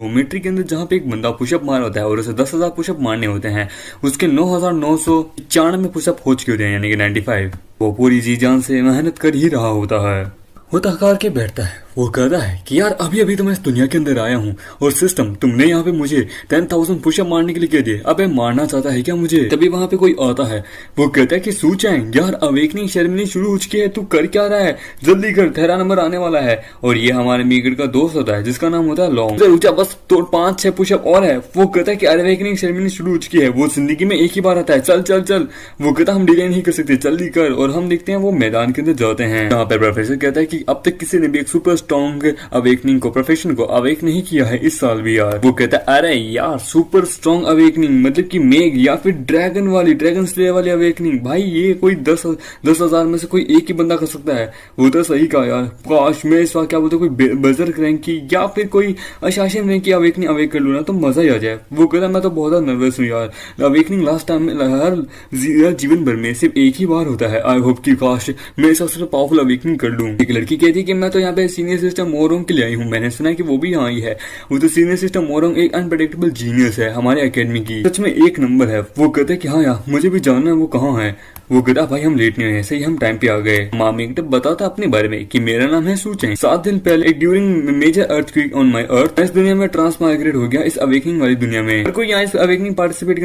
Dormitory के अंदर जहाँ पे एक बंदा पुशअप मार होता है और उसे 10,000 पुशअप मारने होते हैं, उसके 9,991 पुशअप हो चुके होते हैं, यानी कि 95। वो पूरी जी जान से मेहनत कर ही रहा होता है। वो थकार के बैठता है। वो कहता है कि यार अभी अभी तो मैं इस दुनिया के अंदर आया हूँ और सिस्टम तुमने यहाँ पे मुझे 10,000 पुशअप मारने के लिए कह दिए, अबे मारना चाहता है क्या मुझे? तभी वहां पे कोई आता है। वो कहता है कि सूचेंग यार अवेकनिंग सेरेमनी शुरू हो चुकी है, तू कर क्या रहा है, जल्दी कर, तेरा नंबर आने वाला है। और ये हमारे मीगड़ का दोस्त होता है जिसका नाम होता है लॉन्ग। ऊंचा बस तो 5-6 पुशअप और है। वो कहता है कि अवेकनिंग सेरेमनी शुरू हो चुकी है, वो जिंदगी में एक ही बार आता है, चल चल चल। वो कहता है हम डिले नहीं कर सकते, जल्दी कर। और हम देखते हैं वो मैदान के अंदर जाते हैं। यहाँ पे प्रोफेसर कहता है कि अब तक किसी ने भी एक सुपर स्ट्रॉन्ग अवेकनिंग को, प्रोफेशन को अवेक नहीं किया है इस साल भी यार। वो कहता है अरे यार सुपर स्ट्रॉन्ग अवेकनिंग मतलब कि मेघ या फिर ड्रैगन वाली, ड्रैगन स्लेयर वाली अवेकनिंग, भाई ये कोई 10,000 में से कोई एक ही बंदा कर सकता है। वो तो सही कहा यार, काश मैं इस बार क्या बोलते कोई बजर्क रैंक की या फिर कोई अशासन रैंक की अवेकनिंग अवेक कर लूँ ना तो मजा ही आ जाए। वो कहता है मैं तो बहुत नर्वस हूँ यार, अवेकनिंग लास्ट टाइम हर जीवन भर में सिर्फ एक ही बार होता है। आई होप कि काश मैं सबसे पावरफुल अवेकनिंग कर लूँ। एक लड़की कहती कि मैं तो यहाँ पे सीनियर सिस्टर मोरोंग के लिए आई हूँ, मैंने सुना है कि वो भी यहाँ आई है। वो तो सीनियर सिस्टर मोरोंग एक अनप्रेडिक्टेबल जीनियस है हमारे एकेडमी की, सच में एक नंबर है। वो कहते हैं कि हाँ यार मुझे भी जानना है वो कहाँ है। वो कहता भाई हम लेट नहीं हुए, ऐसे ही हम टाइम पे आ गए। मामी बताता अपने बारे में कि मेरा नाम है सूचेंग। 7 दिन पहले during major earthquake on my earth इस दुनिया में ट्रांसमाइग्रेट हो गया, इस अवेकनिंग वाली दुनिया में। हर कोई यहाँ इस अवेकनिंग पार्टिसिपेट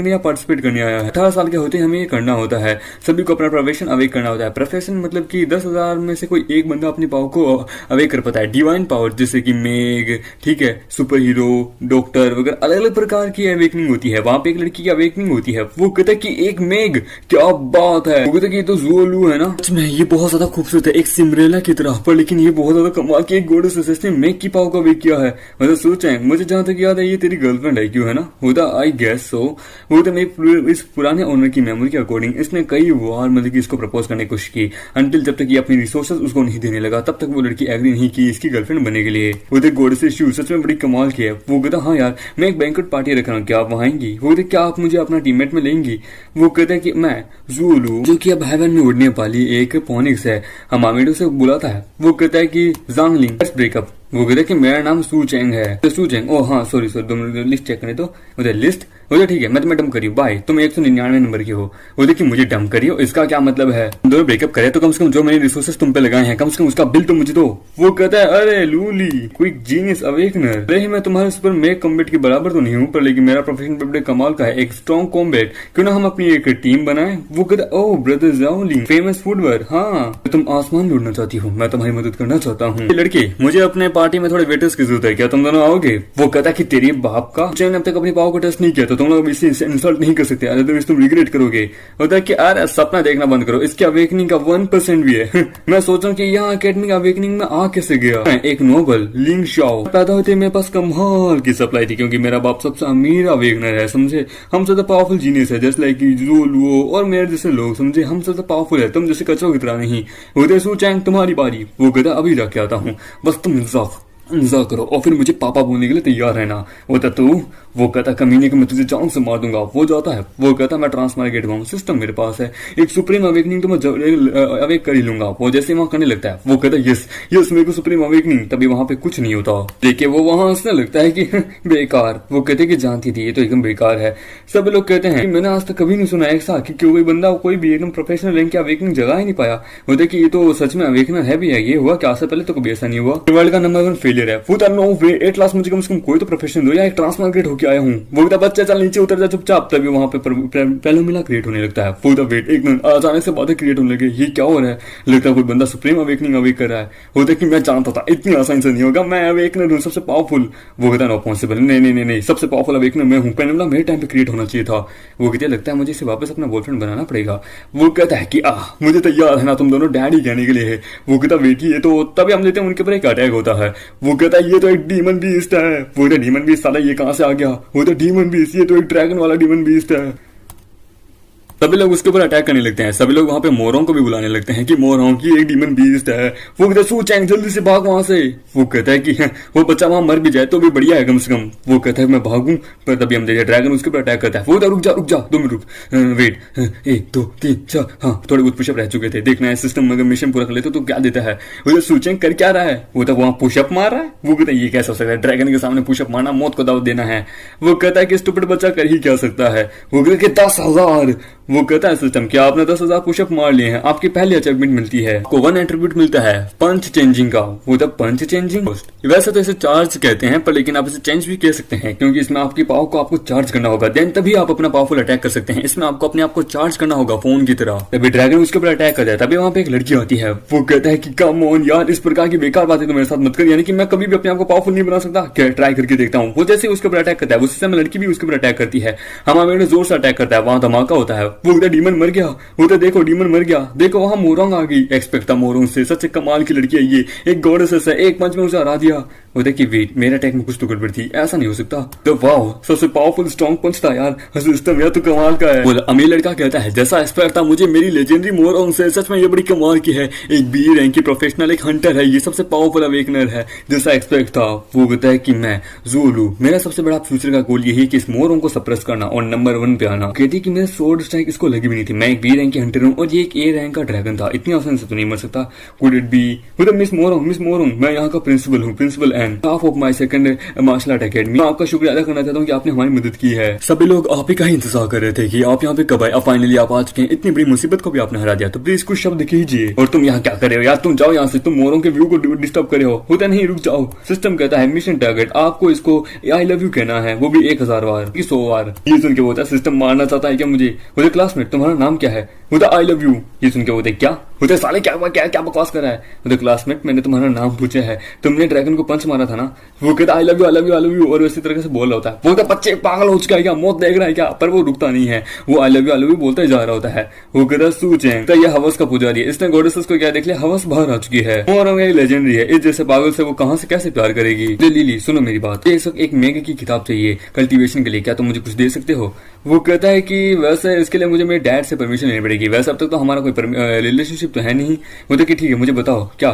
करने आया है। 18 साल के होते हमें ये करना होता है, सभी को अपना प्रोफेशन अवेक करना होता है। प्रोफेशन मतलब कि 10,000 में से कोई एक बंदा अपनी पावर को अवेक कर पाता है। डिवाइन पावर जैसे कि मेघ, ठीक है, सुपर हीरो, डॉक्टर वगैरह अलग अलग प्रकार की अवेकनिंग होती है। वहां पे एक लड़की की अवेकनिंग होती है। वो कहता है कि एक मेघ, क्या बात है। वो कहता है कि ये तो ज़ुओलू है ना, सच में ये बहुत ज्यादा खूबसूरत है, एक सिमरेला की तरह, पर लेकिन ये बहुत ज्यादा कमाल की एक गोडेस है जिसने मेघ की पावर को अवेक किया है। मतलब सोचें, मुझे जहां तक याद है ये तेरी गर्लफ्रेंड है, क्यों है ना? होता आई गेस सो। वो तो मेरे इस पुराने ओनर की मेमोरी के अकॉर्डिंग इसने कई बार मतलब कि इसको प्रपोज करने की कोशिश की, अंटिल जब तक ये अपनी रिसोर्सेज उसको नहीं देने लगा तब तक वो लड़की एग्री नहीं की इसकी गर्लफ्रेंड बनने के लिए। वो देख गोडेस इश्यू सच में बड़ी कमाल की है। वो कहता हाँ यार मैं एक बैंक्वेट पार्टी रख रहा हूँ, क्या आप वहाँ आएंगी? वो कहते क्या आप मुझे अपना टीममेट में लेंगी? वो कहता है कि मैं ज़ुओलू जो कि अब हेवन में उड़ने वाली एक फोनिक्स है, हम आमिडो से बुलाता है। वो कहता है कि जांगलिंग लेट्स ब्रेकअप। वो कहता है कि मेरा नाम सूचेंग है। तो सूचेंग, ओ हाँ सॉरी 2 मिनट लिस्ट चेक करें तो उधर लिस्ट बोले ठीक है मैं तुम्हें डम करी हूँ, बाय, तुम 199 नंबर की हो। वो देखिए मुझे डम करी हो इसका क्या मतलब है? तुम दोनों ब्रेकअप करे तो कम से कम जो मैंने रिसोर्सेज तुम पे लगाए हैं कम से कम उसका बिल तो मुझे दो। वो कहता है अरे लूली क्विक जीनियस अवेकनर, अरे मैं तुम्हारे सुपर मेक कॉम्बैट के बराबर तो नहीं हूँ पर लेकिन मेरा प्रोफेशन बड़े कमाल का है, एक स्ट्रॉन्ग कॉम्बैट, क्यों ना हम अपनी एक टीम बनाए? वो कहता है ओ ब्रदर जाओलिंग फेमस फूडवर, हाँ तुम आसमान लूटना चाहती हो, मैं तुम्हारी मदद करना चाहता हूँ। लड़की मुझे अपने पार्टी में थोड़े वेटर्स की जरूरत है, क्या तुम दोनों आओगे? वो कहता है कि तेरी बाप का चैन अब तक अपनी पावर को टेस्ट नहीं किया तो तुम लोग इसे इंसल्ट नहीं कर सकते, अदरवाइज तुम रिग्रेट करोगे। होता है कि यार सपना देखना बंद करो, इसके अवेकनिंग का 1% भी है। मैं सोच रहा हूँ कि यहाँ अकेडमी अवेकनिंग में आ कैसे गया। एक नोबल लिंग शाओ पैदा होते मेरे पास कमाल की सप्लाई थी क्योंकि मेरा बाप सबसे अमीर अवेकनर है, समझे, हम सबसे पावरफुल जीनियस है, जैसे लाइक ज़ुओलू और मेरे जैसे लोग, समझे, हम सबसे पावरफुल है, तुम जैसे कचरों की तरह नहीं। होते सूचेंग तुम्हारी बारी। वो कहता अभी जाके आता हूँ, बस तुम इंतजार करो और फिर मुझे पापा बोलने के लिए तैयार रहना। होता तू, वो कहता कमीने को मैं तुझे जान से मार दूंगा। वो जाता है, वो कहता मैं ट्रांसमाइग्रेट हुआ हूँ, सिस्टम मेरे पास है, एक सुप्रीम अवेकनिंग तो मैं अवेक कर ही लूंगा। वो जैसे वहां करने लगता है वो कहता यस यस मेरे को सुप्रीम अवेकनिंग, तभी वहां पे कुछ नहीं होता। देखिए वो वहां हंसने लगता है कि बेकार। वो कहते कि जानती थी ये तो एकदम बेकार है। सब लोग कहते हैं कि मैंने आज तक कभी नहीं सुना ऐसा कि कोई बंदा कोई भी एकदम प्रोफेशनल रैंक की अवेकनिंग जगह ही नहीं पाया। बोलते कि ये तो सच में अवेकनर है भी है, ये हुआ क्या से पहले तो कभी ऐसा नहीं हुआ, वर्ल्ड का नंबर 1 फेलियर है। वो नो वे एट लास्ट मुझे कम से कम कोई तो प्रोफेशन दो या एक ट्रांसमाइग्रेट होके आया हूँ। वो बच्चा चल नीचे उतर जा चुपचाप, तभी वहां पे पहले मिला क्रिएट होने लगता है। पूरा वेट एक मिनट अचानक से बातें क्रिएट होने लगे, ये क्या हो रहा है? लगता है कोई बंदा सुप्रीम अवेकनिंग अवेक कर रहा है। होता है कि मैं जानता था इतनी आसानी से नहीं होगा, मैं अवेकनर हूँ सबसे पावरफुल। वो कहता नो पॉसिबल, नहीं सबसे पावरफुल अवेकनर मैं हूँ, पेनुला मेरे टाइम पे क्रिएट होना चाहिए था। वो कहते लगता है मुझे इसे वापस अपना बॉयफ्रेंड बनाना पड़ेगा। वो कहता है कि मुझे तैयार है ना तुम दोनों डैडी कहने के लिए है। वो कहता वेटिए, तो तभी हम लेते हैं उनके ऊपर एक अटैक होता है। वो कहता है ये तो एक डीमन बीस्ट है। वो डीमन बीस्ट साला ये कहां से आ गया? वो तो डीमन बीस्ट, ये तो एक ड्रैगन वाला डीमन बीस्ट है। सभी लोग उसके ऊपर अटैक करने लगते हैं। सभी लोग वहां पे मोरोंग को भी बुलाने लगते हैं कि मोरोंग की एक डीमन बीस्ट है। वो कहता है सू चैंग जल्दी से भाग वहां से। वो कहता है कि वो बच्चा वहां मर भी जाए तो भी बढ़िया है कम से कम। वो कहता है मैं भागूं, पर तभी हम देखिए ड्रैगन उसके ऊपर अटैक करता है। वो रुक जा 2 मिनट रुक, वेट, 1 2 3 4, हाँ थोड़े बहुत पुशअप रह चुके थे। देखना है सिस्टम अगर मिशन पूरा कर लेते तो क्या देता है। वो सू चैंग कर क्या रहा है, वो तो वहां पुशअप मार रहा है। वो कहता है ये कैसा हो सकता है, ड्रैगन के सामने पुशअप मारना मौत को दावत देना है। वो कहता है कि स्टूपिड बच्चा कर ही क्या सकता है। वो कहता है कि 10,000। वो कहता है सिस्टम कि आपने 10,000 पुशअप मार लिए हैं, आपकी पहली अचीवमेंट मिलती है। आपको 1 एट्रीब्यूट मिलता है पंच चेंजिंग का। वो था पंच चेंजिंग। वैसे तो इसे चार्ज कहते हैं, पर लेकिन आप इसे चेंज भी कह सकते हैं क्योंकि इसमें आपकी पावर को आपको चार्ज करना होगा, देन तभी आप अपना पावरफुल अटैक कर सकते हैं। इसमें आपको अपने आप को चार्ज करना होगा फोन की तरह। तभी ड्रैगन उसके ऊपर अटैक कर जाए। तभी वहां पे एक लड़की आती है। वो कहता है कि कम ऑन यार, इस प्रकार की बेकार बातें तो मेरे साथ मत कर, यानी कि मैं कभी भी अपने आप को पावरफुल नहीं बना सकता। क्या ट्राई करके देखता हूँ। वो जैसे उसके ऊपर अटैक करता है उसी समय लड़की भी उसके ऊपर अटैक करती है। हमारे जोर से अटैक करता है, वहां धमाका होता है। वो डीमन मर गया। वो तो देखो डीमन मर गया, देखो वहां मोरोंग आ गई। एक्सपेक्ट था मोरोंग से, सच कमाल की लड़की है ये, एक गॉडेस है, एक पंच में उसे हरा दिया। वो देखिए वेट, मेरे अटैक में कुछ तो गड़बड़ थी, ऐसा नहीं हो सकता। तो वाओ, सबसे पावरफुल स्ट्रॉन्ग पंच था यार सिस्टम, यार तो कमाल का है। वो अमीर लड़का कहता है जैसा एक्सपेक्ट था मुझे मेरी लेजेंडरी मोरोंग से, सच में ये बड़ी कमाल की है। एक बी रैंक की प्रोफेशनल, एक हंटर है, ये सबसे पावरफुल अवेकनर है जैसा एक्सपेक्ट था। वो कहता है कि मैं ज़ोलू, मेरा सबसे बड़ा फ्यूचर का गोल यही है कि इस मोरोंग को सप्रेस करना और नंबर 1 पे आना। कहती कि मेरा स्वॉर्ड स्ट्राइक इसको लगी भी नहीं थी, मैं एक बी रैंक की हंटर हूँ और ये एक ए रैंक का ड्रैगन था, इतनी आसानी से तो नहीं मर सकता। कुड इट बी मिस मोरोंग, मैं यहाँ का प्रिंसिपल हूँ, principal and half of my second martial art academy. मैं आपका शुक्रिया अदा करना चाहता हूँ कि आपने हमारी मदद की है। सभी लोग आप ही का ही इंतजार कर रहे थे कि आप यहाँ पे कब आए। अब फाइनली आप आ चुके हैं, इतनी बड़ी मुसीबत को भी आपने हरा दिया, तो प्लीज कुछ शब्द कीजिए। और तुम यहाँ क्या कर रहे हो यार, तुम जाओ यहाँ से, तुम मोरोंग के व्यू को डिस्टर्ब कर रहे हो। होता नहीं, रुक जाओ। सिस्टम कहता है मिशन टारगेट, आपको इसको आई लव यू कहना है, वो भी 1000 बार, 100 बार। ये सुन के बोलता है सिस्टम मारना चाहता है क्या मुझे। बोले क्लासमेट तुम्हारा नाम क्या है। बोलता आई लव यू। ये सुन के बोलते क्या बोलते साले क्या बकवास कर रहा है। बोलते क्लासमेट मैंने तुम्हारा नाम पूछा है, तुमने ड्रैगन को पंच मारा था ना। वो कहता आई लव यू और इसी तरह से बोल रहा होता है। बोलता बच्चे पागल हो चुका है क्या, मौत देख रहा है क्या। पर वो रुकता नहीं है, वो आई लव यू बोलता ही जा रहा होता है। वो कहता सूचें तो ये हवस का पुजारी है, इसने गॉडेसेस को क्या देख लिया, हवस बाहर आ चुकी है। मोरोंग एक लेजेंडरी है, इस जैसे पागल से वो कहां से कैसे प्यार करेगी। लीली सुनो मेरी बात, एक मेघ की किताब चाहिए कल्टीवेशन के लिए, क्या तुम मुझे कुछ दे सकते हो। वो कहता है कि वैसे इसके लिए मुझे मेरे डैड से परमिशन लेनी पड़ेगी, वैसे अब तक तो हमारा कोई रिलेशनशिप तो है नहीं। वो तो कि ठीक है मुझे बताओ क्या।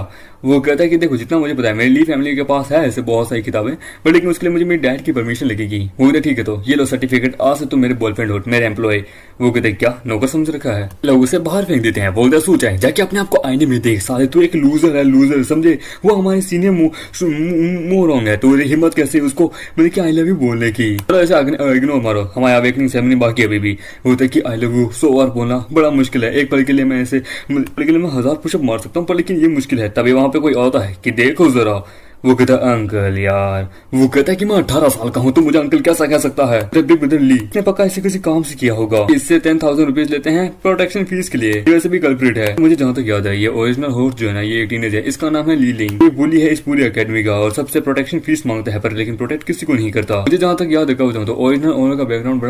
वो कहता है कि देखो जितना मुझे पता है मेरी ली फैमिली के पास है ऐसे बहुत सारी किताबें, बट लेकिन उसके लिए मुझे मेरे डैड की परमिशन लगेगी। वो कहता ठीक है तो ये लो सर्टिफिकेट, आज से तुम मेरे बॉयफ्रेंड हो, मेरे एम्प्लॉय। वो कहते क्या नौकर समझ रखा है। लोग उसे बाहर फेंक देते हैं। बोलता सोचा है जाके अपने आपको आईने में देख, साले तू एक लूजर है, लूजर समझे। वो हमारे सीनियर मोरोंग है, तो हिम्मत कैसे उसको मैंने क्या आई लव यू बोलने की। चलो ऐसे इग्नोर मारो, हमारे अवेकनिंग सेरेमनी बाकी अभी भी। होता है कि आई लव यू 100 बार बोलना बड़ा मुश्किल है, एक पल के लिए मैं ऐसे पल के लिए मैं 1000 पुशअप मार सकता हूँ, पर लेकिन ये मुश्किल है। तभी वहां पे कोई आता है कि देखो जरा। वो कहता है अंकल यार, वो कहता है कि मैं 18 साल का हूँ तो मुझे अंकल कैसा कह सकता है। बिग ब्रदर ली ने पक्का इसे किसी काम से किया होगा, इससे 10,000 रुपीज लेते हैं प्रोटेक्शन फीस के लिए, वैसे भी कल्प्रिट है। मुझे जहाँ तक याद है ये ओरिजिनल होस्ट जो है ना, ये एक टीनेजर है, इसका नाम है लीलिंग। ये बुली है इस पूरी अकेडमी का और सबसे प्रोटेक्शन फीस मांगता है, पर लेकिन प्रोटेक्ट किसी को नहीं करता। मुझे जहाँ तक याद है तो ओरिजिनल ओनर का बैकग्राउंड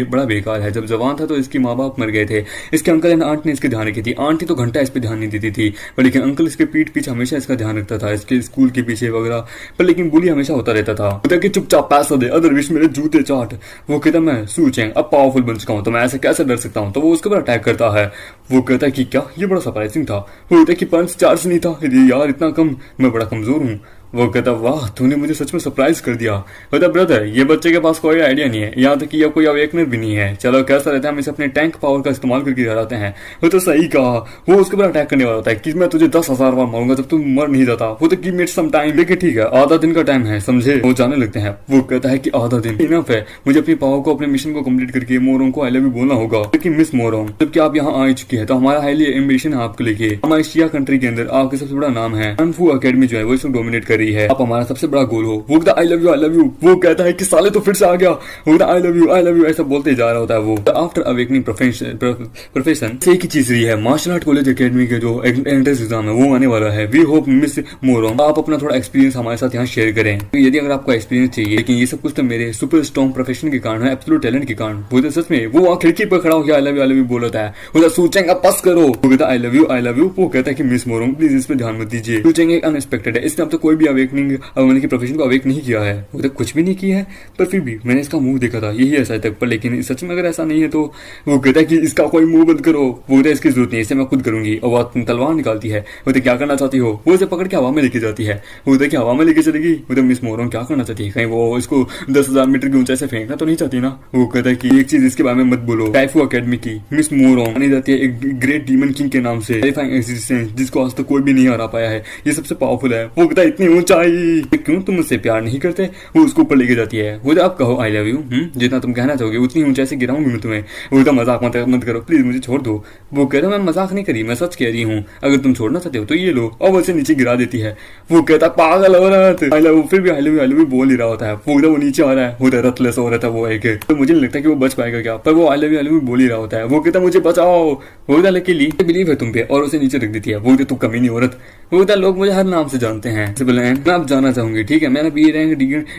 बड़ा बेकार है। जब जवान था तो इसकी माँ बाप मर गए थे, इसके अंकल एंड आंट ने इसके ध्यान रखी थी। आंटी तो घंटा इस पे ध्यान नहीं देती थी, पर लेकिन अंकल इसके पीठ पीछे हमेशा इसका ध्यान रखता था, इसके स्कूल के पीछे वगैरह, पर लेकिन बुली हमेशा होता रहता था। कहता कि चुपचाप पैसा दे, अदरवाइज मेरे जूते चाट। वो कहता मैं सूचेंग अब पावरफुल बन चुका हूँ तो मैं ऐसे कैसे डर सकता हूँ। तो वो उसके ऊपर अटैक करता है। वो कहता है कि क्या ये बड़ा सरप्राइजिंग था। वो कहता है कि पंच चार्ज नहीं था यार, इतना कम, मैं बड़ा कमजोर हूँ। वो कहता वाह तूने मुझे सच में सरप्राइज कर दिया। कहता ब्रदर ये बच्चे के पास कोई आइडिया नहीं है, यहाँ तक कि ये कोई अवेकनर भी नहीं है। चलो कैसा रहता है हम इसे अपने टैंक पावर का इस्तेमाल करके हराते हैं। वो तो सही कहा। वो उसके ऊपर अटैक करने वाला होता है कि मैं तुझे 10,000 बार मारूंगा जब तुम मर नहीं जाता। वो तो गिव मी सम टाइम, लेकिन ठीक है आधा दिन का टाइम है समझे। वो जाने लगते हैं। वो कहता है कि आधा दिन इनफ है, मुझे अपनी पावर को अपने मिशन को कंप्लीट करके मोरोंग को आई लव यू बोलना होगा। लेकिन मिस मोरोंग जबकि आप यहाँ आ चुकी है तो हमारा हाईली एम्बिशन है आपके लिए। हमारे शिया कंट्री के अंदर आपके सबसे बड़ा नाम है, अनफू अकेडमी जो है वो इसको डोमिनेट कर रही है, आप हमारा सबसे बड़ा गोल हो। वो कहता आई लव यू। वो कहता है कि साले तो फिर से आ गया। वो कहता आई लव यू ऐसा बोलते जा रहा होता है। वो आफ्टर अवेकनिंग प्रोफेशन से एक ही चीज रही है, मार्शल आर्ट कॉलेज अकेडमी के जो एंट्रेंस एग्जाम है वो आने वाला है। वी होप मिस मोरोंग आप अपना थोड़ा एक्सपीरियंस हमारे साथ यहाँ शेयर करें। तो यदि अगर आपको एक्सपीरियंस चाहिए, लेकिन ये सब कुछ तो मेरे सुपर स्ट्रॉन्ग प्रोफेशन के कारण है, एब्सोल्यूट टैलेंट के कारण। वो तो सच में वो खिड़की पर खड़ा होकर आई लव यू बोल रहा है। वो सोचेंगे पास करो। वो कहता आई लव यू। वो कहता है कि मिस मोरोंग प्लीज इस पे ध्यान मत दीजिए। सोचेंगे अनएक्सपेक्टेड है, इसने अब तक कोई भी अवेकनिंग मैंने की प्रोफेशन को अवेक नहीं किया है, वो तो कुछ भी नहीं किया है, पर फिर भी मैंने इसका मुंह देखा था, यही है शायद तक। पर लेकिन सच में अगर ऐसा नहीं है तो वो कहता है कि इसका कोई मुंह बंद करो, वो कहता है इसकी जरूरत नहीं, इसे मैं खुद करूंगी। और वो तलवार निकालती है, वो क्या करना चाहती हो, वो उसे पकड़ के हवा में लेके जाती है। वो क्या हवा में लेके चलेगी, वो मिस मोरोंग क्या करना चाहती है, कहीं वो इसको 10,000 मीटर की ऊंचाई से फेंकना तो नहीं चाहती ना। वो कहता है कि एक चीज इसके बारे में मत बोलो, टाइफू अकेडमी की मिस मोरोंग मानी जाती है एक ग्रेट डीमन किंग के नाम से, जिसको आज तक कोई भी नहीं हरा पाया है, ये सबसे पावरफुल है। वो कहता है इतनी ऊंचाई, क्यों तुम मुझसे प्यार नहीं करते। वो उसको ऊपर लेके जाती है, वो आप कहो आई लव यू, जितना तुम कहना चाहोगे उतनी ऊंचाई से गिराऊंगी मैं तुम्हें। वो तो मजाक मत करो प्लीज, मुझे छोड़ दो। वो कहता मैं मजाक नहीं करी, मैं सच कह रही हूँ, अगर तुम छोड़ना चाहते हो तो ये लो। और वो उसे नीचे गिरा देती है। वो कहता पागल औरत, आई लव, फिर भी आई लव यू बोल ही रहा होता है। वो नीचे आ रहा है, वो रतलेस औरत है वो एक, तो मुझे नहीं लगता कि वो बच पाएगा क्या, पर वो आई लव यू बोल ही रहा होता है। वो कहता मुझे बचाओ, वो लकीली बिलीव है तुम पे, और उसे नीचे रख देती है। वो तू कमी नहीं औरत, वो लोग मुझे हर नाम से जानते हैं, मैं आप जाना चाहूंगी, ठीक है। मैंने B rank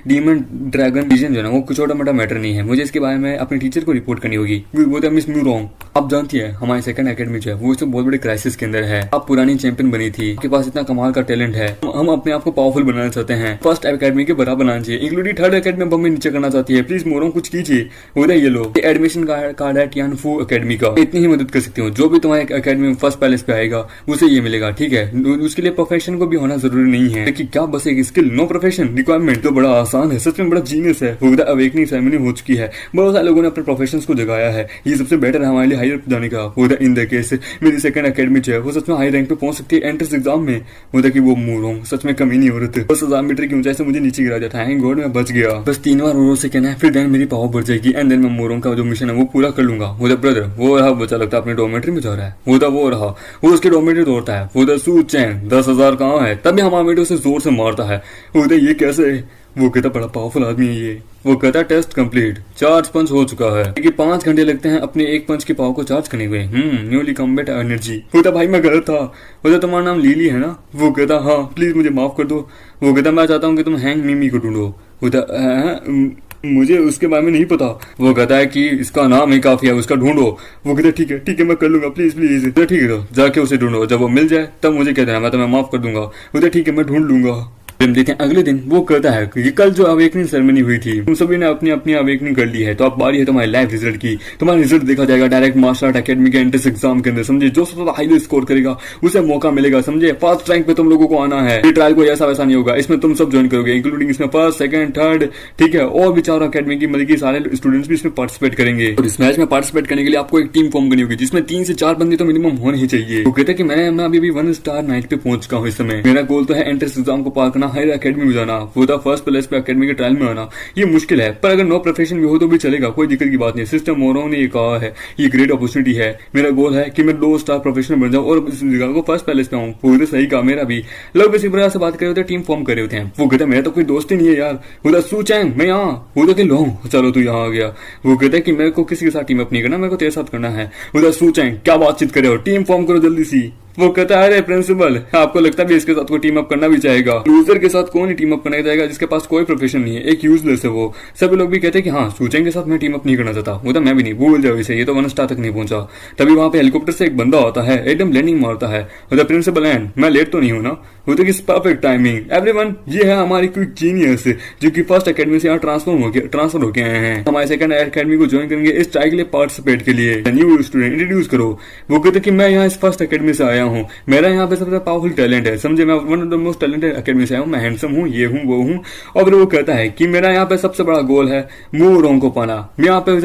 demon dragon vision जो है ना, वो कुछ छोटा मोटा मैटर नहीं है, मुझे इसके बारे में अपने टीचर को रिपोर्ट करनी होगी। वो मिस मोरोंग, आप जानती है हमारी सेकंड एकेडमी जो है वो इसमें बहुत बड़े क्राइसिस के अंदर है। आप पुरानी चैंपियन बनी थी, आपके पास इतना कमाल का टैलेंट है, हम अपने आप को पावरफुल बनाना चाहते हैं, फर्स्ट एकेडमी के बराबर बनाना चाहिए, इंक्लूडिंग थर्ड एकेडमी में हमें नीचे करना चाहती है। प्लीज मोरोंग कुछ कीजिए। वो ये लो एडमिशन कार्ड है टियानफू एकेडमी का, इतनी ही मदद कर सकती हूँ। जो भी तुम्हारे एकेडमी में फर्स्ट पैलेस पे आएगा उसे ये मिलेगा, ठीक है। उसके लिए प्रोफेशन को भी होना जरूरी नहीं है कि क्या बस एक स्किल, नो प्रोफेशन रिक्वायरमेंट, तो बड़ा आसान है, सच में बड़ा जीनियस है। वो अवेकनिंग सेरेमनी हो चुकी है, बहुत सारे लोगों ने अपने प्रोफेशंस को जगाया है, ये सबसे बेटर है हमारे लिए हायर जाने का। वो इन द केस मेरी सेकंड एकेडमी जो है वो सच में हाई रैंक पे पहुंच सकती है एंट्रेंस एग्जाम में। वो कि वो मोरोंग सच में कमी नहीं औरत, 10,000 मीटर की ऊंचाई से मुझे नीचे गिरा दिया था, थैंक गॉड मैं बच गया। बस 3 बार और से कहना है, फिर देन मेरी पावर बढ़ जाएगी, एंड देन मैं मोरोंग का जो मिशन है वो पूरा कर लूंगा। वो ब्रदर वो रहा बच्चा, लगता है अपने डोमेट्री में जा रहा है, वो रहा, वो उसके डोमेट्री तोड़ता है। वो सू चैन 10,000 कहाँ है, तभी हमारा उसे जोर से मारता है। वो ये कैसे, वो कहता बड़ा पावरफुल आदमी है ये। वो कहता टेस्ट कंप्लीट, चार्ज पंच हो चुका है, क्योंकि 5 घंटे लगते हैं अपने एक पंच की पावर को चार्ज करने में। Newly combat energy. वो कहता भाई मैं गलत था, वो तुम्हारा नाम लीली है ना। वो कहता हाँ प्लीज मुझे माफ कर दो। वो कहता मैं चाहता हूँ कि तुम हैंग मिमी को ढूंढो। वो कहता मुझे उसके बारे में नहीं पता। वो कहता है कि इसका नाम ही काफी है, उसका ढूंढो। वो कहता ठीक है मैं कर लूंगा, प्लीज प्लीज। तो ठीक है तो जाके उसे ढूंढो, जब वो मिल जाए तब मुझे कह देना, मैं तुम्हें माफ कर दूंगा। वो कहता ठीक है मैं ढूंढ लूंगा। देखते हैं अगले दिन वो कहता है कि कल जो अवेकनिंग सेरेमनी हुई थी तुम सभी ने अपनी अपनी अवेकनिंग कर ली है, तो अब बारी है तुम्हारे लाइव रिजल्ट की। तुम्हारा रिजल्ट देखा जाएगा डायरेक्ट मार्शल आर्ट एकेडमी के एंट्रेंस एग्जाम के अंदर, समझे। जो सबसे ज्यादा हाईली स्कोर करेगा उसे मौका मिलेगा, समझे। फर्स्ट रैंक पे तुम लोगों को आना है। ये ट्रायल कोई ऐसा वैसा नहीं होगा, इसमें तुम सब ज्वाइन करोगे, इंक्लूडिंग इसमें फर्स्ट सेकंड थर्ड, ठीक है। और भी 4 अकेडमी की मतलब सारे स्टूडेंट्स भी इसमें पार्टिसिपेट करेंगे। और इस मैच में पार्टिसिपेट करने के लिए आपको एक टीम फॉर्म करनी होगी, जिसमें 3 से 4 बंदे तो मिनिमम होने ही चाहिए। वो कहते हैं कि मैं अभी भी 1 स्टार नाइट पे पहुंच चुका हूँ इस समय। मेरा गोल तो है एंट्रेंस एग्जाम को पार करना, हायर अकेडमी में जाना, वो था फर्स्ट प्लेस पे अकेडमी के ट्रायल में आना। ये मुश्किल है, पर अगर नो प्रोफेशन भी हो तो भी चलेगा, कोई दिक्कत की बात नहीं। सिस्टम मोरोंग ने ये कहा है, ये ग्रेट अपॉर्चुनिटी है। मेरा गोल है कि मैं 2 स्टार प्रोफेशनल बन जाऊं और इस जगह को फर्स्ट प्लेस पे आऊं। पूरे सही कहा, मेरा भी। लोग इसी प्रकार से बात कर रहे होते, टीम फॉर्म कर रहे होते हैं। वो कहता है मेरा तो कोई दोस्त ही नहीं है यार। वो सू चैंग मैं यहाँ, वो तो लो चलो तू यहाँ आ गया। वो कहता है कि मेरे को किसी के साथ टीम अप नहीं करना, मेरे को तेरे साथ करना है। वो सू चैंग क्या बातचीत करे हो, टीम फॉर्म करो जल्दी सी। वो कहता है अरे प्रिंसिपल आपको लगता है इसके साथ कोई टीम अप करना भी चाहेगा। लूजर के साथ कौन ही टीम अप करना चाहेगा जिसके पास कोई प्रोफेशन नहीं है, एक यूजलेस है वो। सभी लोग भी कहते हैं कि हाँ सूचेंगे के साथ मैं टीम अप नहीं करना चाहता। वो तो मैं भी नहीं, भूल जाओ इसे, ये तो 1 स्टार तक नहीं पहुंचा। तभी वहां पे हेलीकॉप्टर से एक बंदा आता है, एकदम लैंडिंग मारता है। प्रिंसिपल एंड मैं लेट तो नहीं हूं ना। वो तो परफेक्ट टाइमिंग एवरीवन, ये है हमारी क्विक जीनियस जो कि फर्स्ट एकेडमी से यहाँ ट्रांसफर होके आए हैं। हमारे सेकंड एकेडमी को ज्वाइन करेंगे इस ट्राई के लिए पार्टिसिपेट के लिए। न्यू स्टूडेंट इंट्रोड्यूस करो। वो कहते कि मैं यहाँ इस फर्स्ट एकेडमी से आया हूँ, मेरा यहाँ पे सबसे पावरफुल टैलेंट है, समझे। मैं one of the most talented academy से आया हूँ, मैं हैंडसम हूँ, ये हूँ वो हूँ। और फिर वो कहता है कि मेरा यहाँ पे सबसे बड़ा गोल है मोरोंग को पाना। मैं यहाँ पे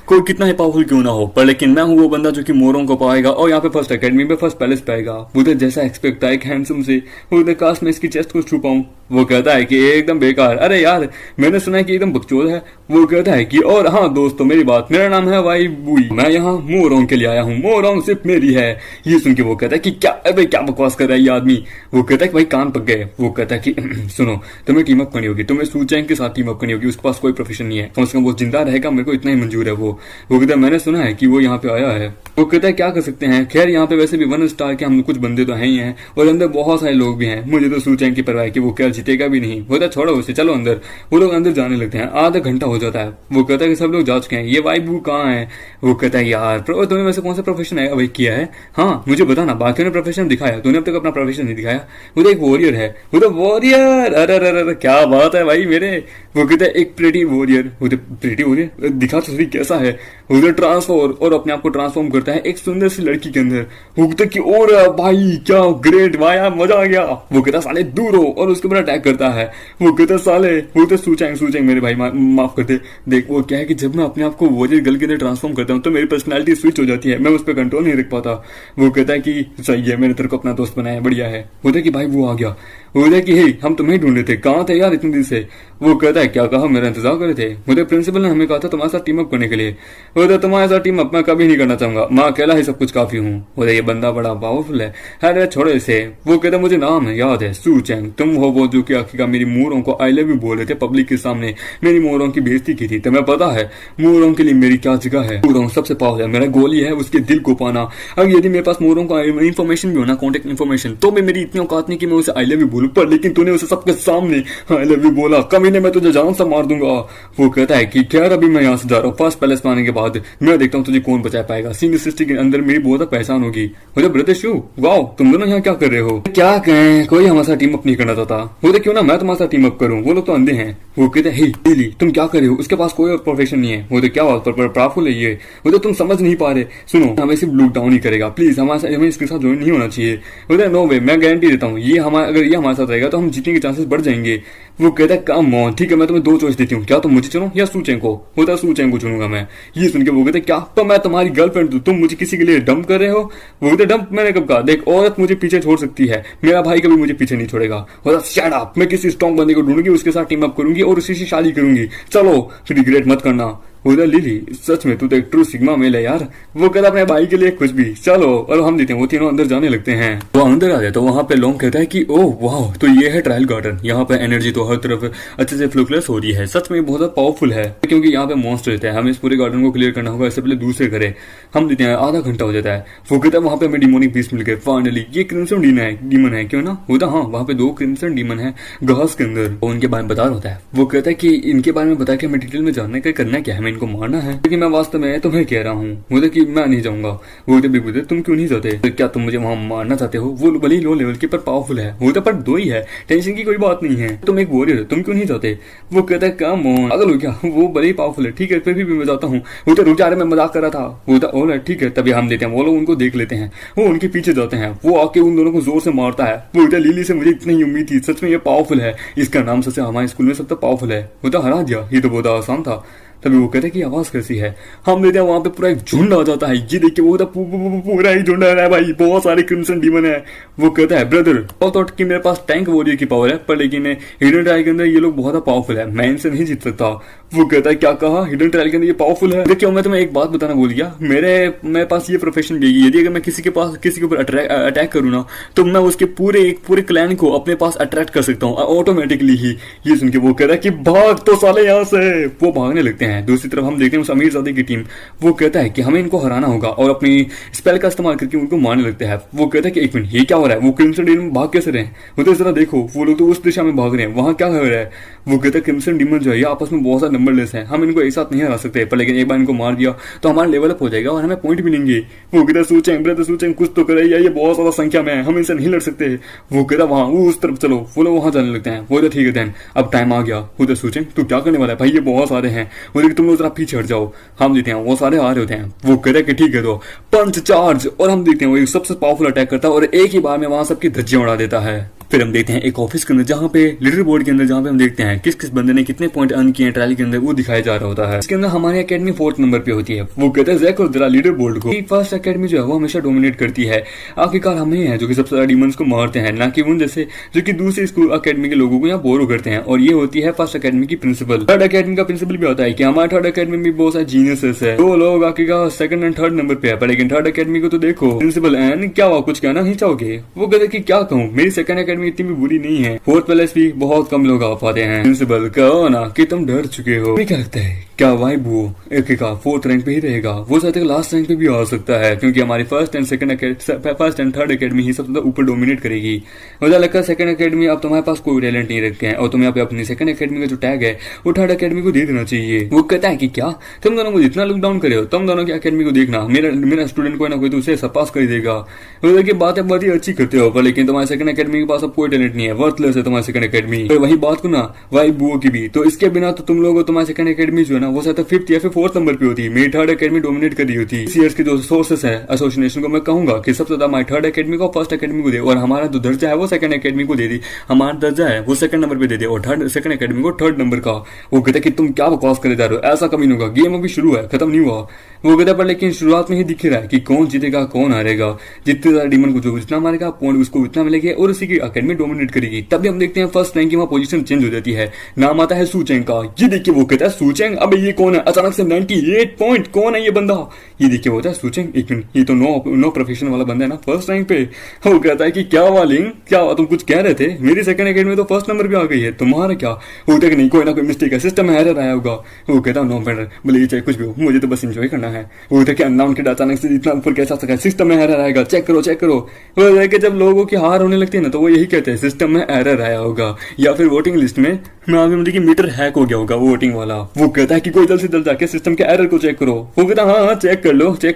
कोई कितना ही पावरफुल क्यों ना हो, पर लेकिन मैं हूँ वो बंदा जो कि मोरोंग को पाएगा और यहाँ पे फर्स्ट एकेडमी पे फर्स्ट पैलेस पाएगा। वो तो जैसा एक्सपेक्ट था एक हैंडसम से, वो काश मैं इसकी चेस्ट को छुपाऊं। वो कहता है कि एकदम बेकार, अरे यार मैंने सुना है कि एकदम बकचोद है। वो कहता है कि और हाँ दोस्तों मेरी बात, मेरा नाम है वाई बुई, मैं यहाँ मोरोंग के लिए आया हूँ, मोरोंग सिर्फ मेरी है। ये सुन के वो कहता है कि क्या अबे क्या बकवास कर रहा है ये आदमी। वो कहता है कि भाई कान पक गए। वो कहता है कि सुनो तुम्हें टीम अप करनी होगी, तुम्हें सू चैंग के साथ टीम अप करनी होगी, उसके पास कोई प्रोफेशन नहीं है, कम से कम वो जिंदा रहेगा, मेरे को इतना ही मंजूर है। वो कहता है मैंने सुना है कि वो यहाँ पे आया है वो कहता है क्या कर सकते हैं, खैर यहाँ पे वैसे भी 1 स्टार के हम कुछ बंदे तो हैं ही हैं और अंदर बहुत सारे लोग भी हैं, मुझे तो सूचेंग की परवाह कि वो क्या जीतेगा भी नहीं। वो कहता छोड़ो उसे, चलो अंदर। वो लोग अंदर जाने लगते हैं, आधा घंटा हो जाता है। वो कहता है कि सब लोग जा चुके हैं, ये वाइब वो कहाँ है। वो कहता है यार तुम्हें वैसे कौन सा प्रोफेशन है अभी किया है, हाँ मुझे बताना, बाकी ने प्रोफेशन दिखाया, तूने अब तक अपना प्रोफेशन नहीं दिखाया। वो तो एक वॉरियर है। वो तो वॉरियर, अरे अरे अरे क्या बात है भाई मेरे। वो कहता है एक प्रेटी वॉरियर। वो तो प्रेटी वॉरियर दिखा तो सही कैसा है। उधर ट्रांसफॉर्म और अपने आप को ट्रांसफॉर्म करता है एक सुंदर सी लड़की के अंदर। वो कहता है कि और भाई क्या ग्रेट भाई, मजा आ गया। वो कहता साले दूर हो और उसके ऊपर अटैक करता है। वो कहता साले, वो तो सूचेंग मेरे भाई माफ कर दे। देख वो क्या है कि जब मैं अपने आप को वॉरियर गर्ल के अंदर ट्रांसफॉर्म करता हूँ तो मेरी पर्सनैलिटी स्विच हो जाती है, मैं उस पर कंट्रोल नहीं रख पाता। वो कहता है कि सही है, मैंने तेरे को अपना दोस्त बनाया, बढ़िया है। बोलता है कि भाई वो आ गया। बोलता है कि हे हम तुम्हें ढूंढे थे, कहाँ थे यार इतने दिन से। वो कहता है क्या कहा, मेरा इंतजार करे थे, मुझे प्रिंसिपल ने हमें कहा था तुम्हारे साथ टीम अप करने के लिए। बोलता तुम्हारे साथ टीम अप मैं कभी नहीं करना चाहूंगा, मैं अकेला ही सब कुछ काफी हूँ। बोलता ये बंदा बड़ा पावरफुल है, अरे छोड़ो इसे। वो कहता मुझे नाम है याद है, सूचेंग, तुम हो वो जो कि आखिरकार मेरी मोरों को आई लव यू बोल रहे थे पब्लिक के सामने, मेरी मोरों की बेइज्जती की थी। तुम्हें पता है मोरों के लिए मेरी क्या जगह है, मोरों सबसे पावर है, मेरा गोल ही है उसके दिल को पाना। अब यदि मेरे पास मोरों का इन्फॉर्मेशन भी होना, कॉन्टेक्ट इन्फॉर्मेशन, तो भी मेरी इतनी औकात नहीं कि मैं उसे आई लव यू बोलूं, पर लेकिन तूने उसे सबके सामने आई लव यू बोला, कभी ने मैं तुझे जान से मार दूंगा। वो कहता है कि खैर अभी मैं यहाँ से जा रहा हूँ, फर्स्ट पैलेस में आने के बाद मैं देखता हूँ तुझे कौन बचा पाएगा, सिंगल सिस्टर के अंदर मेरी बहुत पहचान होगी। बोले ब्रदर शू वाओ तुम दोनों यहाँ क्या कर रहे हो। क्या कहें, कोई हमारे साथ टीम अप नहीं करना चाहता। बोले क्यों ना मैं तुम्हारे साथ टीम अप करूँ, वो लोग तो अंधे हैं। वो कहते हैं लिली तुम क्या कर रहे हो, उसके पास कोई और प्रोफेशन नहीं है। वो तो क्या बात पर पावरफुल है ये। वो तो तुम समझ नहीं पा रहे, सुनो हमें सिर्फ लूट डाउन ही करेगा, प्लीज हमें इसके साथ ज्वाइन नहीं होना चाहिए। बोले नो वे, मैं गारंटी देता हूँ ये अगर ये हमारे साथ रहेगा तो हम जीतने के चांसेस बढ़ जाएंगे। वो कहता है कम ऑन, ठीक है मैं तुम्हें 2 चॉइस देती हूँ, क्या तुम मुझे चुनो या सूचेंग को। होता है सूचेंग को चुनूंगा मैं। ये सुन के वो कहते क्या तो मैं तुम्हारी गर्लफ्रेंड हूँ, तुम मुझे किसी के लिए डंप कर रहे हो। वो कहते डंप मैंने कब कहा, देख औरत मुझे पीछे छोड़ सकती है, मेरा भाई कभी मुझे पीछे नहीं छोड़ेगा। होता शट अप, मैं किसी स्ट्रॉन्ग बंदे को ढूंढूंगी, उसके साथ टीम अप करूंगी और उसी से शादी करूंगी, चलो रिग्रेट मत करना। उधर लिली सच में तू तो एक ट्रू सिग्मा मेल है यार। वो कहता अपने भाई के लिए कुछ भी, चलो और हम देते हैं। वो तीनों अंदर जाने लगते हैं। वो अंदर आ जाए तो वहां पे लोंग कहता है कि ओह वाह तो ये है ट्रायल गार्डन, यहाँ पे एनर्जी तो हर तरफ अच्छे से फ्लुक्लेस हो रही है, सच में बहुत पावरफुल है क्योंकि यहाँ पे मॉन्स्टर रहता है, हमें इस पूरे गार्डन को क्लियर करना होगा, इससे पहले दूसरे करे। हम देते हैं आधा घंटा हो जाता है। वो कहता है वहां पे हमें डिमोनिक बीस्ट मिल गए फाइनली, ये क्रिम्सन डीमन है क्यों ना। होता हाँ वहां पे 2 क्रिम्सन डीमन है घास के अंदर, वो उनके बारे में बता रहा होता है। वो कहता है कि इनके बारे में बता के हमें डिटेल में जानने का करना क्या है, हमें इनको मारना है, लेकिन मैं वास्तव में तुम्हें कह रहा हूँ मुझे कि मैं नहीं जाऊंगा। वो तो बिल्कुल तुम क्यों नहीं जाते, तो क्या तुम मुझे वहां मारना चाहते हो। वो भले लो लेवल के पर पावरफुल है, वो तो पर 2 ही है, टेंशन की कोई बात नहीं है, तुम एक वॉरियर हो, तुम क्यों नहीं जाते। वो कहता है कम ऑन पागल हो क्या, वो भले ही पावरफुल है, ठीक है फिर भी मैं जाता हूँ। वो तो रुक जा रहे मैं मजाक कर रहा था। वो तो ऑल ठीक है तभी हम देते हैं। वो लोग उनको देख लेते हैं, वो उनके पीछे जाते हैं, वो आके उन दोनों को जोर से मारता है। वो लिली से मुझे इतनी उम्मीद थी, सच में ये पावरफुल है, इसका नाम सबसे हमारे स्कूल में सबसे पावरफुल है। वो तो हरा दिया, ये तो बहुत आसान था। तभी वो कहते हैं कि आवाज कैसी है, हम देते हैं वहां पे पूरा एक झुंड आ जाता है। ये देखिए वो पूरा ही झुंड है भाई, बहुत सारे क्रिम्सन डीमन है। वो कहता है ब्रदर थॉट कि मेरे पास टैंक वॉरियर की पावर है, पर लेकिन हिडन ट्रायल के अंदर ये लोग बहुत पावरफुल है, मैं इनसे नहीं जीत सकता। वो कहता है क्या कहा, हिडन ट्रायल के अंदर ये पावरफुल है। देखिए मैं तुम्हें एक बात बताना भूल गया, मेरे पास ये प्रोफेशन भी है, यदि अगर मैं किसी के ऊपर अटैक करूँ ना तो मैं उसके पूरे क्लैन को अपने पास अट्रैक्ट कर सकता हूँ ऑटोमेटिकली ही। ये सुन के वो कहता है कि भाग तो साले यहाँ से। वो भागने लगते हैं। दूसरी तरफ हम देखते हैं उस अमीरजादे की टीम। वो कहता है कि हमें इनको हराना होगा और अपनी स्पेल का इस्तेमाल करके उनको मारने लगते हैं। वो कहता है कि 1 मिनट ये क्या हो रहा है, वो क्रिम्सन डीमन में भाग कैसे रहे हैं। वो तो जरा देखो वो लोग तो उस दिशा में भाग रहे हैं, वहां क्या हो रहा है। वो कहता है क्रिम्सन डीमन जो है आपस में बहुत सारे नंबरलेस हैं, हम इनको एक साथ नहीं हरा सकते, पर लेकिन एक बार इनको मार दिया तो हमारा लेवल अप हो जाएगा और हमें पॉइंट मिलेंगे। वो कहता सोचें कुछ तो करे, ये बहुत ज्यादा संख्या में है, हम इनसे नहीं लड़ सकते। वो कहता वहां वो उस तरफ चलो, वो लोग वहां जाने लगते हैं। वो तो ठीक है देन अब टाइम आ गया। वो तो सोचें तू क्या करने वाला है भाई, ये बहुत सारे हैं। वो तुम लोग जरा पीछे हट जाओ, हम देते हैं वो सारे आ रहे होते हैं। वो कहते हैं कि ठीक है तो पंच चार्ज, और हम देखते हैं वो सबसे पावरफुल अटैक करता है और एक ही बार में वहां सबकी धज्जियां उड़ा देता है। फिर हम देखते हैं एक ऑफिस के अंदर जहाँ पे लीडर बोर्ड के अंदर जहाँ पे हम देखते हैं किस किस बंदे ने कितने पॉइंट अर्न किए हैं ट्रायल के अंदर, वो दिखाया जा रहा होता है। इसके अंदर हमारी अकेडमी 4th नंबर पे होती है। वो कहते हैं जैक और जरा लीडर बोर्ड को फर्स्ट अकेडमी जो है वो हमेशा डोमिनेट करती है, आखिरकार हमें है जो कि सबसे ज्यादा डीमंस को मारते हैं, ना कि उन जैसे जो कि दूसरी स्कूल अकेडमी के लोगों को यहाँ बोरो करते हैं। और ये होती है फर्स्ट अकेडमी की प्रिंसिपल। थर्ड अकेडमी का प्रिंसिपल भी होता है कि हमारे थर्ड अकेडमी में बहुत सारे जीनियसेस है, 2 लोग आखिरकार 2nd और 3rd नंबर पे है, पर लेकिन थर्ड अकेडमी को तो देखो। प्रिंसिपल एन क्या हुआ, कुछ कहना नहीं चाहोगे। वो कहते कि क्या कहूँ, मेरी 2nd अकेडमी इतनी भी बुरी नहीं है, 4th पैलेस भी बहुत कम लोग आ पाते हैं। प्रिंसिपल कहो ना कि तुम डर चुके हो। क्या लगता है क्या भाई वो एक का 4th रैंक पे ही रहेगा? वो शायद लास्ट रैंक पे भी आ सकता है, क्योंकि हमारी फर्स्ट एंड थर्ड एकेडमी ही सबसे ऊपर डोमिनेट करेगी। मुझे लगता है सेकंड एकेडमी अब तुम्हारे पास कोई टैलेंट नहीं रखे हैं और तुम्हें यहाँ पे अपनी सेकंड एकेडमी का जो टैग है वो थर्ड एकेडमी को दे देना चाहिए। वो कहता है कि क्या तुम दोनों को जितना लॉकडाउन करे हो तुम दोनों की एकेडमी को देखना, मेरा स्टूडेंट कोई ना कोई तो उसे पास कर देगा। देखिए बातें बहुत ही अच्छी करते हो, पर लेकिन तुम्हारे सेकंड एकेडमी के पास अब कोई टैलेंट नहीं है, वर्थलेस है तुम्हारी सेकंड एकेडमी। तो वही बात को ना भाई बुओ की भी, तो इसके बिना तो तुम लोग तुम्हारी सेकंड एकेडमी जो है ना वो शायद 5th या फिर 4th नंबर पे होती, मेरी थर्ड एकेडमी डोमिनेट कर रही होती। इस ईयर के जो सोर्सेस है एसोसिएशन को मैं कहूंगा कि सबसे ज्यादा हमारी थर्ड एकेडमी को फर्स्ट एकेडमी को दे, और हमारा जो दर्जा है वो सेकंड एकेडमी को दे दी, हमारा दर्जा है वो सेकंड नंबर पे दे दे और सेकंड एकेडमी को थर्ड नंबर का। वो कहते कि तुम क्या बकवास करे जा रहे हो, ऐसा कभी नहीं होगा, गेम अभी शुरू है, खत्म नहीं हुआ। वो कहता पर लेकिन शुरुआत में ही दिख रहा है कि कौन जीतेगा कौन हारेगा, जितने ज्यादा डीमन को जो जितना मारेगा पॉइंट उसको उतना मिलेगा और उसी की एकेडमी डोमिनेट करेगी। तभी हम देखते हैं फर्स्ट रैंक की वहां पोजीशन चेंज हो जाती है, नाम आता है सूचेंग का। ये देखिए वो कहता है सूचेंग, अब ये कौन है, अचानक से 98 पॉइंट, कौन है ये बंदा? ये देखिए वो होता है सूचेंग, एक मिनट ये तो नो प्रोफेशन वाला बंदा है ना फर्स्ट रैंक पे। वो कहता है कि क्या वालिंग क्या तुम कुछ कह रहे थे, मेरी सेकंड एकेडमी तो फर्स्ट नंबर पे आ गई है, तुम्हारा क्या? वो कहता है नहीं कोई ना कोई मिस्टेक है, सिस्टम में एरर आया होगा। वो कहता है नो मैटर, बोले चाहे कुछ भी हो मुझे तो बस एंजॉय करना है। वो कहता है अननाउन किड अचानक से इतना ऊपर कैसा सका, सिस्टम में एरर आएगा, चेक करो चेक करो। वो देखिए जब लोगों की हार होने लगती है ना तो वो यही कहते हैं सिस्टम में एरर आया होगा, या फिर वोटिंग लिस्ट में मतलब कि मीटर हैक हो गया होगा वोटिंग वाला। वो कहता है कि कोई जल्द से जल्द जाके सिस्टम के एरर को चेक करो। वो कहता है हाँ चेक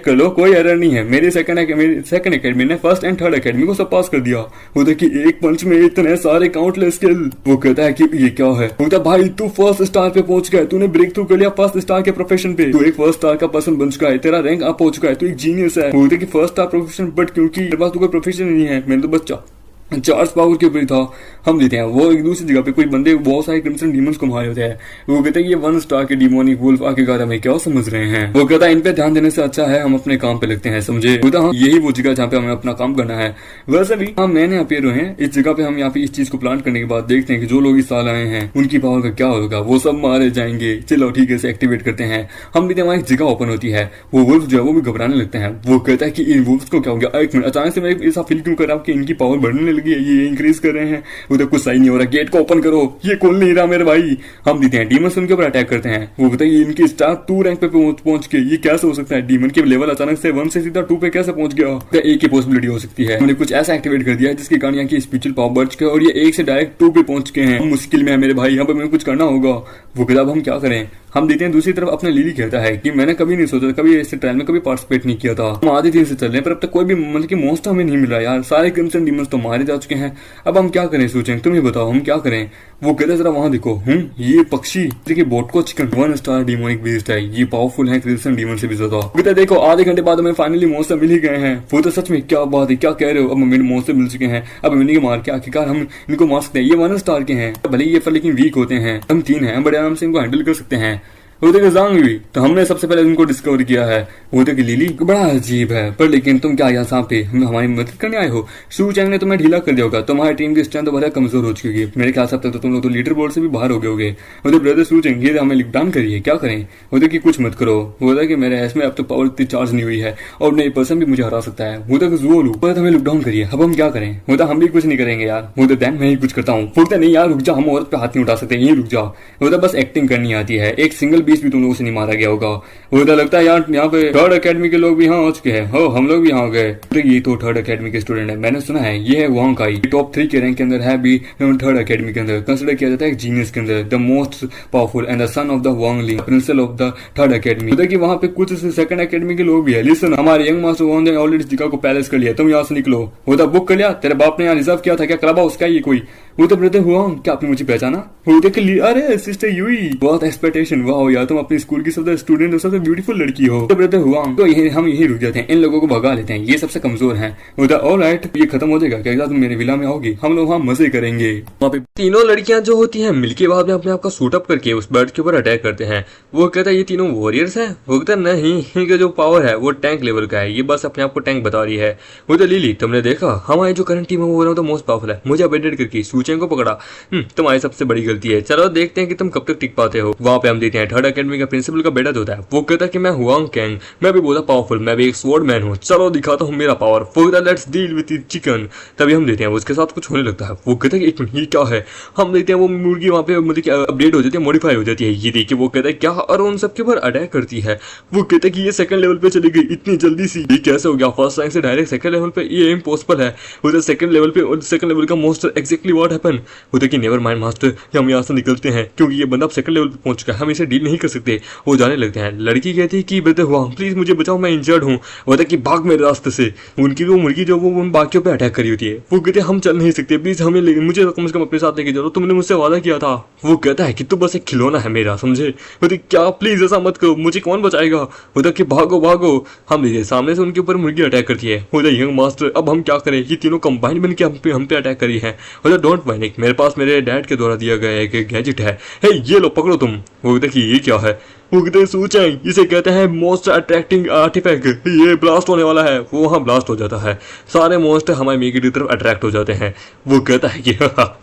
कर लो कोई एरर नहीं है, मेरी सेकंड एकेडमी ने फर्स्ट एंड थर्ड एकेडमी को सब पास कर दिया। वो देखिए एक पंच में इतने सारे काउंटलेस स्किल। वो कहता है कि ये क्या है? वो कहता है भाई तू फर्स्ट स्टार पे पहुंच गया, तूने ब्रेक थ्रू कर लिया फर्स्ट स्टार के प्रोफेशन पे, तू एक फर्स्ट स्टार का पर्सन बन चुका है, तेरा रैंक अप हो चुका है, तू एक जीनियस है। वो कि फर्स्ट स्टार प्रोफेशन, बट क्योंकि मेरे पास तो कोई प्रोफेशन नहीं है, मैंने तो बच्चा चार्ज पावर के ऊपर था। हम देते हैं वो एक दूसरी जगह पे कोई बंदे बहुत सारे क्रिम्सन डीमंस को मारे होते हैं। वो कहते हैं ये 1 स्टार के डिमोनिक वुल्फ आके कहा हमें क्या समझ रहे हैं। वो कहता है इन पे ध्यान देने से अच्छा है हम अपने काम पे लगते हैं, समझे? कहता हाँ यही वो जगह जहाँ पे हमें अपना काम करना है। वैसे भी हम नए अपेयर हुए हैं इस जगह पे, हम यहाँ पे इस चीज को प्लांट करने के बाद देखते हैं कि जो लोग इस साल आए हैं उनकी पावर का क्या होगा, वो सब मारे जाएंगे। चलो ठीक है, एक्टिवेट करते हैं। हम भी वहां एक जगह ओपन होती है, वो वुल्फ जो है वो भी घबराने लगते हैं। वो कहता है कि इन वुल्फ को क्या हो गया, एक मिनट अचानक से मैं ऐसा फील क्यों कर रहा हूँ कि इनकी पावर बढ़ने लगी है, ये इंक्रीज कर रहे हैं। उधर कुछ सही नहीं हो रहा, गेट को ओपन करो, ये खोल नहीं रहा मेरे भाई। हम देते हैं डीमन उनके ऊपर अटैक करते हैं। वो बताइए इनकी स्टार 2 रैंक पे पहुंच के ये कैसे हो सकता है, डीमन के लेवल अचानक से 1 से सीधा 2 पे कैसे पहुंच गया? क्या एक ही पॉसिबिलिटी हो सकती है, हमने कुछ ऐसा एक्टिवेट कर दिया है जिसके कारण यहाँ की स्पिरिचुअल पावर बढ़ चुके और ये 1 से डायरेक्ट 2 पे पहुंच गए हैं। मुश्किल में है मेरे भाई, यहाँ पे हमें कुछ करना होगा। वो कहता अब हम क्या करें? हम देते हैं दूसरी तरफ अपने लिली कहता है कि मैंने कभी नहीं सोचा, कभी ऐसे ट्रायल में कभी पार्टिसिपेट नहीं किया था, हम आधे दिन से चल रहे हैं पर अब तक कोई भी मतलब कि मोस्ट हमें नहीं मिला यार, सारे क्रिम्सन डीमंस तो मारे जा चुके हैं, अब हम क्या करें? सोचें तुम ही बताओ हम क्या करें? वो कहते जरा वहां देखो, ये पक्षी देखिए बोट को चिकन 1 स्टार डिमोनिक बीस्ट है, ये पावरफुल है क्रिम्सन डीमन से भी ज्यादा। कहते देखो आधे घंटे बाद हमें फाइनली मौसम मिल ही गए हैं। वो तो सच में क्या बात है, क्या कह रहे हो, अब हमें मौसम मिल चुके हैं, अब हम इन्हीं को मार के आखिरकार हम इनको मार सकते हैं। ये 1 स्टार के हैं, भले ये लेकिन वीक होते हैं, हम 3 हैं, बड़े आराम से इनको हैंडल कर सकते हैं। वो देखो जांग भी, तो हमने सबसे पहले उनको डिस्कवर किया है। वो देखो लिली बड़ा अजीब है, पर लेकिन तुम क्या यहाँ पे हमारी मदद करने आए हो? शू चैंग ने तुम्हें ढीला कर दिया होगा, तुम्हारी टीम की स्ट्रेंथ तो बड़ा कमजोर हो चुकी है, मेरे ख्याल से तो तुम लोग तो लीडर बोर्ड से भी बाहर हो गए होगे। वो ब्रदर शू चैंग ये हमें लिकडाउन करिए, क्या करें? वो देखिए कुछ मत करो, वो कि मेरे एस में अब तो पावर इतनी चार्ज नहीं हुई है और नई पर्सन भी मुझे हरा सकता है। वो तक जोर लू हमें लुकडाउन करिए, अब हम क्या करें? वो तो हम भी कुछ नहीं करेंगे यार, वो तो मैं ही कुछ करता हूँ। बोलते नहीं यार रुक जा, हम औरत पे हाथ नहीं उठा सकते, यही रुक जाओ। वो तो बस एक्टिंग करनी आती है, एक सिंगल बीस भी तुम लोगों से नहीं मारा गया होगा। वो तो लगता है यार यहाँ पे थर्ड एकेडमी के लोग भी यहाँ हो चुके हैं, हो हम लोग भी यहाँ गए। ये तो थर्ड एकेडमी के स्टूडेंट है, मैंने सुना है ये है वांग काई, टॉप 3 के रैंक के अंदर है भी थर्ड एकेडमी के अंदर, कंसिडर किया जाता है एक जीनियस के अंदर, the most powerful and the son of the Wang Li, principal of the third academy. देखिए वहाँ पे कुछ सेकंड एकेडमी के लोग भी है। लिसन, हमारे यंग मास्टर वांग ने ऑलरेडी जगह को पैलेस कर लिया, तुम यहाँ से निकलो। वो तो बुक कर लिया, तेरे बाप ने यहाँ रिजर्व किया था क्या क्लब हाउस का? ये कोई वो तो ब्रदर हुआ, क्या आपने मुझे पहचाना? वो देख अरे सिस्टर यूई, बहुत एक्सपेक्टेशन, वाह यार तुम अपनी स्कूल की सबसे स्टूडेंट हो, सबसे ब्यूटीफुल लड़की हो। तो ब्रदर हुआ तो हम यही रुक जाते हैं, इन लोगों को भगा लेते हैं, ये सबसे कमजोर हैं। वो तो ऑलराइट ये खत्म हो जाएगा, क्या तुम मेरे विला में आओगी, हम लोग वहाँ मजे करेंगे। वहाँ पे तीनों लड़कियां जो होती हैं मिलके बाद में अपने आप का सूट अप करके उस बर्ड के ऊपर अटैक करते हैं। वो कहता है ये तीनों वॉरियर्स हैं? वो कहता नहीं, इनका जो पावर है वो टैंक लेवल का है, ये बस अपने आप को टैंक बता रही है। वो तो लिली तुमने देखा हमारी जो करंट टीम है वो तो मोस्ट पावरफुल है, मुझे अपडेट करके सूचें को पकड़ा, तुम्हारी सबसे बड़ी निकलती है। चलो देखते हैं कि तुम कब तक टिक पाते हो। वहाँ पे हम देखते हैं थर्ड एकेडमी का प्रिंसिपल का बेटा जो होता है वो कहता है कि मैं हुआंग कैंग, मैं भी बहुत पावरफुल, मैं भी एक स्वॉर्ड मैन हूँ, चलो दिखाता हूँ मेरा पावर, वो कहता है लेट्स डील विद चिकन। तभी हम देखते हैं उसके साथ कुछ होने लगता है। वो कहता है एक मिनट ये क्या है। हम देखते हैं वो मुर्गी वहाँ पे मतलब अपडेट हो जाती है, मॉडिफाई हो जाती है। ये देखिए वो कहता है क्या, और उन सबके ऊपर अटैक करती है। वो कहता है कि ये सेकंड लेवल पे चली गई इतनी जल्दी सी, ये कैसे हो गया, फर्स्ट रैंक से डायरेक्ट सेकंड लेवल पे, ये इम्पॉसिबल है। उधर सेकंड लेवल पे और सेकंड लेवल का मोस्टर एग्जैक्टली व्हाट हैपन। उधर की नेवर माइंड मास्टर, हम यहाँ से निकलते हैं क्योंकि ये बंदा सेकंड लेवल पे पहुंच चुका है, हम इसे डील नहीं कर सकते। वो जाने लगते हैं। लड़की कहती है कि ब्रदर हुआ प्लीज मुझे बचाओ, मैं इंजर्ड हूँ। वो कि भाग मेरे रास्ते से। उनकी वो मुर्गी जो वो उन बाकियों पे अटैक करी होती है। वो कहते हैं हम चल नहीं सकते, प्लीज हमें मुझे कम से कम अपने साथ लेके जाओ, तुमने मुझसे वादा किया था। वो कहता है कि तू बस एक खिलौना है मेरा, समझे। बोलते क्या प्लीज ऐसा मत करो, मुझे कौन बचाएगा। बोलता कि भागो भागो। हम देखिए सामने से उनके ऊपर मुर्गी अटैक करती है। बोलता यंग मास्टर अब हम क्या करें, ये तीनों कंबाइन बन के हम पे अटैक करी है। बोलता डोंट पैनिक, मेरे पास मेरे डैड के द्वारा दिया गया एक गैजेट है, हे ये लो पकड़ो तुम। वो कहता कि ये क्या है। वो कहते हैं सूचेंग, इसे कहते हैं मोस्ट अट्रैक्टिंग आर्टिफैक्ट, ये ब्लास्ट होने वाला है। वो वहाँ ब्लास्ट हो जाता है, सारे मोस्टर हमारे मीगी की तरफ अट्रैक्ट हो जाते हैं। वो कहता है कि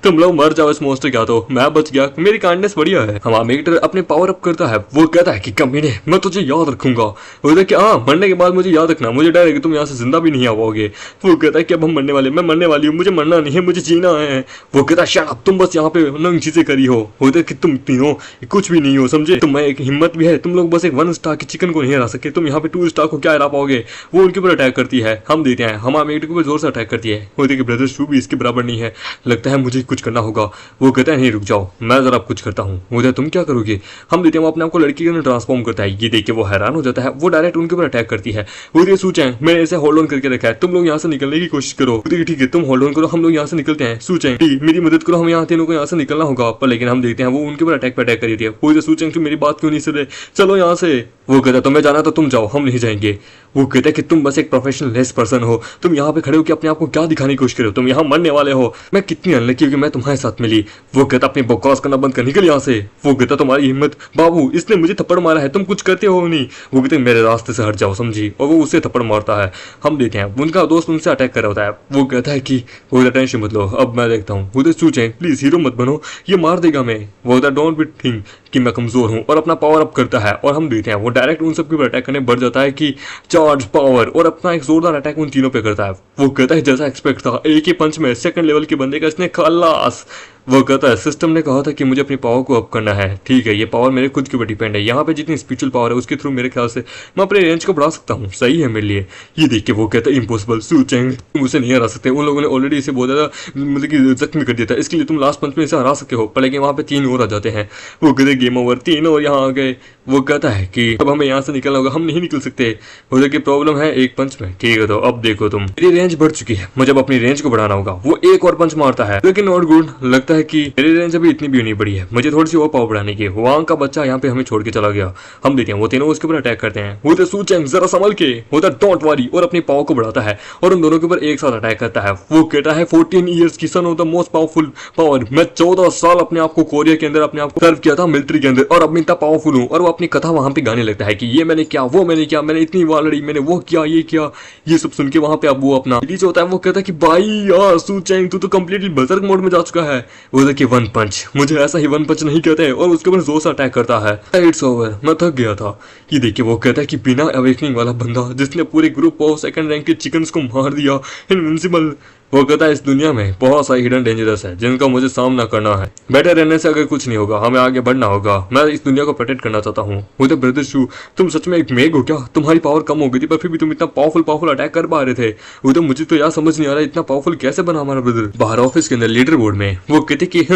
तुम लोग मर जाओ इस मोस्टर क्या, तो मैं बच गया, मेरी काइंडनेस बढ़िया है। हमारा मीगी अपने पावर अप करता है। वो कहता है कि कमीने मैं तुझे याद रखूंगा। वो कहता है कि हाँ मरने के बाद मुझे याद रखना, मुझे डर है कि तुम यहाँ से जिंदा भी नहीं आ पाओगे। वो कहता है कि अब हम मरने वाले, मैं मरने वाली हूँ, मुझे मरना नहीं है, मुझे जीना है। वो कहता है शट अप, तुम बस यहाँ पे नंग चीजें करी हो। वो कहता है कि तुम तीनों कुछ भी नहीं हो, समझे। तुम्हें एक हिम्मत भी है, तुम लोग बस एक 1 स्टार के चिकन को नहीं हरा सके, तुम यहाँ पे 2 स्टार को क्या हरा पाओगे। वो उनके ऊपर अटैक करती है। हम देते हैं हमारे मेट के ऊपर जोर से अटैक करती है। वो देखिए ब्रदर शू भी इसके बराबर नहीं है, लगता है मुझे कुछ करना होगा। वो कहता है नहीं रुक जाओ, मैं जरा कुछ करता हूँ। वो तुम क्या करोगे। हम देते हैं वो अपने आप को लड़की के अंदर ट्रांसफॉर्म करता है। ये देखिए वो हैरान हो जाता है, वो डायरेक्ट उनके ऊपर अटैक करती है। वो ये सूचें मैंने इसे होल्ड ऑन करके रखा है, तुम लोग यहाँ से निकलने की कोशिश करो। ठीक है तुम होल्ड ऑन करो, हम लोग यहाँ से निकलते हैं। सूचें मेरी मदद करो, हम यहाँ तीनों को यहाँ से निकलना होगा। पर लेकिन हम देखते हैं वो उनके ऊपर अटैक पे अटैक करी है। वो सूचें मेरी बात क्यों नहीं सुन रहे, चलो यहाँ से। वो कहता तुम्हें जाना तो तुम जाओ, हम नहीं जाएंगे। वो कहता है कि तुम बस एक प्रोफेशनल लेस पर्सन हो, तुम यहाँ पे खड़े हो कि अपने आप को क्या दिखाने की कोशिश करो, तुम यहाँ मरने वाले हो। मैं कितनी अनलकी हूँ कि मैं तुम्हारे साथ मिली। वो कहता अपनी बकवास करना बंद कर, निकल यहाँ से। वो कहता तुम्हारी हिम्मत, बाबू इसने मुझे थप्पड़ मारा है, तुम कुछ करते हो नहीं। वो कहते मेरे रास्ते से हट जाओ, समझी। और वो उसे थप्पड़ मारता है। हम देखते हैं उनका दोस्त उनसे अटैक कर रहा होता है। वो कहता है कि वो टेंशन मत लो, अब मैं देखता हूँ। वो सोचें प्लीज हीरो मत बनो, ये मार देगा मैं। वो कहता डोंट बी थिंक कि मैं कमजोर हूँ, और अपना पावर अप करता है। और हम देखते हैं वो डायरेक्ट उन सबके ऊपर अटैक करने बढ़ जाता है कि चार्ज पावर, और अपना एक जोरदार अटैक उन तीनों पे करता है। वो कहता है जैसा एक्सपेक्ट था, एक ही पंच में सेकंड लेवल के बंदे का इसने खलास। वो कहता है सिस्टम ने कहा था कि मुझे अपनी पावर को अप करना है, ठीक है ये पावर मेरे खुद के ऊपर डिपेंड है, यहाँ पे जितनी स्पिरिचुअल पावर है उसके थ्रू मेरे ख्याल से मैं अपने रेंज को बढ़ा सकता हूँ, सही है मेरे लिए। ये देख के वो कहता है इम्पॉसिबल, सूचेंग तुम उसे नहीं हरा सकते, उन लोगों ने ऑलरेडी इसे बहुत ज्यादा मतलब कि जख्मी कर दिया था, इसके लिए तुम लास्ट पंच में इसे हरा सकते हो। पर लेकिन वहाँ पे 3 और आ जाते हैं। वो कहते गेम ओवर, 3 और यहाँ आ गए। वो कहता है कि अब हमें यहाँ से निकलना होगा, हम नहीं निकल सकते। उधर की प्रॉब्लम है एक पंच में, ठीक है तो अब देखो तुम, मेरी रेंज बढ़ चुकी है, मुझे अब अपनी रेंज को बढ़ाना होगा। वो एक और पंच मारता है, लेकिन नॉट गुड, लगता है कि मेरी रेंज अभी इतनी भी नहीं बढ़ी है, मुझे थोड़ी सी और पावर बढ़ाने की। हुआंग का बच्चा यहाँ पे हमें छोड़ के चला गया। हम देखते हैं वो तीनों उसके ऊपर अटैक करते हैं। वो सूचेंग जरा संभल के, होता डोंट वरी, और अपनी पावर को बढ़ाता है और उन दोनों के ऊपर एक साथ अटैक करता है। वो कहता है 14 ईयर्स की सन of the most powerful power, मैं 14 साल अपने आप को कोरिया के अंदर अपने आप को सर्व किया था मिलिट्री के अंदर, और अब मैं इतना पावरफुल हूँ। और वो अपनी कथा वहां पे गाने लगता है कि ये मैंने किया, वो मैंने किया, मैंने इतनी वार लड़ी, मैंने वो किया, ये किया, ये सब सुन के वहां पे अब वो अपना रिलीज होता है। वो कहता है कि भाई यार सूचेंग तू तो कंप्लीटली बर्सर्क मोड में जा चुका है। वो देखिए 1 पंच, मुझे ऐसा ही 1 पंच नहीं कहते, और उसके ऊपर जोर से अटैक करता है। इट्स ओवर, मैं थक गया था। ये देखिए वो कहता है कि बिना अवेकनिंग वाला बंदा जिसने पूरे ग्रुप ऑफ सेकंड रैंक के चिकन्स को मार दिया, इनविंसिबल। वो कहता है इस दुनिया में बहुत सारे हिडन डेंजरस है जिनका मुझे सामना करना है, बैठे रहने से अगर कुछ नहीं होगा, हमें आगे बढ़ना होगा, मैं इस दुनिया को प्रोटेक्ट करना चाहता हूँ। वो तो ब्रदर शू तुम सच में एक मेघ हो क्या, तुम्हारी पावर कम हो गई थी पर फिर भी तुम इतना पावरफुल अटैक कर पा रहे थे। वो तो मुझे तो यार समझ नहीं आ रहा इतना पावरफुल कैसे बना हमारा ब्रदर। बाहर ऑफिस के अंदर लीडर बोर्ड में वो कहते कि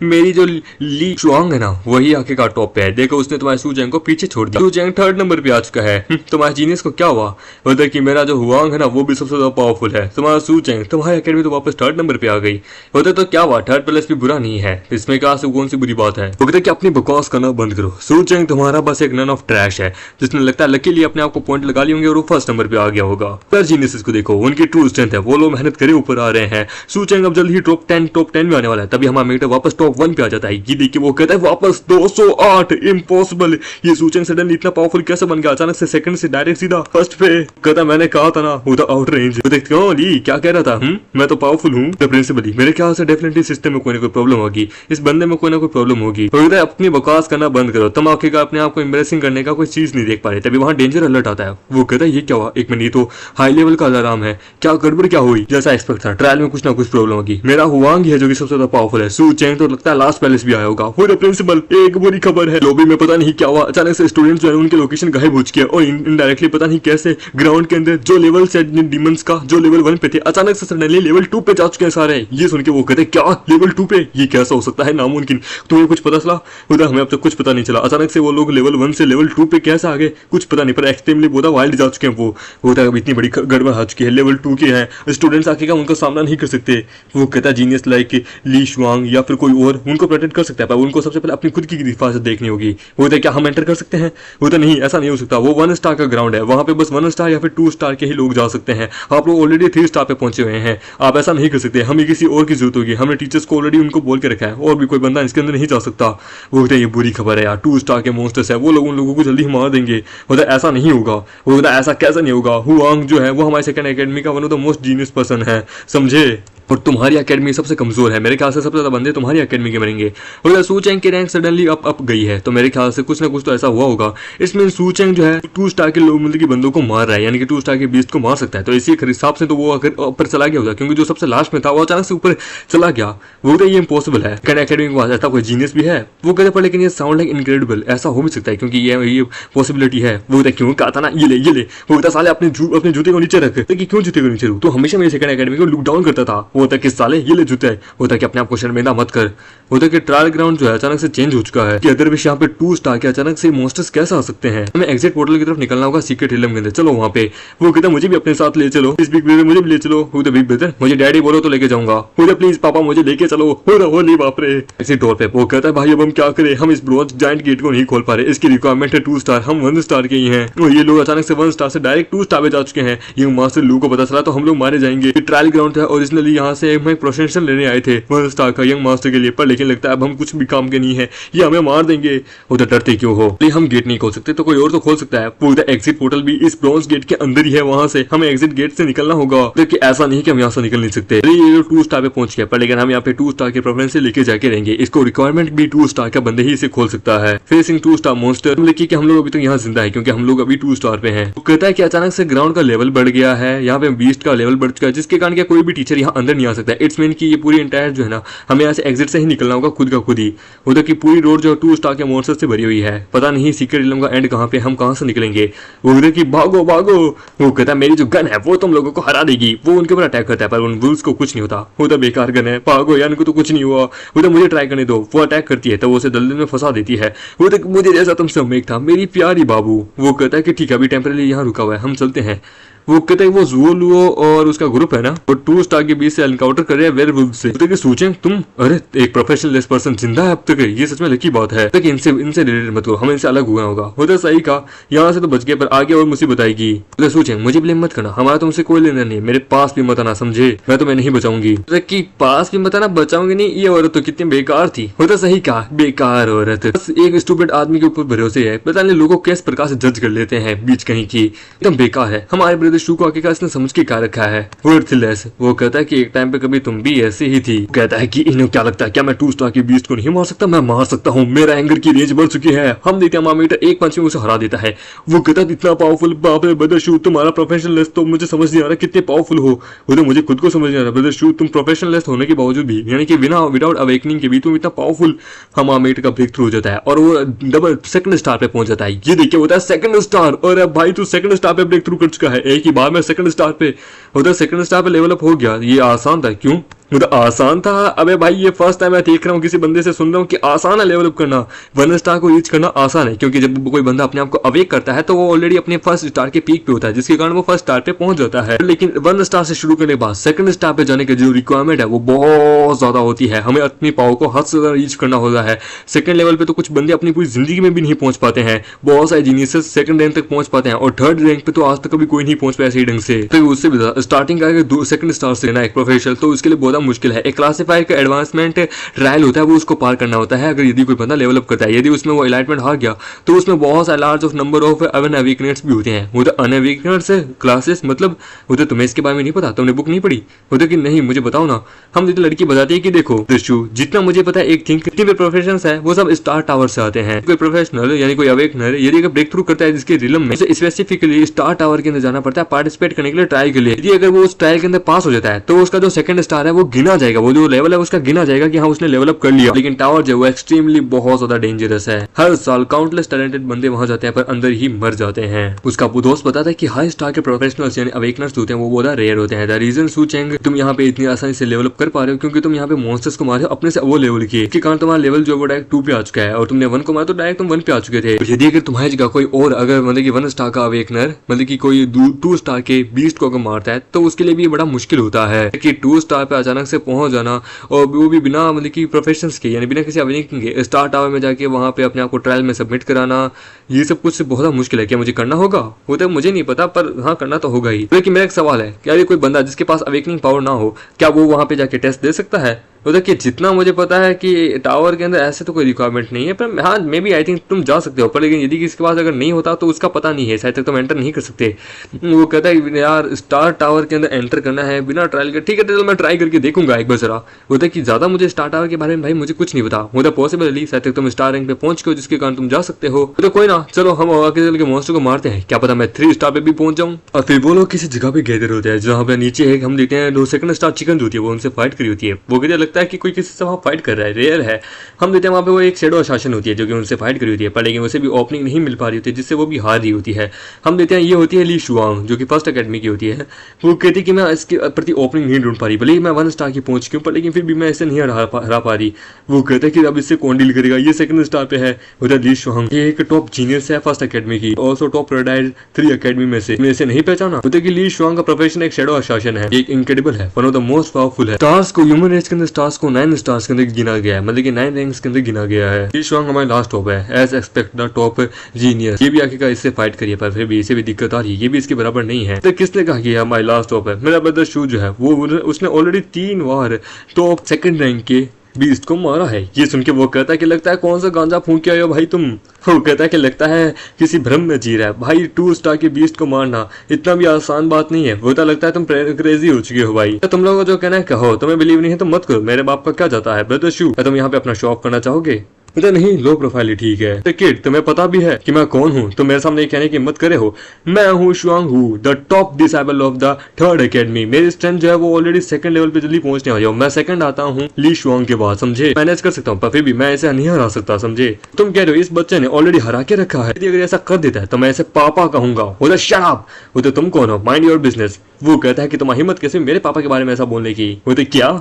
मेरी जो ली शुआंग है ना वही आके का टॉप पे है, देखो उसने तुम्हारे सूचेंग को पीछे छोड़ दिया, सूचेंग 3rd नंबर पे आ चुका है। तुम्हारे जीनियस को क्या हुआ, बोलता कि मेरा जो हुआंग है ना वो भी सबसे ज्यादा पावरफुल है, तुम्हारा सूचेंग तुम्हारी अकेडमी तो वापस 3rd नंबर पे आ गई। होता तो क्या हुआ, 3rd प्लेस भी बुरा नहीं है, इसमें कहा से कौन सी बुरी बात है। वो कहते कि अपनी बकवास करना बंद करो, सूचेंग तुम्हारा बस एक नन ऑफ ट्रैश है, जिसने लगता है लकीली अपने आप को पॉइंट लगा लिए होंगे और वो 1st नंबर पे आ गया होगा। पर जीनियस को देखो, उनकी ट्रू स्ट्रेंथ है, वो लोग मेहनत करे ऊपर आ रहे हैं। सूचेंग अब जल्द ही टॉप 10 में आने वाला है, तभी हमारा मीटर वापस टॉप 1 पे आ जाता है। ये देखिए वो कहता है वापस 208, इम्पॉसिबल, ये सूचेंग सडनली इतना पावरफुल कैसे बन गया, अचानक से सेकंड से डायरेक्ट सीधा 1st पे। कहता मैंने कहा था ना वो तो आउट रेंज। देखते हो ली क्या कह रहा था, मैं तो पावरफुल हूँ। द प्रिंसिपल, मेरे ख्याल से डेफिनेटली सिस्टम में कोई ना कोई प्रॉब्लम होगी, इस बंदे में कोई ना कोई प्रॉब्लम होगी। तो इधर अपनी बकवास करना बंद करो, तुम आखिरकार अपने आप को एम्बरेसिंग करने का कोई चीज नहीं देख पा रहे। तभी वहाँ डेंजर अलर्ट आता है। वो कहता है ये क्या हुआ, एक मिनट, ये तो हाई लेवल का अलार्म है, क्या गड़बड़ क्या हुई? जैसा एक्सपेक्ट था, ट्रायल में कुछ ना कुछ प्रॉब्लम होगी। मेरा हुआंग है जो कि सबसे ज्यादा पावरफुल है, सू चेंग तो लगता है लास्ट पैलेस भी आया होगा। प्रिंसिपल, एक बुरी खबर है, लॉबी में पता नहीं क्या हुआ, अचानक से स्टूडेंट्स जो है उनके लोकेशन गायब हो चुके हैं और इनडायरेक्टली पता नहीं कैसे ग्राउंड के अंदर जो लेवल से डीमंस का जो लेवल 1 पे थे अचानक से सडनली लेवल 2 पे जा चुके हैं सारे। ये सुन के वो कहते क्या लेवल 2 पे, ये कैसा हो सकता है, नामुमकिन। तुम्हें कुछ पता चला? उधर हमें अब तक कुछ पता नहीं चला, अचानक से वो लोग लेवल 1 से लेवल 2 पे कैसे आ गए कुछ पता नहीं, पर एक्सट्रीमली बहुत वाइल्ड जा चुके हैं। वो होता है इतनी बड़ी गड़बड़ आ चुकी है, लेवल 2 के हैं, स्टूडेंट्स आके का उनका सामना नहीं कर सकते। वो कहता है जीनियस लाइक ली शुआंग या फिर कोई और उनको प्रोटेक्ट कर सकता है, पर उनको सबसे पहले अपनी खुद की हिफाजत देखनी होगी। वो क्या हम एंटर कर सकते हैं? वो तो नहीं, ऐसा नहीं हो सकता, वो 1 स्टार का ग्राउंड है, वहां पे बस 1 स्टार या फिर 2 स्टार के ही लोग जा सकते हैं। आप लोग ऑलरेडी 3 स्टार पे पहुंचे हुए हैं, आप ऐसा नहीं कर सकते, हमें किसी और की जरूरत होगी। हमने टीचर्स को ऑलरेडी उनको बोल के रखा है, और भी कोई बंदा इसके अंदर नहीं जा सकता। वो ये बुरी खबर है यार, 2 स्टार के मॉन्स्टर्स है, वो लोग उन लोगों को जल्दी मार देंगे। वो ऐसा नहीं होगा, वो ऐसा कैसे नहीं होगा? हुआंग जो है वो हमारे सेकंड एकेडमी का one of the most genius person है, समझे? और तुम्हारी एकेडमी सबसे कमजोर है, मेरे ख्याल से सबसे ज्यादा बंदे तुम्हारी एकेडमी के मरेंगे। और सू चेंग की रैंक सडनली अप गई है, तो मेरे ख्याल से कुछ ना कुछ तो ऐसा हुआ होगा। इसमें सू चेंग जो है 2 स्टार के लोग मतलब की बंदों को मार रहा है, यानी कि 2 स्टार के बीस्ट को मार सकता है। तो इसी हिसाब से तो वो अगर ऊपर चला गया होगा, क्योंकि जो सबसे लास्ट में था वो अचानक से ऊपर चला गया। वो तो ये इम्पॉसिबल है, एकेडमी के पास ऐसा कोई जीनियस भी है? वो कहते पर लेकिन ये साउंड लाइक इनक्रेडिबल, ऐसा हो भी सकता है क्योंकि ये पॉसिबिलिटी है। वो क्यों कहा था ना, ये ले वो साले अपने जूते को नीचे रख, कि क्यों जूते को नीचे रख, तो हमेशा मेरे सेकंड एकेडमी को लुक डाउन करता था। वो था किस साले ये ले जूते है, होता कि अपने आप को शर्मिंदा मत कर। होता कि ट्रायल ग्राउंड जो है अचानक से चेंज हो चुका है, कि अदर विश यहाँ पे 2 स्टार के अचानक से मॉन्स्टर्स कैसे आ सकते हैं। हमें एग्जिट पोर्टल की तरफ निकलना होगा सीक्रेट हिलम के अंदर, चलो वहाँ पे। वो कहता मुझे भी अपने साथ ले चलो, इस बिग ब्रदर मुझे भी ले चलो। होता बिग ब्रदर मुझे डैडी बोलो तो लेके जाऊंगा, होता प्लीज पापा मुझे लेके चलो। हो नहीं बाप रे। इसी डोर पे वो कहता है भाई अब हम क्या करें, हम इस ब्रॉन्ज जायंट गेट को नहीं खोल पा रहे, इसकी रिक्वायरमेंट है 2 स्टार, हम 1 स्टार के ही हैं। और ये लोग अचानक से 1 स्टार से डायरेक्ट 2 स्टार पे जा चुके हैं। ये मास्टर लू को पता चला तो हम लोग मारे जाएंगे। ट्रायल ग्राउंड था, ओरिजिनली यहाँ से हम एक प्रोफेशन लेने आए थे 1 स्टार का यंग मास्टर के लिए, पर लेकिन लगता है अब हम कुछ भी काम के नहीं है, ये हमें मार देंगे। उधर डरते क्यों हो, हम गेट नहीं खोल सकते तो कोई और तो खोल सकता है। वो एग्जिट पोर्टल भी इस ब्रॉन्ज गेट के अंदर ही है, वहां से हमें एग्जिट गेट से निकलना होगा। देखिए ऐसा नहीं कि हम यहाँ से निकल नहीं सकते। ये 2 स्टार पे पहुंच गया, पर लेकिन हम यहाँ पे 2 स्टार के प्रेफरेंस से लेके जाके रहेंगे। इसको रिक्वायरमेंट भी 2 स्टार का बंदे ही इसे खोल सकता है। फेसिंग 2 स्टार मॉन्स्टर, देखिए कि हम लोग अभी तक यहाँ जिंदा है क्योंकि हम लोग अभी 2 स्टार पे हैं। वो कहता है कि अचानक से ग्राउंड का लेवल बढ़ गया है, यहाँ पे बीस्ट का लेवल बढ़ चुका है, जिसके कारण कोई भी टीचर यहाँ अंदर नहीं आ सकता। इट्स मीन की ये पूरी एंटायर जो है ना, हमें यहाँ से एग्जिट से ही निकलना होगा खुद का खुद ही। उधर की पूरी रोड जो 2 स्टार के मॉन्स्टर से भरी हुई है, पता नहीं सीक्रेट रिलम का एंड कहाँ पे, हम कहाँ से निकलेंगे। उधर की भागो भागो। वो कहता है मेरी जो गन है वो तुम लोगों को हरा देगी। वो उनके ऊपर अटैक करता है, पर उन वुल्स को कुछ नहीं होता, वो तो बेकार गन है, भागो यार इनको तो कुछ नहीं हुआ। वो तो मुझे ट्राई करने दो। वो अटैक करती है तो वो उसे दलदल में फंसा देती है। वो तो मुझे जैसा तुमसे उम्मीद था मेरी प्यारी बाबू। वो कहता है कि ठीक है अभी टेम्परेरी यहाँ रुका हुआ है, हम चलते हैं। वो कहते हैं वो जुओ लुओ और उसका ग्रुप है ना, वो 2 स्टार के बीच से एनकाउंटर कर रहे हैं वेयरवुल्फ से। तो सोचें तुम, अरे एक प्रोफेशनल पर्सन जिंदा है अब तक, ये सच में लकी बात है। तक इनसे रिलेटेड मत करो, हमें इनसे अलग हुआ होगा। होता सही कहा, यहाँ से तो बच गए पर आगे और मुसीबत आएगी। तो सोचें मुझे ब्लेम मत करना, हमारा तुमसे कोई लेना नहीं, मेरे पास भी मत आना समझे, मैं तुम्हें नहीं बचाऊंगी। कि पास भी मत आना, बचाऊंगी नहीं, ये औरत तो कितनी बेकार थी। होता सही कहा, बेकार औरत, बस एक स्टूपिड आदमी के ऊपर भरोसे है, पता नहीं लोगों को किस प्रकार से जज कर लेते हैं बीच कहीं की, एकदम बेकार है। हमारे ब्रदर शू को आके समझ के क्या रखा है। वर्थलेस। वो कहता है कि एक टाइम पे कभी तुम भी ऐसी ही थी। कहता है कि इन्हें क्या लगता है, क्या मैं 2 स्टार के बीस्ट को नहीं मार सकता? मैं मार सकता हूँ, मेरा एंगर की रेंज बढ़ चुकी है। हम देखते हैं मामीटर एक पंच में उसे हरा देता है। वो कहता है इतना पावरफुल, बाप रे ब्रदर शू तुम्हारा प्रोफेशनलिस्ट तो मुझे समझ नहीं आ रहा कितने पावरफुल हो। वो तो मुझे खुद को समझ नहीं आ रहा ब्रदर शू, तुम प्रोफेशनलिस्ट होने के बावजूद भी, यानी कि बिना विदाउट अवेकनिंग के भी तुम इतना पावरफुल। हम मामीटर का ब्रेक थ्रू हो जाता है और वो डबल 2nd स्टार पे पहुंच जाता है। ये देखिए होता है 2nd स्टार, और भाई तू 2nd स्टार पे ब्रेक थ्रू कर चुका है, एक ही बार में 2nd स्टार पे। उधर 2nd स्टार पे लेवल अप हो गया। ये आसान था क्यों? तो आसान था? अबे भाई ये फर्स्ट टाइम मैं देख रहा हूँ किसी बंदे से सुन रहा हूँ कि आसान है लेवल अप करना। 1 स्टार को रीच करना आसान है क्योंकि जब कोई बंदा अपने आप को अवेक करता है तो वो ऑलरेडी अपने 1st स्टार के पीक पे होता है, जिसके कारण वो 1st स्टार पे पहुंच जाता है। लेकिन 1 स्टार से शुरू करने के बाद 2nd स्टार पे जाने की जो रिक्वायरमेंट है वो बहुत ज्यादा होती है। हमें अपनी पावर को हद से ज्यादा रीच करना होता है। 2nd लेवल पे तो कुछ बंदे अपनी पूरी जिंदगी में भी नहीं पहुंच पाते हैं। बहुत सारे जीनियसेस 2nd रैंक तक पहुंच पाते हैं और 3rd रैंक पे तो आज तक कभी कोई नहीं पहुंच पाया सही ढंग से। तो उससे भी स्टार्टिंग का 2nd स्टार से लेना एक प्रोफेशनल, तो उसके लिए बहुत मुश्किल है। एक क्लासीफायर का एडवांसमेंट ट्रायल होता है, वो उसको पार करना होता है। अगर यदि कोई बंदा लेवल अप करता है, यदि उसमें वो एलाइटमेंट हार गया तो उसमें बहुत सारे लार्ज ऑफ नंबर ऑफ अनअवेकनेट्स भी होते हैं। वो तो अनअवेकनेट्स क्लासेस मतलब वो तो तुम्हें इसके बारे में नहीं पता, तुमने बुक नहीं पढ़ी? वो तो कि नहीं मुझे बताओ ना। हम तो लड़की बताती है कि देखो दृश्यु, जितना मुझे पता है एक थिंक जितने भी प्रोफेशन है वो सब स्टार टावर से आते हैं। कोई प्रोफेशनल यानी कोई अवेकनर यदि अगर ब्रेक थ्रू करता है जिसके रिलम में, स्पेसिफिकली स्टार टावर के अंदर जाना पड़ता है पार्टिसिपेट करने के लिए, ट्रायल के लिए। यदि अगर वो उस ट्रायल के अंदर पास हो जाता है तो उसका जो सेकंड स्टार है वो गिना जाएगा, वो जो लेवल है उसका गिना जाएगा कि हाँ उसने लेवल अप कर लिया। लेकिन टावर जो है एक्सट्रीमली बहुत ज्यादा डेंजरस है। हर साल काउंटलेस टैलेंटेड बंदे वहां जाते हैं पर अंदर ही मर जाते हैं। उसका दोस्त बताता है कि हाई स्टार के प्रोफेशनल्स यानी अवेकनर्स होते हैं वो बहुत रेयर होते हैं। द रीजन सू चेंग तुम यहाँ पे इतनी आसानी से लेवल अप कर पा रहे हो क्योंकि तुम यहाँ पे मॉन्स्टर्स को मारे अपने से वो लेवल किए, इसके कारण तुम्हारा लेवल जो वो डायरेक्ट 2 पे आ चुका है और तुमने 1 को मारा तो डायरेक्ट तुम 1 पे आ चुके थे। यदि अगर तुम्हारी जगह कोई और अगर मतलब कि 1 स्टार का अवेकनर मतलब कि कोई 2 स्टार के बीस्ट को अगर मारता है तो उसके लिए भी बड़ा मुश्किल होता है कि 2 स्टार पे अचानक से पहुंच जाना और वो भी बिना मतलब कि प्रोफेशंस के यानी बिना किसी अवेकनिंग के स्टार टावर में जाके वहां पे अपने आप को ट्रायल में सबमिट कराना, ये सब कुछ बहुत मुश्किल है। क्या मुझे करना होगा? वो तो मुझे नहीं पता पर हाँ करना तो होगा ही। लेकिन मेरा एक सवाल है, क्या ये कोई बंदा जिसके पास अवेकनिंग पावर ना हो क्या वो वहां पे जाके टेस्ट दे सकता है? तो देखिए जितना मुझे पता है कि टावर के अंदर ऐसे तो कोई रिक्वायरमेंट नहीं है, पर हाँ मे बी आई थिंक तुम जा सकते हो। पर लेकिन यदि किसी के पास अगर नहीं होता तो उसका पता नहीं है, शायद तक तुम एंटर नहीं कर सकते। वो कहता है यार स्टार टावर के अंदर एंटर करना है बिना ट्रायल के, ठीक है तो मैं ट्राई करके देखूंगा एक बार जरा। होता है कि ज्यादा मुझे स्टार टावर के बारे में भाई मुझे कुछ नहीं पता। होता पॉसिबल शायद तक तुम स्टार रैंक पे पहुंच गए जिसके कारण तुम जा सकते हो। तो कोई ना, चलो हम आगे चल के मॉन्स्टर को मारते हैं, क्या पता मैं 3 स्टार पे भी पहुंच जाऊं। और फिर वो लोग किसी जगह पे गैदर होते हैं जहाँ पे नीचे एक हम देखते हैं 2 सेकंड स्टार चिकन होती है, वो उनसे फाइट करी होती है। वो कहते लगता है कि कोई किसी से फाइट कर रहा है, रेयर है। हम देखते हैं वहां पे वो एक शैडो शासन होती है जो कि उनसे फाइट करी होती है, पर लेकिन उसे भी ओपनिंग नहीं मिल पा रही होती है जिससे वो भी हार रही होती है। हम देखते हैं ये होती है ली शुआंग जो कि फर्स्ट अकेडमी की होती है। वो कहती है कि मैं इसके प्रति ओपनिंग नहीं ढूंढ पा रही, भले ही मैं 1 स्टार की पहुंच गई पर लेकिन फिर भी मैं इसे नहीं हरा पा रही। वो कहता है कि अब इससे कौन डील करेगा, ये सेकंड स्टार पे है। होता है ली शुआंग, ये एक टॉप जीनियस है फर्स्ट अकेडमी की, ऑल्सो टॉप प्रोडाइड 3 अकेडमी में से। मैं इसे नहीं पहचाना। होता है कि ली शुआंग का प्रोफेशन एक शैडो शासन है, एक इनक्रेडिबल है, one of the most powerful है। स्टार्स को ह्यूमन रेस के अंदर स्टार्स को 9 स्टार्स के अंदर गिना गया है, मतलब कि 9 रैंक्स के अंदर गिना गया है। ली शुआंग हमारे लास्ट टॉप है as expect the top genius. ये भी आखिरकार इससे फाइट करिए पर फिर भी इसे भी दिक्कत आ रही है, ये भी इसके बराबर नहीं है। तो किसने कहा कि हमारे लास्ट टॉप है? मेरा ब्रदर शू जो है वो उसने ऑलरेडी 3 बार टॉप सेकंड रैंक के बीस्ट को मारा है। ये सुन के वो कहता है कि लगता है कौन सा गांजा फूंक के आए हो भाई तुम। वो कहता है कि लगता है किसी भ्रम में जी रहा है भाई, 2 स्टार के बीस्ट को मारना इतना भी आसान बात नहीं है। वो तो लगता है तुम क्रेजी हो चुके हो भाई। तो तुम लोगों को जो कहना है कहो, तुम्हें बिलीव नहीं है तो मत करो, मेरे बाप का क्या जाता है। ब्रदर शू तुम यहाँ पे अपना शो ऑफ करना चाहोगे? पता नहीं, लो प्रोफाइल ही ठीक है। किड तुम्हें पता भी है कि मैं कौन हूँ, तो मेरे सामने कहने की हिम्मत करे हो। मैं हूँ Shuang Hu, the top disciple of the 3rd academy. मेरी स्ट्रेंथ जो है वो ऑलरेडी सेकंड लेवल पे जल्दी पहुंचने वाली है। मैं सेकंड आता हूँ ली शुआंग के बाद, समझे? मैनेज कर सकता हूँ पर फिर भी मैं इसे नहीं हरा सकता, समझे? तुम कह रहे हो इस बच्चे ने ऑलरेडी हरा के रखा है, यदि अगर ऐसा कर देता है तो मैं इसे पापा कहूंगा। वो तो शट अप, वो तो तुम कौन हो, माइंड योर बिजनेस। वो कहता है कि तुम्हारी हिम्मत कैसे मेरे पापा के बारे में ऐसा बोलने की? वो तो क्या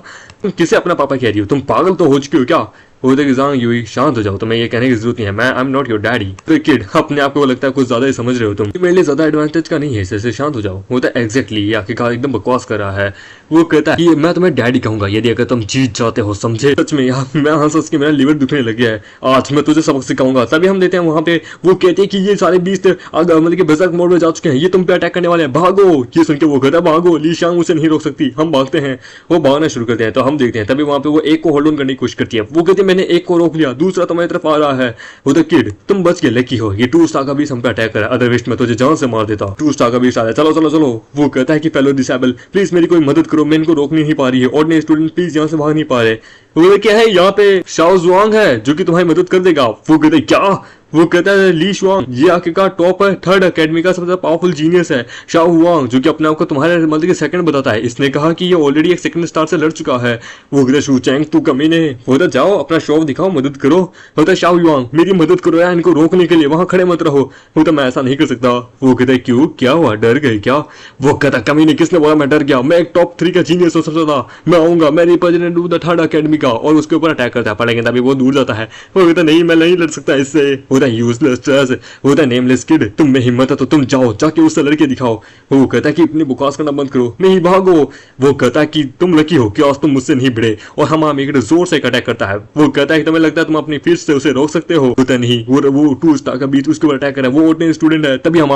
तुम किसे अपना पापा कह रही हो? तुम पागल तो हो चुकी हो क्या? होता है कि यूं शांत हो जाओ, तुम्हें ये कहने की जरूरत नहीं है, मैं I am not your daddy. तो किड अपने आप को लगता है कुछ ज्यादा ही समझ रहे हो तुम, मेरे लिए ज्यादा एडवांटेज का नहीं है, इससे शांत हो जाओ। होता है एग्जैक्टली, ये आखिरकार एकदम बकवास कर रहा है। वो कहता है कि मैं तुम्हें डैडी कहूंगा यदि अगर तुम जीत जाते हो, समझे? सच में यार मैं हंस के मेरा लिवर दुखने लग गया है, आज मैं तुझे सबक सिखाऊंगा। तभी हम देते हैं वहां पे वो कहते हैं कि ये सारे बीस्ट मतलब कि बर्सर्क मोड में जा चुके हैं, ये तुम पे अटैक करने वाले हैं, भागो। ये सुन के वो कहता है भागो, ली शुआंग उसे नहीं रोक सकती। हम भागते हैं, वो भागना शुरू करते हैं। तो हम देखते हैं तभी वहां पे वो एक को होल्ड ऑन करने की कोशिश करती है। वो कहती है मैंने एक को रोक लिया, दूसरा तुम्हारी तरफ आ रहा है। वो तो किड तुम बच गए, लकी हो। ये 2 स्टार का बीस हम पे अटैक करा, अदरवाइज मैं तुझे जान से मार देता। 2 स्टार का बीस आ रहा है, चलो चलो चलो। वो कहता है कि फेलो डिसेबल प्लीज मेरी कोई मदद करो, मैं इनको रोक नहीं पा रही है, ऑर्डिनरी स्टूडेंट प्लीज यहाँ से भाग नहीं पा रहे। वो क्या है, यहाँ पे शाओ जुआंग है जो कि तुम्हारी मदद कर देगा। वो कहते हैं क्या? वो कहता है ली शुआंग ये आखिरकार टॉप है 3rd अकेडमी का सबसे पावरफुल जीनियस है, शाओ हुआंग, जो कि अपने आप को तुम्हारे मतलब कि सेकंड बताता है। इसने कहा कि ये ऑलरेडी एक सेकंड स्टार से लड़ चुका है। वो कहता है शू चैंग तू कमीने, होता जाओ अपना शो दिखाओ, मदद करो। होता है शाओ हुआंग मेरी मदद करो यार, इनको रोकने के लिए वहां खड़े मत रहो। होता मैं ऐसा नहीं कर सकता। वो कहता है क्यों, क्या हुआ, डर गए क्या? वो कहता कमीने किसने बोला मैं डर गया, मैं एक टॉप 3 का जीनियस हूं, सबसे ज्यादा मैं आऊंगा, मैं रिप्रेजेंटेटिव हूं द 3rd अकेडमी का, और उसके ऊपर अटैक करता है। पर लेकिन अभी वो दूर जाता है। वो कहता नहीं मैं नहीं लड़ सकता इससे। होता है यूजलेस, होता है नेमलेस किड, तुम में हिम्मत है तो तुम जाओ जाके उससे लड़के दिखाओ। वो कहता है कि अपनी बकवास करना बंद करो, नहीं भागो। वो कहता है कि तुम लकी हो कि आज तुम मुझसे नहीं भिड़े, और हम एक जोर से अटैक करता है। वो कहता है कि तुम्हें लगता है तुम अपनी फिस्ट से उसे रोक सकते हो। होता नहीं, वो 2 स्टार का बीच उसके ऊपर अटैक कर रहा है, वो ऑर्डिनरी स्टूडेंट है। तभी हम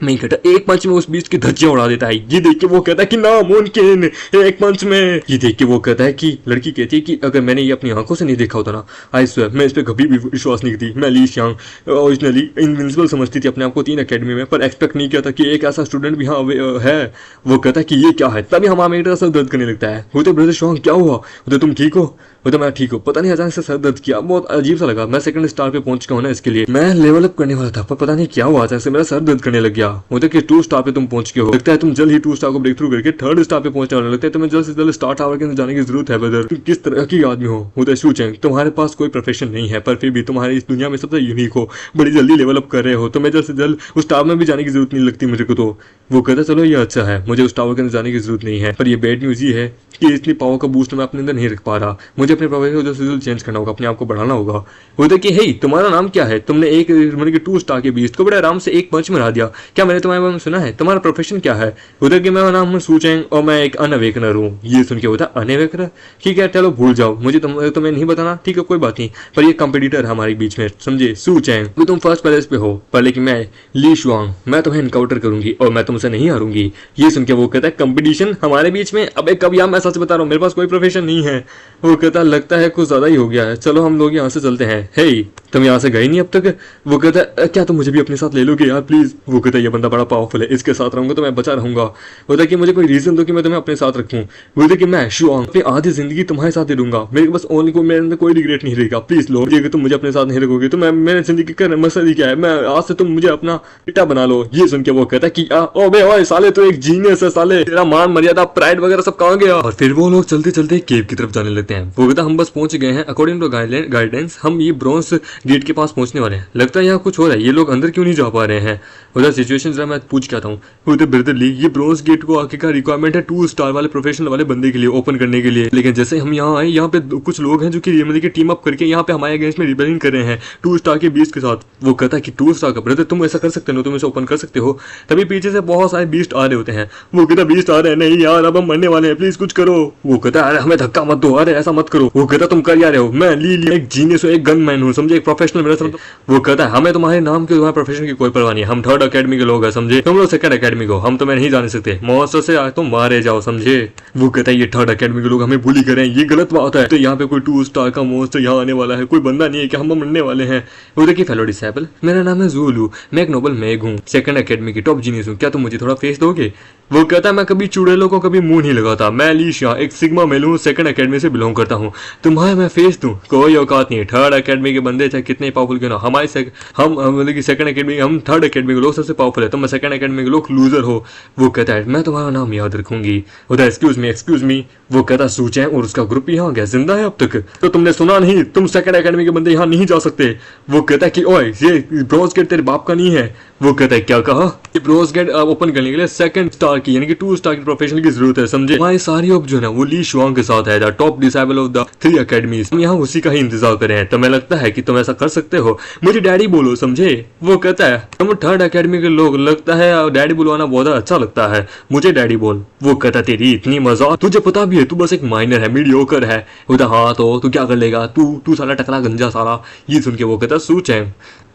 मैं कहता एक पंच में उस बीच की धज्जियां उड़ा देता है। ये देख के वो कहता है कि नामुमकिन, एक पंच में। ये देख के वो कहता है कि लड़की कहती है कि अगर मैंने ये अपनी आंखों से नहीं देखा होता ना, आई स्वेयर मैं इस पर कभी भी विश्वास नहीं करती। मैं ली शांग ओरिजिनली इनविंसिबल समझती थी अपने आप को 3 अकेडमी में, पर एक्सपेक्ट नहीं किया था कि एक ऐसा स्टूडेंट भी हाँ है। वो कहता है कि ये क्या है, तभी हमारा मेरा सर दर्द करने लगता है। वो तो ब्रदर शांग क्या हुआ, वो तो तुम ठीक हो? वो तो मैं ठीक हूँ, पता नहीं अचानक से सर दर्द किया, बहुत अजीब सा लगा। मैं सेकंड स्टार पे पहुंच गया हूँ ना, इसके लिए मैं लेवल अप करने वाला था, पर पता नहीं क्या हुआ अचानक से मेरा सर दर्द करने लग गया। वो तो कि 2 स्टार पे तुम पहुंच गए हो, लगता है तुम जल्द ही 2 स्टार को ब्रेक थ्रू करके 3rd स्टार पे पहुंचने वाले। लगता है तुम्हें जल्द से जल्द स्टार टावर के अंदर जाने की जरूरत है। ब्रदर तुम किस तरह की आदमी हो? वो तो शू चैंग, तुम्हारे पास कोई प्रोफेशन नहीं है, पर फिर भी तुम्हारी इस दुनिया में सबसे यूनिक हो, बड़ी जल्दी लेवल अप कर रहे हो, तुम्हें जल्द से जल्द उस टावर में भी जाने की जरूरत नहीं लगती मुझे को। तो वो कहता चलो ये अच्छा है, मुझे उस टावर के अंदर जाने की जरूरत नहीं है, पर ये बैड न्यूज ये है कि इतनी पावर का बूस्ट मैं अपने अंदर नहीं रख पा रहा। मुझे अपने प्रोफेशन चेंज करना होगा, अपने आप को बढ़ाना होगा। वो तो कि हे तुम्हारा नाम क्या है? तुमने एक मतलब कि 2 स्टार के बीस्ट को बड़े आराम से एक पंच में हरा दिया, क्या मैंने तुम्हारे बारे में सुना है? तुम्हारा प्रोफेशन क्या है? उधर कि मेरा नाम शू चैंग और मैं एक अनअवेकनर हूँ। ये सुन के होता अनअवेकनर, ठीक है चलो भूल जाओ, मुझे तुम्हें नहीं बताना, ठीक है कोई बात नहीं, पर ये कंपटीटर है हमारे बीच में, समझे? शू चैंग तुम फर्स्ट प्लेस पे हो, पर लेकिन मैं ली शुआंग, मैं तुम्हें इनकाउंटर करूंगी और मैं तुमसे नहीं हारूंगी। ये सुन के वो कहता है कंपटीशन हमारे बीच में? अबे कब यार, मैं सच बता रहा हूँ मेरे पास कोई प्रोफेशन नहीं है। वो कहता लगता है कुछ ज्यादा ही हो गया है, चलो हम लोग यहाँ से चलते हैं। हे तुम यहाँ से गए नहीं अब तक? वो कहता क्या तुम मुझे भी अपने साथ ले लोगे यार प्लीज? वो कहता ये बंदा बड़ा पावरफुल है, इसके साथ रहूंगा तो मैं बचा रहूंगा। होता कि मुझे कोई रीजन दो कि मैं तुम्हें अपने साथ रखूं। बोलते कि मैं शुआंग अपनी आधी जिंदगी तुम्हारे साथ दे दूंगा, मेरे बस ओनली को मेरे अंदर कोई रिग्रेट नहीं रहेगा। प्लीज लो, अगर तुम मुझे अपने साथ नहीं रखोगे तो मैं मेरे जिंदगी का मकसद ही क्या है? मैं आज से तुम मुझे अपना बेटा बना लो। ये सुन के वो कहता कि ओबे ओए साले तो एक जीनियस है साले, तेरा मान मर्यादा प्राइड वगैरह सब कहाँ गया? और फिर वो लोग चलते चलते केव की तरफ जाने लगते हैं। वो कहता हम बस पहुंच गए हैं, अकॉर्डिंग टू गाइडेंस हम ये ब्रॉन्ज गेट के पास पहुंचने वाले हैं। लगता है यहाँ कुछ हो रहा है, ये लोग अंदर क्यों नहीं जा पा रहे हैं? उधर सिचुएशन जरा मैं पूछ के आता हूँ। उधर ब्रदरली ये ब्रॉन्ज गेट को आगे का रिक्वायरमेंट है 2 स्टार वाले प्रोफेशनल वाले बंदे के लिए ओपन करने के लिए, लेकिन जैसे हम यहाँ आए यहाँ पे कुछ लोग हैं जो कि मतलब की टीम अप करके यहाँ पे हमारे अगेंस्ट में रिबेलिंग कर रहे हैं 2 स्टार के बीस्ट के साथ। वो कहता है कि 2 स्टार का ब्रदर तुम ऐसा कर सकते हो, तुम इसे ओपन कर सकते हो। तभी पीछे से बहुत सारे बीस्ट आ रहे होते हैं। वो कहता बीस्ट आ रहे हैं, नहीं यार अब हम मरने वाले हैं, प्लीज कुछ करो। वो कहता है अरे हमें धक्का मत दो, अरे ऐसा मत करो। वो कहता तुम कर क्या रहे हो? मैं ली एक जीनियस हूँ, एक गन मैन हूँ, समझे, एक प्रोफेशनल मेरा समझ। वो कहता है हमें तुम्हारे नाम के तुम्हारे प्रोफेशन की कोई परवाह नहीं है, हम 3rd अकेडमी के लोग हैं, समझे, तुम लोग 2nd अकेडमी को, हम तुम्हें नहीं जाने सकते, मॉन्स्टर से आए तुम मारे जाओ, समझे। वो कहता है ये 3rd अकेडमी के लोग हमें बुली करें, ये गलत बात है, तो यहाँ पे कोई 2 स्टार का मॉन्स्टर यहाँ आने वाला है, कोई बंदा नहीं है कि हम मरने वाले हैं। वो देखिए फेलो डिसेबल, मेरा नाम है ज़ूलू, मैं एक नोबल मैग हूँ, 2nd अकेडमी की टॉप जीनियस हूँ, क्या तुम मुझे थोड़ा फेस दोगे? वो कहता है मैं कभी चुड़ैलों को कभी मुंह नहीं लगाता, मैं लीशा एक सिग्मा मेल हूँ, 2nd अकेडमी से बिलोंग करता हूँ, तुम्हारे मैं फेस दूं कोई औकात नहीं है। 3rd अकेडमी के बंदे चाहे कितने पावरफुल क्यों ना, हमारे हम मतलब कि 2nd अकेडमी, हम 3rd अकेडमी के लोग सबसे पावरफुल है, तुम 2nd अकेडमी के लोग लूजर हो। वो कहता है मैं तुम्हारा नाम याद रखूंगी। उधर एक्सक्यूज मी। वो कहता सूचे और उसका ग्रुप यहाँ गया जिंदा है अब तक? तो तुमने सुना नहीं, तुम 2nd अकेडमी के बंदे यहाँ नहीं जा सकते। वो कहता है कि ओए ये ब्रॉन्ज गेट तेरे बाप का नहीं है। वो कहता है क्या कहा? ये ब्रॉन्ज गेट ओपन करने के लिए 2nd स्टार की यानी कि 2 स्टार की प्रोफेशनल की जरूरत है, समझे। हमारी सारी ऑप जो है वो ली शुआंग के साथ है, the top disciple of the 3 academies, हम यहाँ उसी का ही इंतजार कर रहे हैं। तुम्हें लगता है कि तुम ऐसा कर सकते हो? मुझे डैडी बोलो, समझे। वो कहता है तुम 3rd अकेडमी के लोग, लगता है डैडी बुलवाना बहुत अच्छा लगता है, मुझे डैडी बोल। वो कहता तेरी इतनी मजा, तुझे पता भी है तू बस एक माइनर है, मीडियोकर है। वो हाँ तो तू क्या कर लेगा, तू साला टकला गंजा साला। ये सुन के वो कहता सूच है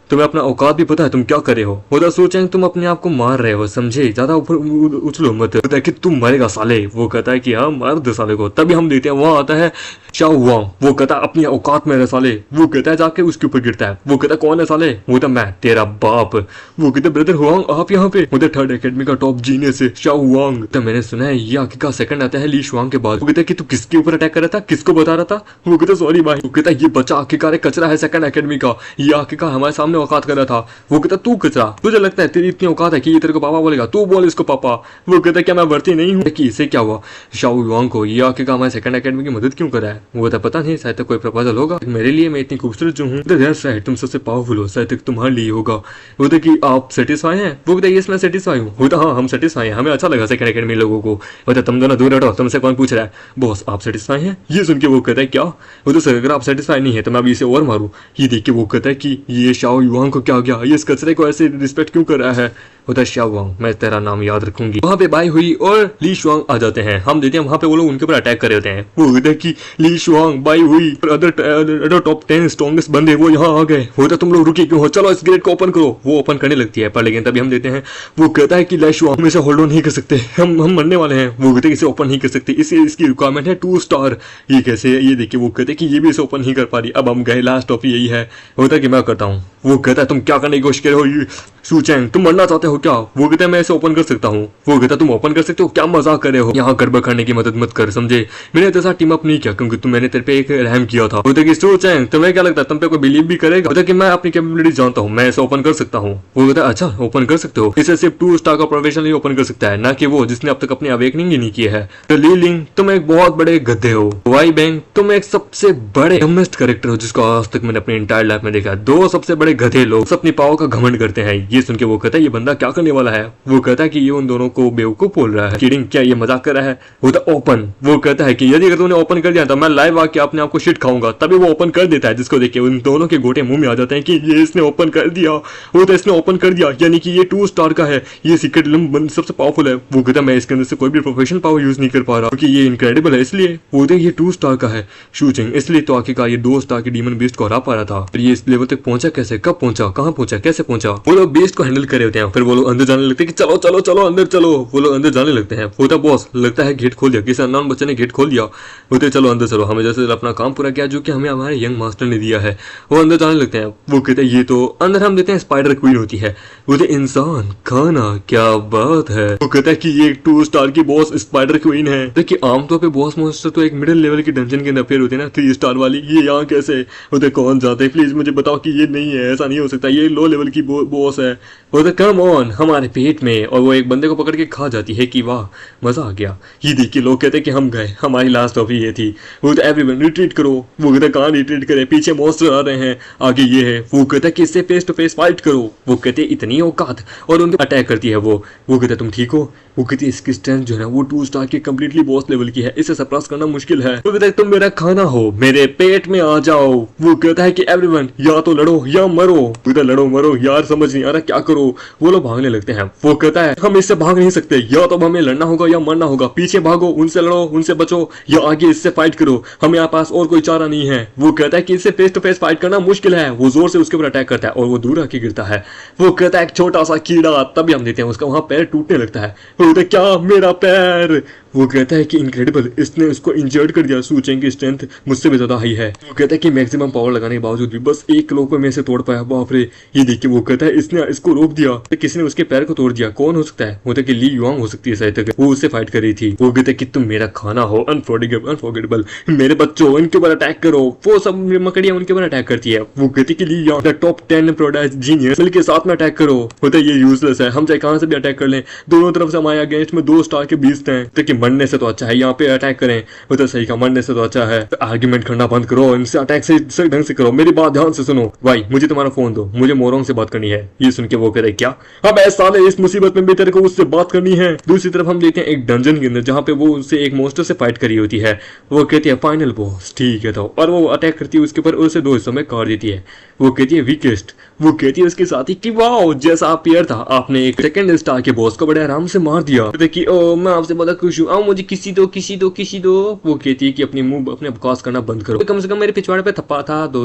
तुम्हें अपना औकात भी पता है तुम क्या कर रहे हो? वो सोचें तुम अपने आप को मार रहे हो, समझे, ज्यादा ऊपर उछलो मत, कहता है कि तुम मरेगा साले। वो कहता है कि हाँ मार दे साले को। तभी हम देखते हैं वहां आता है शाओ वांग। वो कहता है अपनी औकात में रहे साले। वो कहता है जाके उसके ऊपर गिरता है। वो कहता है कौन है साले? वो कहता मैं तेरा बाप। वो कहते ब्रदर हुआंग आप यहाँ पे? वो 3rd अकेडमी का टॉप जीनियस है शाओ वांग। तो मैंने सुना है ये आखिर का 2nd आता है ली शुआंग के बाद। वो कहता है कि तू किसके ऊपर अटैक कर रहा था, किसको बता रहा था? वो कहता सॉरी भाई। वो कहता ये बच्चा आखिरकार कचरा है 2nd अकेडमी का, ये आखिरकार हमारे सामने औकात कर रहा था। वो कहता तू कचरा, तुझे लगता है तेरी इतनी औकात है कि ये तेरे को पापा बोलेगा? तू बोल इसको पापा। वो कहता क्या मैं बढ़ती नहीं हूँ कि इससे क्या हुआ? शाओ वांग को ये आखिरकार हमारे 2nd अकेडमी की मदद क्यों कर रहा है? वो कहता पता नहीं, शायद तक कोई प्रपोजल होगा मेरे लिए, मैं इतनी खूबसूरत जो हूँ। तुम सबसे पावरफुल हो, शायद तक तुम्हारे लिए होगा। वो कहता कि आप सेटिस्फाई हैं? वो कहता यस मैं सेटिस्फाई हूँ। वो हाँ हम सेटिस्फाई हैं, हमें अच्छा लगा 2nd अकेडमी लोगों को। वो तुम दोनों दूर हटो, तुमसे कौन पूछ रहा है? बॉस आप सेटिस्फाई हैं? ये सुन के वो कहता है क्या? वो तो सर अगर आप सेटिस्फाई नहीं है तो मैं अभी इसे और मारूं। ये देख के वो कहता है कि ये शाओ युआंग को क्या गया, ये इस कचरे को ऐसे रिस्पेक्ट क्यों कर रहा है? होता है शाओवांग, मैं तेरा नाम याद रखूंगी। वहाँ पे बाई हुई और ली शुआंग आ जाते हैं। हम देते हैं वहाँ पे वो लोग उनके ऊपर अटैक कर रहे होते हैं। वो कहते हैं कि ली शुआंग, बाई हुई और अदर टॉप 10 स्ट्रॉन्गेस्ट बंदे वो यहाँ आ गए। होता तुम लोग रुके क्यों हो, चलो इस गेट को ओपन करो। वो ओपन करने लगती है पर लेकिन तभी हम देते हैं वो कहता है कि ली शुआंग हम इसे होल्ड ऑन नहीं कर सकते, हम मरने वाले हैं। वो कहते हैं इसे ओपन नहीं कर सकते, इसकी रिक्वायरमेंट है 2 स्टार। ये कैसे, ये देखिए वो कहते हैं कि ये भी इसे ओपन नहीं कर पा रही। अब हम गए, लास्ट टॉप यही है। होता है कि मैं करता हूँ। वो कहता है तुम क्या करने की कोशिश कर रहे हो, ये शू चैंग तुम मरना चाहते हो क्या। वो कहता है मैं इसे ओपन कर सकता हूँ। वो कहता है तुम ओपन कर सकते हो, क्या मजाक कर रहे हो, यहाँ गड़बड़ करने की मदद मत कर, समझे। मैंने तेरे साथ टीम अप नहीं किया क्योंकि मैंने तेरे पे एक रहम किया था। बोलते कि शू चैंग तुम्हें क्या लगता है तुम पे कोई बिलीव भी करेगा। बोलते कि मैं अपनी कैपेबिलिटी जानता हूँ, मैं इसे ओपन कर सकता हूँ। वो कहता है अच्छा ओपन कर सकते हो, इसे सिर्फ 2 स्टार का प्रोफेशनल ही ओपन कर सकता है, ना कि वो जिसने अब तक अपनी अवेकनिंग ही नहीं की है। तो ली लिंग तुम एक बहुत बड़े गधे हो। वाई बैंग तुम एक सबसे बड़े डमेस्ट कैरेक्टर हो जिसको आज तक मैंने अपनी इंटायर लाइफ में देखा। 2 सबसे बड़े गधे लोग अपनी पावर का घमंड करते हैं। ये सुन के वो कहता है ये बंदा क्या करने वाला है। वो कहता है कि ये उन दोनों को बेवकूफ बोल रहा है। किडिंग, क्या ये मजाक कर रहा है। वो तो ओपन, वो कहता है कि यदि अगर तूने ओपन कर दिया तो मैं लाइव आके अपने आप को शिट खाऊंगा। तभी वो ओपन कर देता है, जिसको देख के उन दोनों के गोटे मुंह में आ जाते हैं कि ये इसने ओपन कर दिया। वो तो इसने ओपन कर दिया, यानी कि ये 2 स्टार का है, ये सीक्रेट लिंक सबसे पावरफुल है। वो कहता है मैं इसके अंदर से कोई भी प्रोफेशनल पावर यूज नहीं कर पा रहा क्योंकि ये इनक्रेडिबल है, इसलिए वो तो ये 2 स्टार का है शू चैंग, इसलिए तो आखिरकार ये 2 स्टार के डीमन बीस्ट को हरा पा रहा था। ये इस लेवल तक पहुंचा कैसे, कब पहुंचा, कहां पहुंचा, कैसे पहुंचा। वो लोग बीस्ट को हैंडल कर रहे होते हैं। फिर वो लोग अंदर जाने लगते हैं कि चलो चलो चलो अंदर चलो। वो लोग अंदर जाने लगते हैं। होता बॉस लगता है गेट खोल दिया, किसी अननोन बच्चे ने गेट खोल दिया। होते चलो अंदर चलो, हमें जैसे अपना काम पूरा किया जो कि हमें हमारे यंग मास्टर ने दिया है। वो अंदर जाने लगते हैं। वो कहते हैं ये तो अंदर हम देते हैं स्पाइडर क्वीन होती है। बोलते इंसान खाना, क्या बात है। वो कहता है कि ये 2 स्टार की बॉस स्पाइडर क्वीन है। देखिए आमतौर पे बॉस मॉन्स्टर तो एक मिडिल लेवल की डंजन के अंदर अपेयर होते हैं ना, 3 स्टार वाली, ये यहाँ कैसे होते, कौन जाते, प्लीज मुझे बताओ कि ये नहीं है, ऐसा नहीं हो सकता, ये लो लेवल की बॉस है। बोलते कम ऑन हमारे पेट में, और वो एक बंदे को पकड़ के खा जाती है कि वाह मजा आ गया। ये देख के लोग कहते हैं कि हम गए, हमारी लास्ट ऑफ ये थी। वो तो एवरीवन रिट्रीट करो। वो कहता है कहाँ रिट्रीट करे, पीछे मॉन्स्टर आ रहे हैं, आगे ये है। वो कहता है कि इससे फेस टू फेस फाइट करो। वो कहते हैं इतनी औकात, और उनको अटैक करती है। वो कहता है तुम ठीक हो। वो कहती है इसकी स्ट्रेंथ जो है वो 2 स्टार की कंप्लीटली बॉस लेवल की है, इसे सरपास करना मुश्किल है। वो कहता है तुम मेरा खाना हो, मेरे पेट में आ जाओ। वो कहता है कि एवरीवन या तो लड़ो या मरो। वो लड़ो मरो यार, समझ नहीं आ रहा क्या करो। वो लोग भागने लगते हैं। वो कहता है हम इससे भाग नहीं सकते, या तो हमें लड़ना होगा या मरना होगा। पीछे भागो, उनसे लड़ो, उनसे बचो, या आगे इससे फाइट करो, हमें यहाँ पास और कोई चारा नहीं है। वो कहता है कि इससे फेस टू फेस फाइट करना मुश्किल है। वो जोर से उसके ऊपर अटैक करता है और वो दूर आके गिरता है। वो कहता है एक छोटा सा कीड़ा, तभी हम देते हैं उसका वहां पैर टूटने लगता है। वो कहता है क्या मेरा पैर। वो कहता है कि इनक्रेडिबल, इसने उसको इंजर्ड कर दिया। शू चैंग की स्ट्रेंथ मुझसे भी ज्यादा हाई है। वो कहता है कि मैक्सिमम पावर लगाने के बावजूद भी बस 1 किलो को मैं इसे तोड़ पाया। बाप रे, ये देखिए वो कहता है इसने इसको रोक दिया, तो किसी ने उसके पैर को तोड़ दिया। कौन हो सकता है। वो कि ली युआंग हो सकती है शायद तक, वो उससे फाइट कर रही थी। वो कहता है कि तुम मेरा खाना हो, अनफॉरगेटेबल, मेरे बच्चों इनके ऊपर अटैक करो। वो सब मकड़ियां उनके ऊपर अटैक करती है। वो कहती कि ली युआंग द टॉप 10 प्रोडक्ट जीनियस, मिलके साथ में अटैक करो। होता है ये यूजलेस है, हम चाहे कहां से भी अटैक कर लें, दोनों तरफ से हमारे अगेंस्ट में 2 स्टार के बीस्ट हैं। तो मरने से तो अच्छा है यहाँ पे अटैक करें। वो तो सही का, मरने से तो अच्छा है आर्ग्यूमेंट करना बंद करो, इनसे अटैक से ढंग से करो। मेरी बात ध्यान से सुनो। भाई मुझे तुम्हारा फोन दो, मुझे मोरोंग से बात करनी है। ये सुन के वो कह रहे क्या, अब ऐसा साले इस मुसीबत में भी तेरे को उससे बात करनी है। दूसरी तरफ हम देखते हैं एक डंजन के अंदर जहाँ पे वो उससे एक मोस्टर से फाइट करी होती है। वो कहती है फाइनल बॉस, ठीक है तो, और वो अटैक करती है उसके ऊपर, उसे 2 हिस्सों में काट देती है। वो कहती है वीकेस्ट। वो कहती है उसके साथ ही कि वाओ जैसा आप पेयर था, आपने एक 2nd स्टार के बॉस को बड़े आराम से मार दिया। देखिए ओ मैं आपसे बड़ा खुश हूँ, आओ मुझे किसी दो किसी दो किसी दो। वो कहती है कि अपनी मुंह अपने बकवास करना बंद करो, कम से कम मेरे पिछवाड़े पे थप्पा था दो।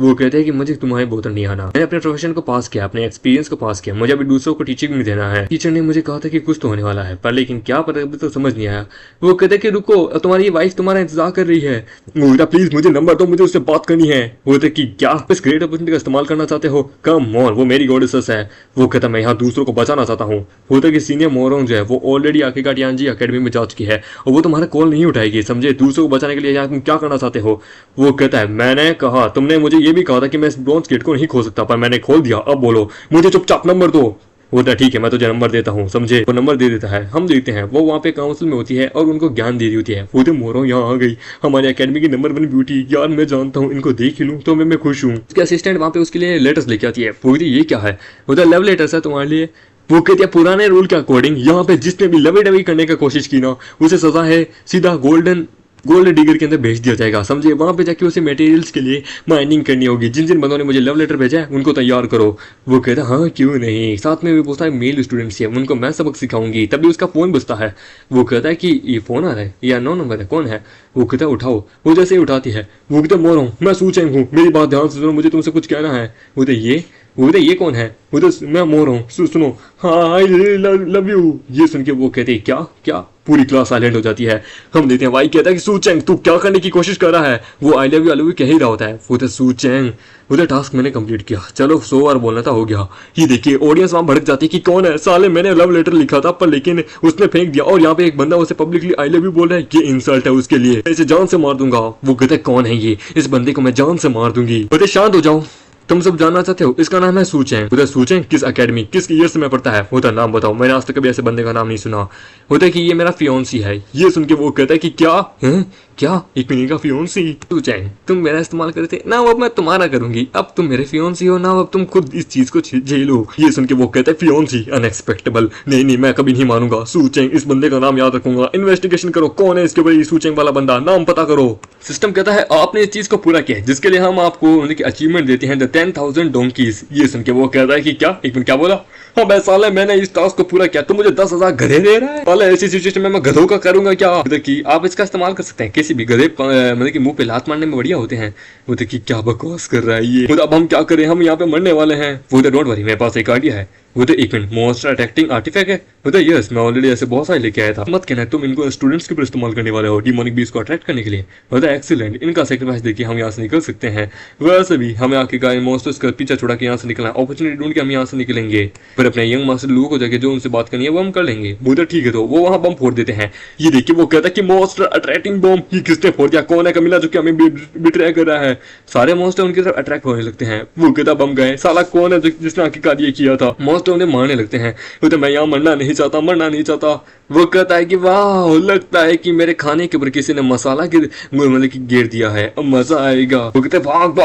वो कहते हैं कि मुझे तुम्हारे बोतल नहीं आना, मैंने अपने प्रोफेशन को पास किया, अपने एक्सपीरियंस को पास किया, मुझे अभी दूसरों को टीचिंग भी देना है। टीचर ने मुझे कहा था कि कुछ तो होने वाला है, पर लेकिन क्या पता अभी तो समझ नहीं आया। वो कहते हैं कि रुको, तुम्हारी वाइफ तुम्हारा इंतजार कर रही है। वो कहता प्लीज मुझे नंबर दो, मुझे उससे बात करनी है। वो कहते कि क्या इस ग्रेट अपॉर्चुनिटी का इस्तेमाल करना चाहते हो, कम ऑन, वो मेरी गॉडेसेस है। वो कहता मैं यहाँ दूसरों को बचाना चाहता हूँ। होता कि सीनियर मोरोंग जो है वो ऑलरेडी आखिरकार टियानजी एकेडमी में जा चुकी है और वो तुम्हारा कॉल नहीं उठाएगी, समझे। दूसरों को बचाने के लिए तुम क्या करना चाहते हो। वो कहता है मैंने कहा, तुमने मुझे ये भी कहा था कि मैं इस ब्रॉन्ज गेट को नहीं खोल सकता, पर मैंने खोल दिया, अब बोलो मुझे चुपचाप नंबर दो। होता है ठीक है मैं तुझे नंबर देता हूँ, समझे। वो नंबर दे देता है। हम देखते हैं वो वहाँ पे काउंसिल में होती है और उनको ज्ञान दे रही होती है। वो तो मोरो यहाँ आ गई, हमारी एकेडमी की नंबर 1 ब्यूटी, यार मैं जानता हूँ इनको देख ही लूँ तो मैं खुश हूँ। उसके असिस्टेंट वहाँ पे उसके लिए लेटर्स लेके आती है। वो ये क्या है, वो लव लेटर्स है तुम्हारे लिए। वो कहती है पुराने रूल के अकॉर्डिंग यहाँ पे जिसने भी लवी डवी करने की कोशिश की ना, उसे सजा है सीधा गोल्डन गोल्ड डिगर के अंदर भेज दिया जाएगा, समझे। वहां पे जाके उसे मटेरियल्स के लिए माइनिंग करनी होगी। जिन जिन बंदों ने मुझे लव लेटर भेजा है उनको तैयार करो। वो कहता है हाँ क्यों नहीं, साथ में भी पूछता है मेल स्टूडेंट्स है उनको मैं सबक सिखाऊंगी। तभी उसका फोन बजता है। वो कहता है कि ये फोन आ रहा है या 9 नंबर है, कौन है। वो कहता है उठाओ। वो जैसे ही उठाती है वो कहता मोर हूँ, मैं सू चेंग हूँ, मेरी बात ध्यान से सुनो, मुझे तुमसे कुछ कहना है। वो कहते ये कौन है। वो तो मैं मोर हूँ, सुनो हाँ आई लव यू। ये सुन के वो कहते क्या क्या, पूरी क्लास साइलेंट हो जाती है। हम देखते हैं वाई कहता है कि सू चेंग तू क्या करने की कोशिश कर रहा है। वो आई लव यू कह ही रहा होता है। वो तो सू चेंग वो टास्क मैंने कंप्लीट किया, चलो 100 बार बोलना था हो गया। ये देखिए ऑडियंस वहां भड़क जाती है कि कौन है साले, मैंने लव लेटर लिखा था पर लेकिन उसने फेंक दिया और यहाँ पे एक बंदा उसे पब्लिकली आई लव यू बोल रहा है, ये इंसल्ट है उसके लिए, इसे जान से मार दूंगा। वो कहता है कौन है ये, इस बंदे को मैं जान से मार दूंगी। बोलते शांत हो जाओ, तुम सब जानना चाहते हो, इसका नाम है सू चेंग। उधर सू चेंग किस एकेडमी किस ईयर से मैं पढ़ता है। होता नाम बताओ, मैंने आज तक कभी ऐसे बंदे का नाम नहीं सुना। होता है कि ये मेरा फियोन्सी है। ये सुन के वो कहता है कि क्या है, क्या एक महीने का फियोन्सी। सू चेंग तुम मेरा इस्तेमाल करते ना, अब मैं तुम्हारा करूंगी, अब तुम मेरे फियोन्सी हो ना, अब तुम खुद इस चीज को झेलो। ये सुन के वो कहता है फियोन्सी अनएक्सपेक्टेबल, नहीं मैं कभी नहीं मानूंगा। सू चेंग इस बंदे का नाम याद रखूंगा, इन्वेस्टिगेशन करो कौन है इसके भाई सू चेंग वाला बंदा, नाम पता करो। सिस्टम कहता है आपने इस चीज को पूरा किया जिसके लिए हम आपको अचीवमेंट देते हैं, द 10,000 डोंकीज। ये सुन के वो कहता है कि क्या, एक मिनट क्या बोला। हाँ भाई साले मैंने इस टास्क को पूरा किया, तुम मुझे 10,000 गधे दे रहा है। पहले ऐसी सिचुएशन में मैं गधों का करूंगा क्या। देखिए आप इसका इस्तेमाल कर सकते हैं, किसी भी गधे मतलब कि मुंह पे लात मारने में बढ़िया होते हैं। वो देखिए क्या बकवास कर रहा है ये। अब हम क्या करें, हम यहाँ पे मरने वाले हैं। वो डोंट वरी मेरे पास एक आइडिया है। वो तो एक मिनट मोस्टर अट्रैक्टिंग आर्टिफैक्ट है। वो तो यस मैं ऑलरेडी ऐसे बहुत सारे लेके आया था, मत कहना तुम इनको स्टूडेंट्स के ऊपर इस्तेमाल करने वाले हो डिमोनिक बीस्ट को अट्रैक्ट करने के लिए। वो तो एक्सीलेंट, इनका सेक्रीफाइस देखिए हम यहाँ से निकल सकते हैं। वैसे भी हमें आके गाय मोस्टर्स का पीछा छोड़ा के यहाँ से निकलना, अपॉर्चुनिटी ढूंढ के हम यहाँ से निकलेंगे। फिर अपने यंग मास्टर लू को जाके जो उनसे बात करनी है वो हम कर लेंगे। वो तो ठीक है, तो वो वहाँ बम फोड़ देते हैं। ये देखिए वो कहता है कि मोस्टर अट्रैक्टिंग बम, ये किसने फोड़ दिया, कौन है कमीना जो कि हमें बिट्रे कर रहा है। सारे मोस्टर उनकी तरफ अट्रैक्ट होने लगते हैं। वो कहता बम गए, साला कौन है जिसने आके कार्य किया था। मोस्टर उन्हें मारने लगते हैं। वो तो मैं यहाँ मरना नहीं चाहता। वो कहता है कि वाह लगता है कि मेरे खाने के ऊपर किसी ने मसाला गिर दिया है, अब मजा आएगा। वो कहते भाग।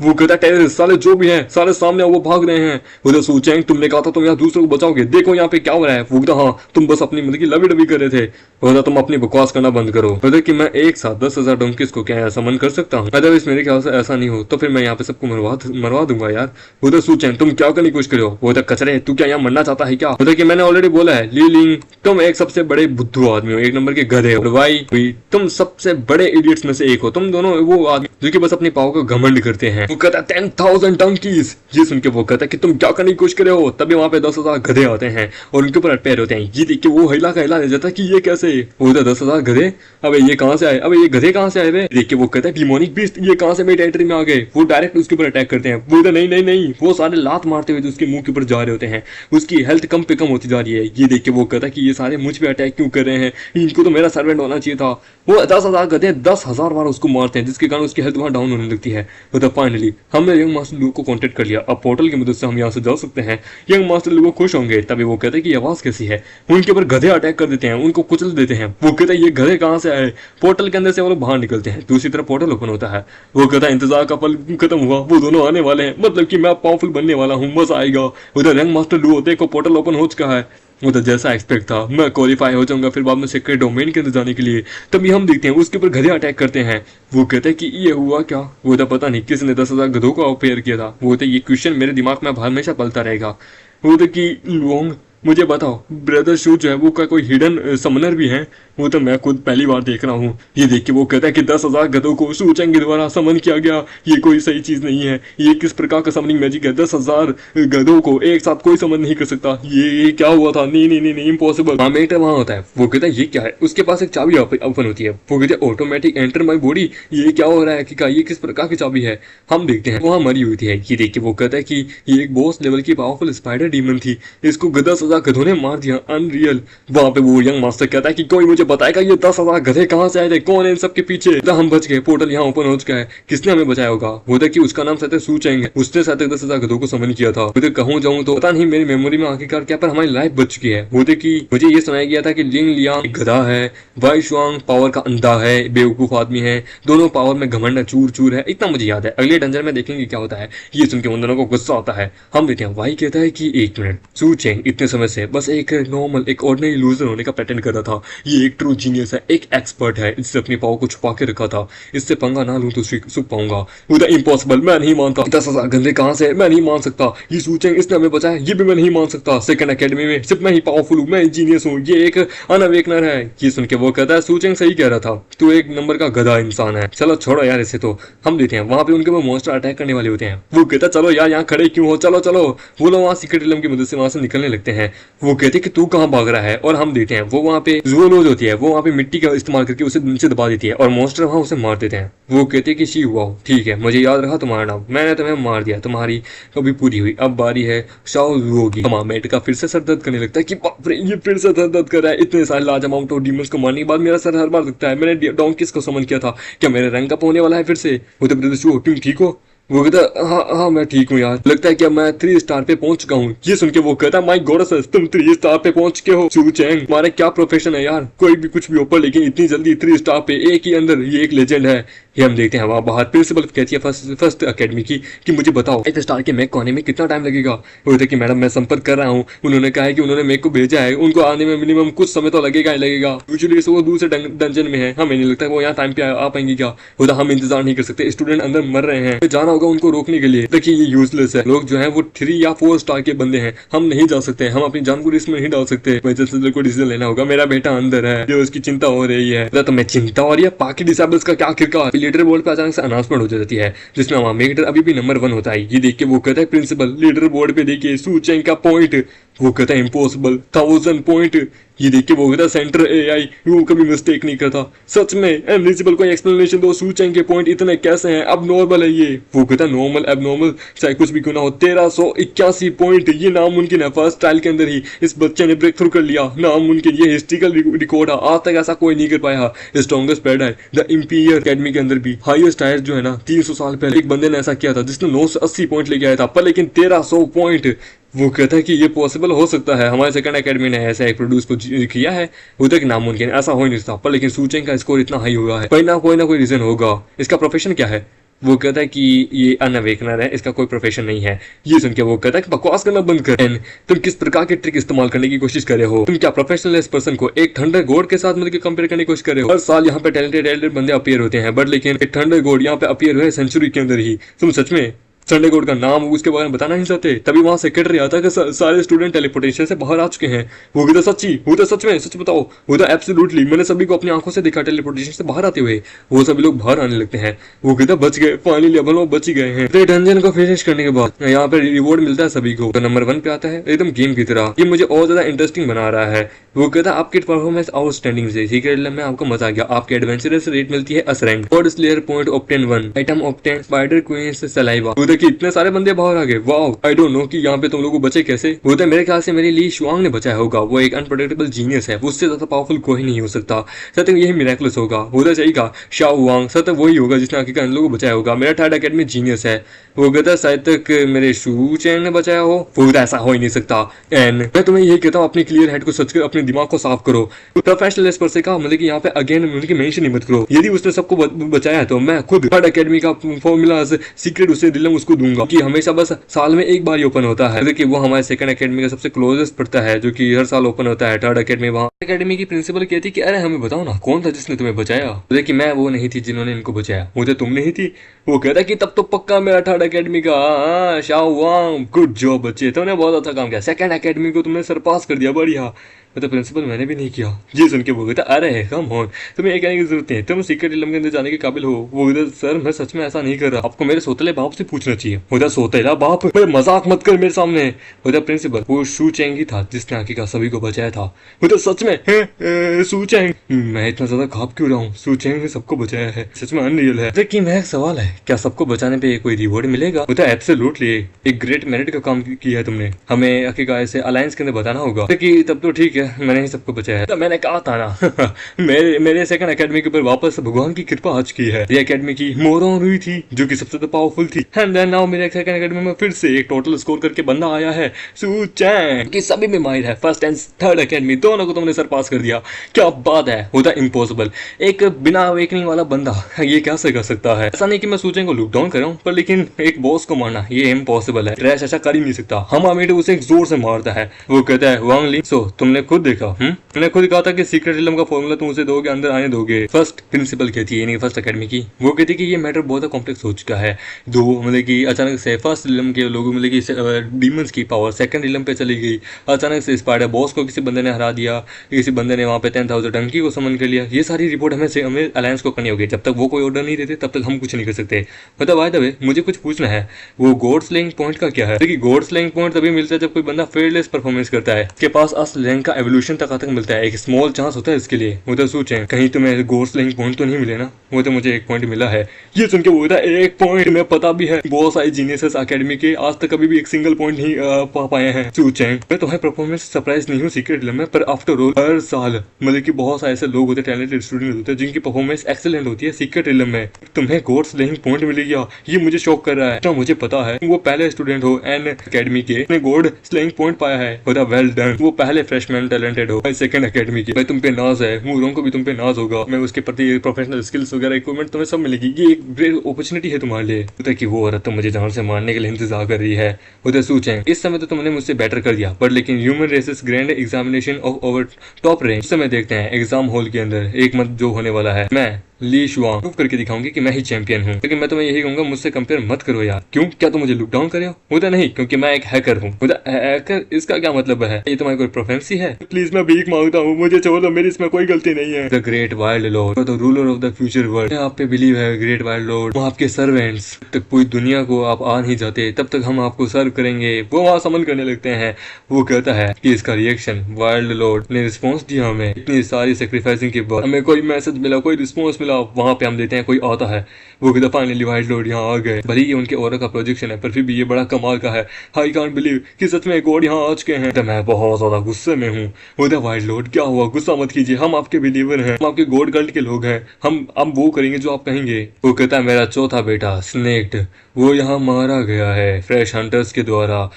वो कहता टेररिस्ट साले जो भी हैं साले सामने वो भाग रहे हैं। वो तो सू चेंग तुमने कहा था तुम यहाँ दूसरों को बचाओगे, देखो यहाँ पे क्या हो रहा है। वो कहता हाँ तुम बस अपनी लवी डबी कर रहे थे। वो तुम अपनी बकवास करना बंद करो। बोलते कि मैं एक साथ 10,000 डोंकीज को क्या समन कर सकता हूँ, अदरवाइज मेरे ख्याल से ऐसा नहीं हो तो फिर मैं यहाँ पे सबको मरवा दूंगा यार। वो तो सू चेंग तुम क्या करने की कोशिश करो। वो तो कचरे तू क्या यहाँ मरना चाहता है क्या। बोलते कि मैंने ऑलरेडी बोला है ली लिंग तुम एक सबसे बड़े बुद्धू आदमी हो, एक नंबर के गधे हो। भाई तुम सबसे बड़े इडियट्स में से एक हो, तुम दोनों वो आदमी जो कि बस अपनी पाव को घमंड करते हैं। वो कहता है 10,000 डोंकीज। ये सुन के वो कहता है कि तुम क्या करने की कोशिश कर रहे हो। तभी वहां पे 10,000 गधे आते हैं और उनके ऊपर पैर होते हैं। ये देख के वो हिला का हिला दे जाता है कि ये कैसे। वो 10,000 गधे, अबे ये कहां से आए, अबे ये गधे कहां से आए। वे देख के वो कहता है डिमोनिक बीस्ट ये कहां से मेरी टेरिटरी में आ गए। वो डायरेक्ट उसके ऊपर अटैक करते हैं। वो नहीं वो सारे लात मारते हुए उसके मुंह के ऊपर जा रहे होते हैं। उसकी हेल्थ कम पे कम होती जा रही है। ये देख के वो कहता है कि ये सारे मुझ पे अटैक क्यों कर रहे हैं, इनको तो मेरा सर्वेंट होना चाहिए था। वो 10,000 गधे 10,000 बार उसको मारते हैं जिसके कारण उसकी हेल्थ वहां डाउन होने लगती है। तो फाइनली हमने यंग मास्टर लू को कांटेक्ट कर लिया, अब पोर्टल की मदद से हम यहाँ से जा सकते हैं। यंग मास्टर लू खुश होंगे। तभी वो कहते हैं कि आवाज कैसी है। उनके ऊपर गधे अटैक कर देते हैं, उनको कुचल देते हैं। वो कहते हैं ये गधे कहाँ से आए। पोर्टल के अंदर से वो लोग बाहर निकलते हैं, दूसरी तरफ पोर्टल ओपन होता है। वो कहता है इंतजार का पल खत्म हुआ, वो दोनों आने वाले हैं, मतलब कि मैं पावरफुल बनने वाला हूँ, मजा आएगा। उधर यंग मास्टर लू होते को पोर्टल ओपन हो चुका है। वो तो जैसा एक्सपेक्ट था, मैं क्वालिफाई हो जाऊंगा फिर बाद में सीक्रेट डोमेन के अंदर जाने के लिए। तभी हम देखते हैं उसके ऊपर गधे अटैक करते हैं। वो कहते हैं कि ये हुआ क्या। वो तो पता नहीं किसने 10,000 गधों को अपेयर किया था। वो तो ये क्वेश्चन मेरे दिमाग में हमेशा पलता रहेगा। वो तो कि लोग मुझे बताओ ब्रदर शू जो है वो का कोई हिडन समनर भी है। वो तो मैं खुद पहली बार देख रहा हूँ। ये देख के वो कहता है कि 10,000 गधों को शू चेंग के द्वारा समन किया गया, ये कोई सही चीज नहीं है। ये किस प्रकार का समनिंग मैजिक है, 10,000 गधों को एक साथ कोई समन नहीं कर सकता। ये क्या हुआ था, नहीं इम्पॉसिबल। हाँ मेटर वहां होता है। वो कहता है ये क्या है, उसके पास एक चाबी ओपन होती है। वो कहते हैं ऑटोमेटिक एंटर माई बॉडी, ये क्या हो रहा है कि ये किस प्रकार की चाबी है। हम देखते हैं वहां मरी हुई थी। ये देख के वो कहता है कि ये एक बॉस लेवल की पावरफुल स्पाइडर डीमन थी, इसको 10,000 गधों ने मार दिया, अनरियल। वहां पे वो यंग मास्टर कहता है कि कोई मुझे बताएगा ये 10,000 गधे कहां से आए थे, कौन है इन सबके पीछे। तो हम बच गए, पोर्टल यहाँ ओपन हो चुका है। किसने हमें बचाया होगा। वो था कि उसका नाम शायद सू चेंग है, उसने शायद 10,000 गधों को समन किया था। मुझे कहूँ जाऊँ तो पता नहीं मेरी मेमोरी में आखिरकार क्या, पर हमारी लाइफ बच चुकी है। वो थे कि मुझे ये सुनाया गया था कि लिंग लियांग गधा है, वाई शुआंग पावर का अंधा है, बेवकूफ आदमी है, दोनों पावर में घमंड चूर है। इतना मुझे याद है, अगले डंजन में देखेंगे क्या होता है। ये सुन के उन दोनों को गुस्सा आता है। हम देखते हैं वाई कहता है कि एक मिनट, सू चेंग इतने समय से बस एक नॉर्मल एक ऑर्डिनरी लूजर होने का प्रेटेंड कर रहा था, ये एक ट्रू जीनियस है, एक एक्सपर्ट है, इससे अपनी पावर को छुपा के रखा था, इससे पंगा ना लूं तो सूख पाऊंगा। वो द इम्पॉसिबल, मैं नहीं मानता। 10,000 गंदे कहां से, मैं नहीं मान सकता। ये सूचेंग इसने हमें बचाया, ये भी मैं नहीं मान सकता। सेकंड एकेडमी में सिर्फ मैं ही पावरफुल हूँ, मैं जीनियस हूँ, ये एक अनअवेकनर है। ये सुन के वो कहता है सूचेंग सही कह रहा था, तू एक नंबर का गधा इंसान है। चलो छोड़ो यार इसे, तो हम देते हैं वहां पे उनके वो मॉन्स्टर अटैक करने वाले होते हैं। वो कहता चलो यार यहाँ खड़े क्यों हो, चलो चलो। वो लोग वहाँ सीक्रेट इलम की मदद से वहां से निकलने लगते हैं। वो कहते कि तू कहाँ भाग रहा है, और हम देते हैं वो वहाँ पे ज़ूलोज होती है, वो वहाँ पे मिट्टी का इस्तेमाल करके उसे नीचे दबा देती है और मॉन्स्टर वहाँ उसे मार देते हैं। वो कहते कि शी हुआ ठीक है, मुझे याद रहा तुम्हारा नाम, मैंने तुम्हें मार दिया, तुम्हारी कभी पूरी हुई, अब बारी है शाओ ज़ुओ की। मेट का फिर से सर दर्द करने लगता है कि बाप रे ये फिर से सर दर्द कर रहा है। इतने सारे लार्ज अमाउंट ऑफ डीमंस को मारने के बाद मेरा सर हर बार दुखता है। मैंने डोंकिस को समन किया था, क्या मेरे रैंक अप होने वाला है फिर से? वो तो ब्रदर शू तुम ठीक हो? वो कहता हाँ हाँ मैं ठीक हूँ यार, लगता है कि अब मैं 3 स्टार पे पहुंच चुका हूँ। ये सुन के वो कहता माय गॉड तुम 3 स्टार पे पहुंच के हो। शू चैंग तुम्हारा क्या प्रोफेशन है यार, कोई भी कुछ भी ऊपर, लेकिन इतनी जल्दी 3 स्टार पे एक ही अंदर, ये एक लेजेंड है। ये हम देखते हैं वहाँ बाहर प्रिंसिपल कहती है फर्स्ट अकेडमी की कि मुझे बताओ 1 स्टार के मैक को आने में कितना टाइम लगेगा। वो कहते कि मैडम मैं संपर्क कर रहा हूँ, उन्होंने कहा है कि उन्होंने मैक को भेजा है, उनको आने में मिनिमम कुछ समय तो लगेगा ही लगेगा। यूजुअली वो दूसरे डंजन में है, हमें नहीं लगता वो यहाँ टाइम पे आ पाएंगी क्या। होता हम इंतजार नहीं कर सकते, स्टूडेंट अंदर मर रहे हैं, जाना होगा उनको रोकने के लिए। देखिए ये यूजलेस है, लोग जो है वो 3 या 4 स्टार के बंदे हैं, हम नहीं जा सकते, हम अपनी जान को रिस्क में नहीं डाल सकते। मुझे को डिसीजन लेना होगा, मेरा बेटा अंदर है, जो उसकी चिंता हो रही है। तो मैं चिंता हो रही है, बाकी डिसेबल्स का क्या आखिरकार। लीडर बोर्ड पे अचानक से अनाउंसमेंट हो जाती है जिसमें वहां मेगटर अभी भी नंबर 1 होता है। ये देख के वो कहता है प्रिंसिपल लीडर बोर्ड पे देखिए शू चैंग का पॉइंट। वो कहता है इम्पॉसिबल 1000 पॉइंट। ये देख के वो कहता है सेंटर एआई, वो कभी मिस्टेक नहीं करता। सच में एनरिचबल को एक्सप्लेनेशन दो, शू चैंग के पॉइंट इतने कैसे हैं, अब नॉर्मल है ये। वो कहता है नॉर्मल अब नॉर्मल चाहे कुछ भी क्यों ना हो, 1381 पॉइंट, ये नामुमकिन है। फर्स्ट ट्रायल के अंदर ही इस बच्चे ने ब्रेक थ्रू कर लिया, नामुमकिन, ये हिस्ट्रिकल रिकॉर्ड है, आज तक ऐसा कोई नहीं कर पाया। स्ट्रॉन्गेस्ट पैड है द इंपीरियर अकेडमी के अंदर भी। हाईएस्ट हायर जो है ना 300 साल पहले एक बंदे ने ऐसा किया था जिसने 980 पॉइंट लेके आया था, पर लेकिन 1300 पॉइंट। वो कहता है कि ये पॉसिबल हो सकता है, हमारे सेकंड एकेडमी ने ऐसा एक प्रोड्यूस को किया है। वो तो नामुमकिन, ऐसा हो ही नहीं सकता, पर लेकिन शू चैंग का स्कोर इतना हाई हुआ है, कोई ना कोई रीजन होगा। इसका प्रोफेशन क्या है? वो कहता है कि ये अनअवेकनर है, इसका कोई प्रोफेशन नहीं है। ये सुन के वो कहता है कि बकवास करना बंद कर। तुम किस प्रकार के ट्रिक इस्तेमाल करने की कोशिश कर रहे हो? तुम क्या प्रोफेशनल इस पर्सन को एक थंडर गॉड के साथ मतलब कंपेयर करने की कोशिश कर रहे हो? हर साल यहाँ पे टैलेंटेड बंदे अपीयर होते हैं, बट लेकिन एक थंडर गॉड यहाँ पे अपीयर हुए सेंचुरी के अंदर ही। तुम सच में संडे गॉड का नाम उसके बारे में बताना नहीं चाहते? तभी वहां सेक्रेटरी आता है कि सारे स्टूडेंट टेलीपोर्टेशन से बाहर आ चुके हैं। वो कहता सच्ची, वो तो सच में, सच बताओ। वो तो एब्सोल्युटली, मैंने सभी को अपनी आंखों से देखा टेलीपोर्टेशन से बाहर आते हुए। वो सभी लोग बाहर आने लगते हैं। वो कहता बच गए, फाइनली अब लोग बच ही गए हैं। तो डंजन को फिनिश करने के बाद यहाँ पे रिवॉर्ड मिलता है सभी को। तो नंबर 1 पे आता है एकदम गेम की तरह। ये मुझे और ज्यादा इंटरेस्टिंग बना रहा है। वो कहता आपकी परफॉर्मेंस आउटस्टैंडिंग से सीक्रेट इलम में आपको मजा आ गया। आपके एडवेंचरस रेट मिलती है असरैंक, god slayer point obtain 1, item obtain spider queen से सलाइवा। वो देखिए इतने सारे बंदे बाहर आ गए, वाह। आई डोंट नो कि यहाँ पे तुम लोग बचे कैसे। वो तो मेरे ख्याल से मेरे ली शुआंग ने बचाया होगा, वो एक अनप्रेडिक्टेबल जीनियस है, उससे ज्यादा पावरफुल कोई नहीं हो सकता। सत्य यही मिरेकलस होगा, होना चाहिए का शाओ वांग, सत्य वही होगा जिसने आखिरकार इन लोगों को बचाया होगा। मेरा थर्ड एकेडमी जीनियस है। वो कहता शायद तक मेरे शू चैंग ने बचाया हो। वो ऐसा हो ही नहीं सकता। एंड मैं तुम्हें यही कहता हूँ अपनी क्लियर हेड को सच कर अपने दिमाग को साफ करो। प्रोफेशनल पर से कहा मतलब कि यहाँ पे अगेन मतलब मेंशन नहीं मत करो। यदि उसने सबको बचाया तो मैं खुद थर्ड एकेडमी का फॉर्मूला सीक्रेट उसे दिलम उसको दूंगा कि हमेशा बस साल में एक बार ही ओपन होता है। कि वो हमारे सेकंड एकेडमी का सबसे क्लोजेस्ट पड़ता है जो कि हर साल ओपन होता है। थर्ड एकेडमी वहाँ एकेडमी की प्रिंसिपल कहती कि अरे हमें बताओ ना कौन था जिसने तुम्हें बचाया। कि मैं वो नहीं थी जिन्होंने इनको बचाया, मुझे तुम नहीं थी। वो कहता कि तब तो पक्का मेरा थर्ड एकेडमी का शाओ वांग, गुड जॉब बच्चे, तुमने बहुत अच्छा काम किया। सेकंड एकेडमी को तुमने सरपास कर दिया, बढ़िया। तो प्रिंसिपल मैंने भी नहीं किया। ये सुन के वो कहता अरे कम ऑन, तुम्हें ये कहने की जरूरत नहीं, तुम सीक्रेट इलम के अंदर जाने के काबिल हो। वो कहता सर मैं सच में ऐसा नहीं कर रहा, आपको मेरे सोतेले बाप से पूछना चाहिए। होता सोतेला बाप, मजाक मत कर मेरे सामने। होता प्रिंसिपल वो शू चैंग ही था जिसने आखिरकार सभी को बचाया था। होता सच में शू चैंग, मैं इतना ज्यादा खाप क्यों रहा हूँ? शू चैंग ने सबको बचाया है, सच में अनरियल है। लेकिन मेरा एक सवाल है, क्या सबको बचाने पे कोई रिवॉर्ड मिलेगा? होता एब्सोल्युटली, एक ग्रेट मेरिट का काम किया है तुमने, हमें आखिरकार ऐसे अलायंस के अंदर बताना होगा। तब तो ठीक है, मैंने ही सबको बचाया है। तो मैंने कहा था ना मेरे सेकंड एकेडमी के ऊपर वापस भगवान की कृपा आज की है। ये एकेडमी की मोरों हुई थी जो कि सबसे पावरफुल थी। एंड देन नाउ मेरे सेकंड एकेडमी में फिर से एक टोटल स्कोर करके बंदा आया है, शू चैंग, कि सभी में माहिर है। फर्स्ट एंड थर्ड एकेडमी दोनों को तुमने सरपास कर दिया, क्या बात है। होता इम्पॉसिबल, एक बिना अवेकनिंग वाला बंदा ये कैसे कर सकता है? ऐसा नहीं कि मैं शू चैंग को लुक डाउन कर रहा हूं, पर लेकिन एक बॉस को मारना ये इम्पॉसिबल है। ट्रैश ऐसा कर ही नहीं सकता। हम हमें उसे जोर से मारता है। वो कहता है वांग ली, सो तुमने खुद देखा। मैंने खुद कहा था कि सीक्रेट इलम का फॉर्मूला तुम उसे दोगे, अंदर आने दोगे। फर्स्ट प्रिंसिपल कहती है, यानी फर्स्ट एकेडमी की, वो कहती है कि ये मैटर बहुत कॉम्प्लेक्स हो चुका है। दो मतलब कि अचानक से फर्स्ट इलम के लोगों मतलब कि डीमंस की पावर सेकंड इलम पे चली गई। अचानक से स्पाइडर बॉस को किसी बंदे ने हरा दिया, किसी बंदे ने वहाँ पे 10,000 डंकी को समन कर लिया। ये सारी रिपोर्ट हमें अलायंस को करनी होगी। जब तक वो कोई ऑर्डर नहीं देते तब तक हम कुछ नहीं कर सकते। मतलब बाय द वे मुझे कुछ पूछना है, वो गॉड स्लेइंग पॉइंट का क्या है? देखिए गॉड स्लेइंग पॉइंट तभी मिलता है जब कोई बंदा फेयरलेस परफॉर्मेंस करता है, उसके पास असली रैंक का एवोल्यूशन तक मिलता है। एक स्मॉल चांस होता है इसके लिए। वो तो सोचें कहीं तुम्हें गॉड स्लेइंग पॉइंट तो नहीं मिले ना। वो तो मुझे 1 पॉइंट मिला है। ये सुन के वो था 1 पॉइंट, तुम्हें पता भी है बहुत सारे जीनियसेस एकेडमी के आज तक कभी भी एक सिंगल पॉइंट नहीं पा पाए हैं। सोचें मैं तुम्हारे परफॉर्मेंस सरप्राइज नहीं हूँ सीक्रेट इलम में, पर आफ्टर ऑल हर साल मतलब कि बहुत सारे ऐसे लोग होते हैं, टैलेंटेड स्टूडेंट होते हैं जिनकी परफॉर्मेंस एक्सीलेंट होती है सीक्रेट इलम में। तुम्हें गॉड स्लेइंग पॉइंट मिल गया, ये मुझे शॉक कर रहा है। तो मुझे पता है वो पहले स्टूडेंट हो एन एकेडमी के ने गॉड स्लेइंग पॉइंट पाया है। बड़ा वेल डन। वो पहले फ्रेशमैन टैलेंटेड हो सेकंड एकेडमी की। भाई तुम पे नाज है, मूरों को भी तुम पे नाज होगा। मैं उसके प्रति प्रोफेशनल स्किल्स वगैरह इक्विपमेंट तुम्हें सब मिलेगी। ये एक ग्रेट अपॉर्चुनिटी है तुम्हारे लिए। पता कि वो औरत तो मुझे जान से मारने के लिए इंतजार कर रही है। उधर सोचें इस समय तो तुमने मुझसे बेटर कर दिया, पर लेकिन human races grand examination of over top range समय देखते हैं एग्जाम हॉल के अंदर एक मंथ जो होने वाला है। मैं ली शुआंग प्रूव करके दिखाऊंगी कि मैं ही चैंपियन हूँ। लेकिन मैं तुम्हें यही कहूंगा मुझसे कंपेयर मत करो यार। क्यों? क्या तुम मुझे लुक डाउन करे हो? होता नहीं, क्योंकि मैं एक हैकर हूँ। हैकर इसका क्या मतलब है? ये तुम्हारी कोई प्रोफेंसी है? प्लीज मैं भीख मांगता हूँ, मुझे छोड़ दो, मेरी इसमें कोई गलती नहीं है। The great wild Lord, the ruler of the future world, आप पे बिलीव है ग्रेट वाइल्ड लॉर्ड। वो आपके सर्वेंट्स तक पूरी दुनिया को आप आ नहीं जाते तब तक हम आपको सर्व करेंगे। वो वहाँ समन करने लगते हैं। वो कहता है कि इसका रिएक्शन वाइल्ड लॉर्ड ने रिस्पॉन्स दिया हमें। इतनी सारी सेक्रीफाइसिंग के बाद हमें कोई मैसेज मिला, कोई रिस्पॉन्स मिला, वहाँ पे हम देते हैं कोई आता है। वो कहता फाइनली वाइल्ड लॉर्ड यहाँ आ गए। भले ये उनके ऑरा का प्रोजेक्शन है पर फिर भी ये बड़ा कमाल का है। आई कांट बिलीव कि सच में गॉड यहाँ आ चुके हैं। तो मैं बहुत ज्यादा गुस्से में हूँ। वो था वाइल्ड लॉर्ड क्या हुआ? गुस्सा मत कीजिए, हम आपके बिलीवर हैं, हम आपके गॉड गल्ट के लोग हैं। हम वो करेंगे जो आप कहेंगे। वो कहता है मेरा चौथा बेटा स्नेक्ड वो यहाँ मारा गया है फ्रेश हंटर्स के द्वारा।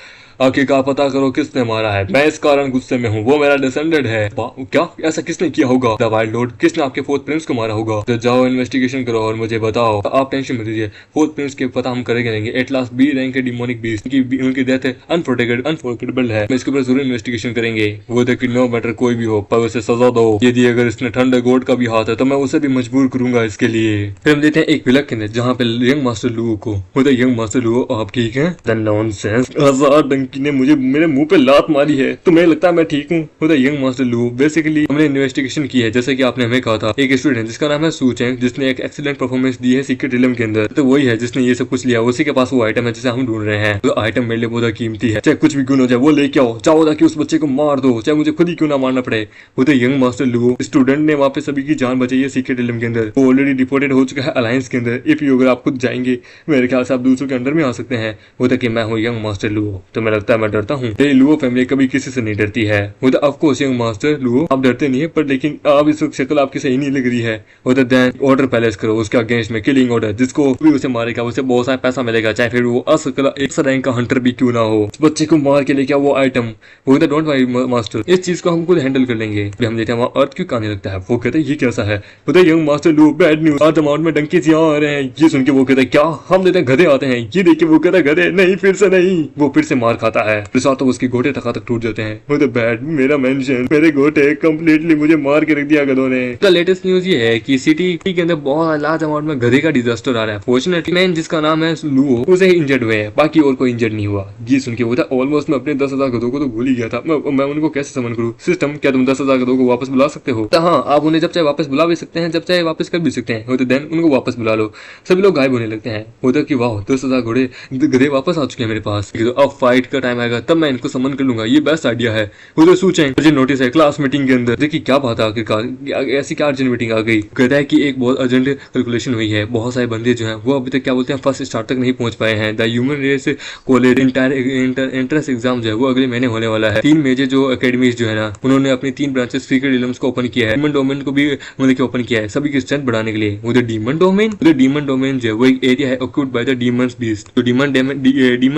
आखिर का पता करो किसने मारा है। मैं इस कारण गुस्से में हूँ, वो मेरा डिसेंडेंट है। क्या ऐसा किसने किया होगा? द वाइल्ड लॉर्ड किसने आपके फोर्थ प्रिंस को मारा होगा? तो जाओ इन्वेस्टिगेशन करो और मुझे बताओ। आप टेंशन मत लीजिए, फोर्थ प्रिंस के पता हम करेंगे। एट लास्ट बी रैंक के डिमोनिक बीस्ट की उनकी डेथ अनफॉरगेटेबल है। मैं इसके ऊपर जरूर इन्वेस्टिगेशन करेंगे। वो देखिए नो मैटर कोई भी हो पर उसे सजा दो। यदि अगर इसने ठंडे गॉड का भी हाथ है तो मैं उसे भी मजबूर करूंगा इसके लिए। फिर हम देते हैं एक विलक के अंदर जहाँ पे यंग मास्टर लुओ को होता है। यंग मास्टर लुओ आप ठीक है? द नॉनसेंस, डंकी ने मुझे मेरे मुंह पे लात मारी है, तुम्हें लगता है मैं ठीक हूँ? होता यंग मास्टर लू। बेसिकली हमने इन्वेस्टिगेशन की है जैसे कि आपने हमें कहा था। एक स्टूडेंट जिसका नाम है सूचेंग जिसने एक एक्सीलेंट परफॉर्मेंस दी है सीक्रेट इलम के अंदर, तो वही है जिसने ये सब कुछ लिया। उसी के पास वो आइटम है जिसे हम ढूंढ रहे हैं। तो आइटम मेरे लिए बहुत कीमती है, चाहे कुछ भी क्यों हो जाए वो लेके आओ। चाहो ताकि उस बच्चे को मार दो, चाहे मुझे खुद ही क्यों ना मारना पड़े। वो तो यंग मास्टर लू स्टूडेंट ने वहाँ पे सभी की जान बचाई है सीक्रेट इलम के अंदर। वो ऑलरेडी डिपोर्टेड हो चुका है अलायंस के अंदर। इफ यू अगर आप खुद जाएंगे मेरे ख्याल से आप दूसरों के अंडर में आ सकते हैं। वो तो कि मैं हूँ यंग मास्टर लू, तो मैं लगता है मैं डरता हूँ। लुओ फैमिली कभी किसी से नहीं डरती है। वो तो of course young master Luo आप डरते नहीं है, पर लेकिन आप इस वक्त शक्ल आपकी सही नहीं लग रही है। वो तो देन ऑर्डर पैलेस करो उसके अगेंस्ट में किलिंग ऑर्डर, जिसको भी उसे मारेगा उसे बहुत सारा पैसा मिलेगा, चाहे फिर वो असकला एक रैंक का हंटर भी क्यों ना हो। बच्चे को मार के लेके वो आइटम। वो तो डोंट वरी मास्टर, इस चीज को हम खुद हैंडल कर लेंगे। हम देखते हैं वहाँ अर्थ क्यों आने लगता है। वो कहते हैं ये कैसा है? वो तो young master Luo bad news, आज अमाउंट में डंकीज यहाँ आ रहे हैं। ये सुन के वो कहता है क्या? हम देते हैं गधे आते हैं। ये देख के वो कहता है गधे नहीं, फिर से नहीं। वो फिर से मार खाता है, फिर साथ तो उसकी गोटे तक टूट जाते हैं। वो तो बैड मेरा मेंशन, मेरे गोटे कंप्लीटली मुझे मार के रख दिया गधों ने। तो लेटेस्ट न्यूज ये है कि सिटी के अंदर बहुत लार्ज अमाउंट में गधे का डिजास्टर आ रहा है। फॉर्चुनेटली मैन जिसका नाम है लुओ उसे ही इंजर्ड हुए हैं, बाकी और कोई इंजर्ड नहीं हुआ। ये सुन के वो था ऑलमोस्ट मैं अपने 10,000 गधों को तो भूल ही गया था। मैं उनको कैसे समन करूँ? सिस्टम क्या तुम 10,000 गधों को वापस बुला सकते हो? तो हाँ, आप उन्हें जब चाहे वापस बुला भी सकते हैं, जब चाहे वापस कर भी सकते हैं। वो तो देन उनको वापस बुला लो। सभी लोग गायब होने लगते हैं। होता कि वाह 10,000 घोड़े गधे वापस आ चुके हैं मेरे पास। तो अब फाइट का टाइम आएगा तब मैं इनको समन कर लूंगा। ये बेस्ट आइडिया है। वो तो सोचें मुझे नोटिस है क्लास मीटिंग के अंदर। देखिए क्या बात है आखिरकार, ऐसी क्या अर्जेंट मीटिंग आ गई? कहता है कि एक बहुत अर्जेंट कैलकुलेशन हुई है। बहुत सारे बंदे जो हैं वो अभी तक क्या बोलते हैं फर्स्ट स्टार तक नहीं पहुंच पाए हैं। The human race college entrance exam जो है वो अगले महीने होने वाला है। 3 मेजर जो अकेडमीज जो है ना उन्होंने अपनी 3 ब्रांचेस सीक्रेट इलम्स को ओपन किया है। डीमन डोमेन को भी मतलब ओपन किया है सभी की स्ट्रेंथ बढ़ाने के लिए। उधर डीमन डोमेन जो है वो एक एरिया है occupied by the demons beast. तो डीमन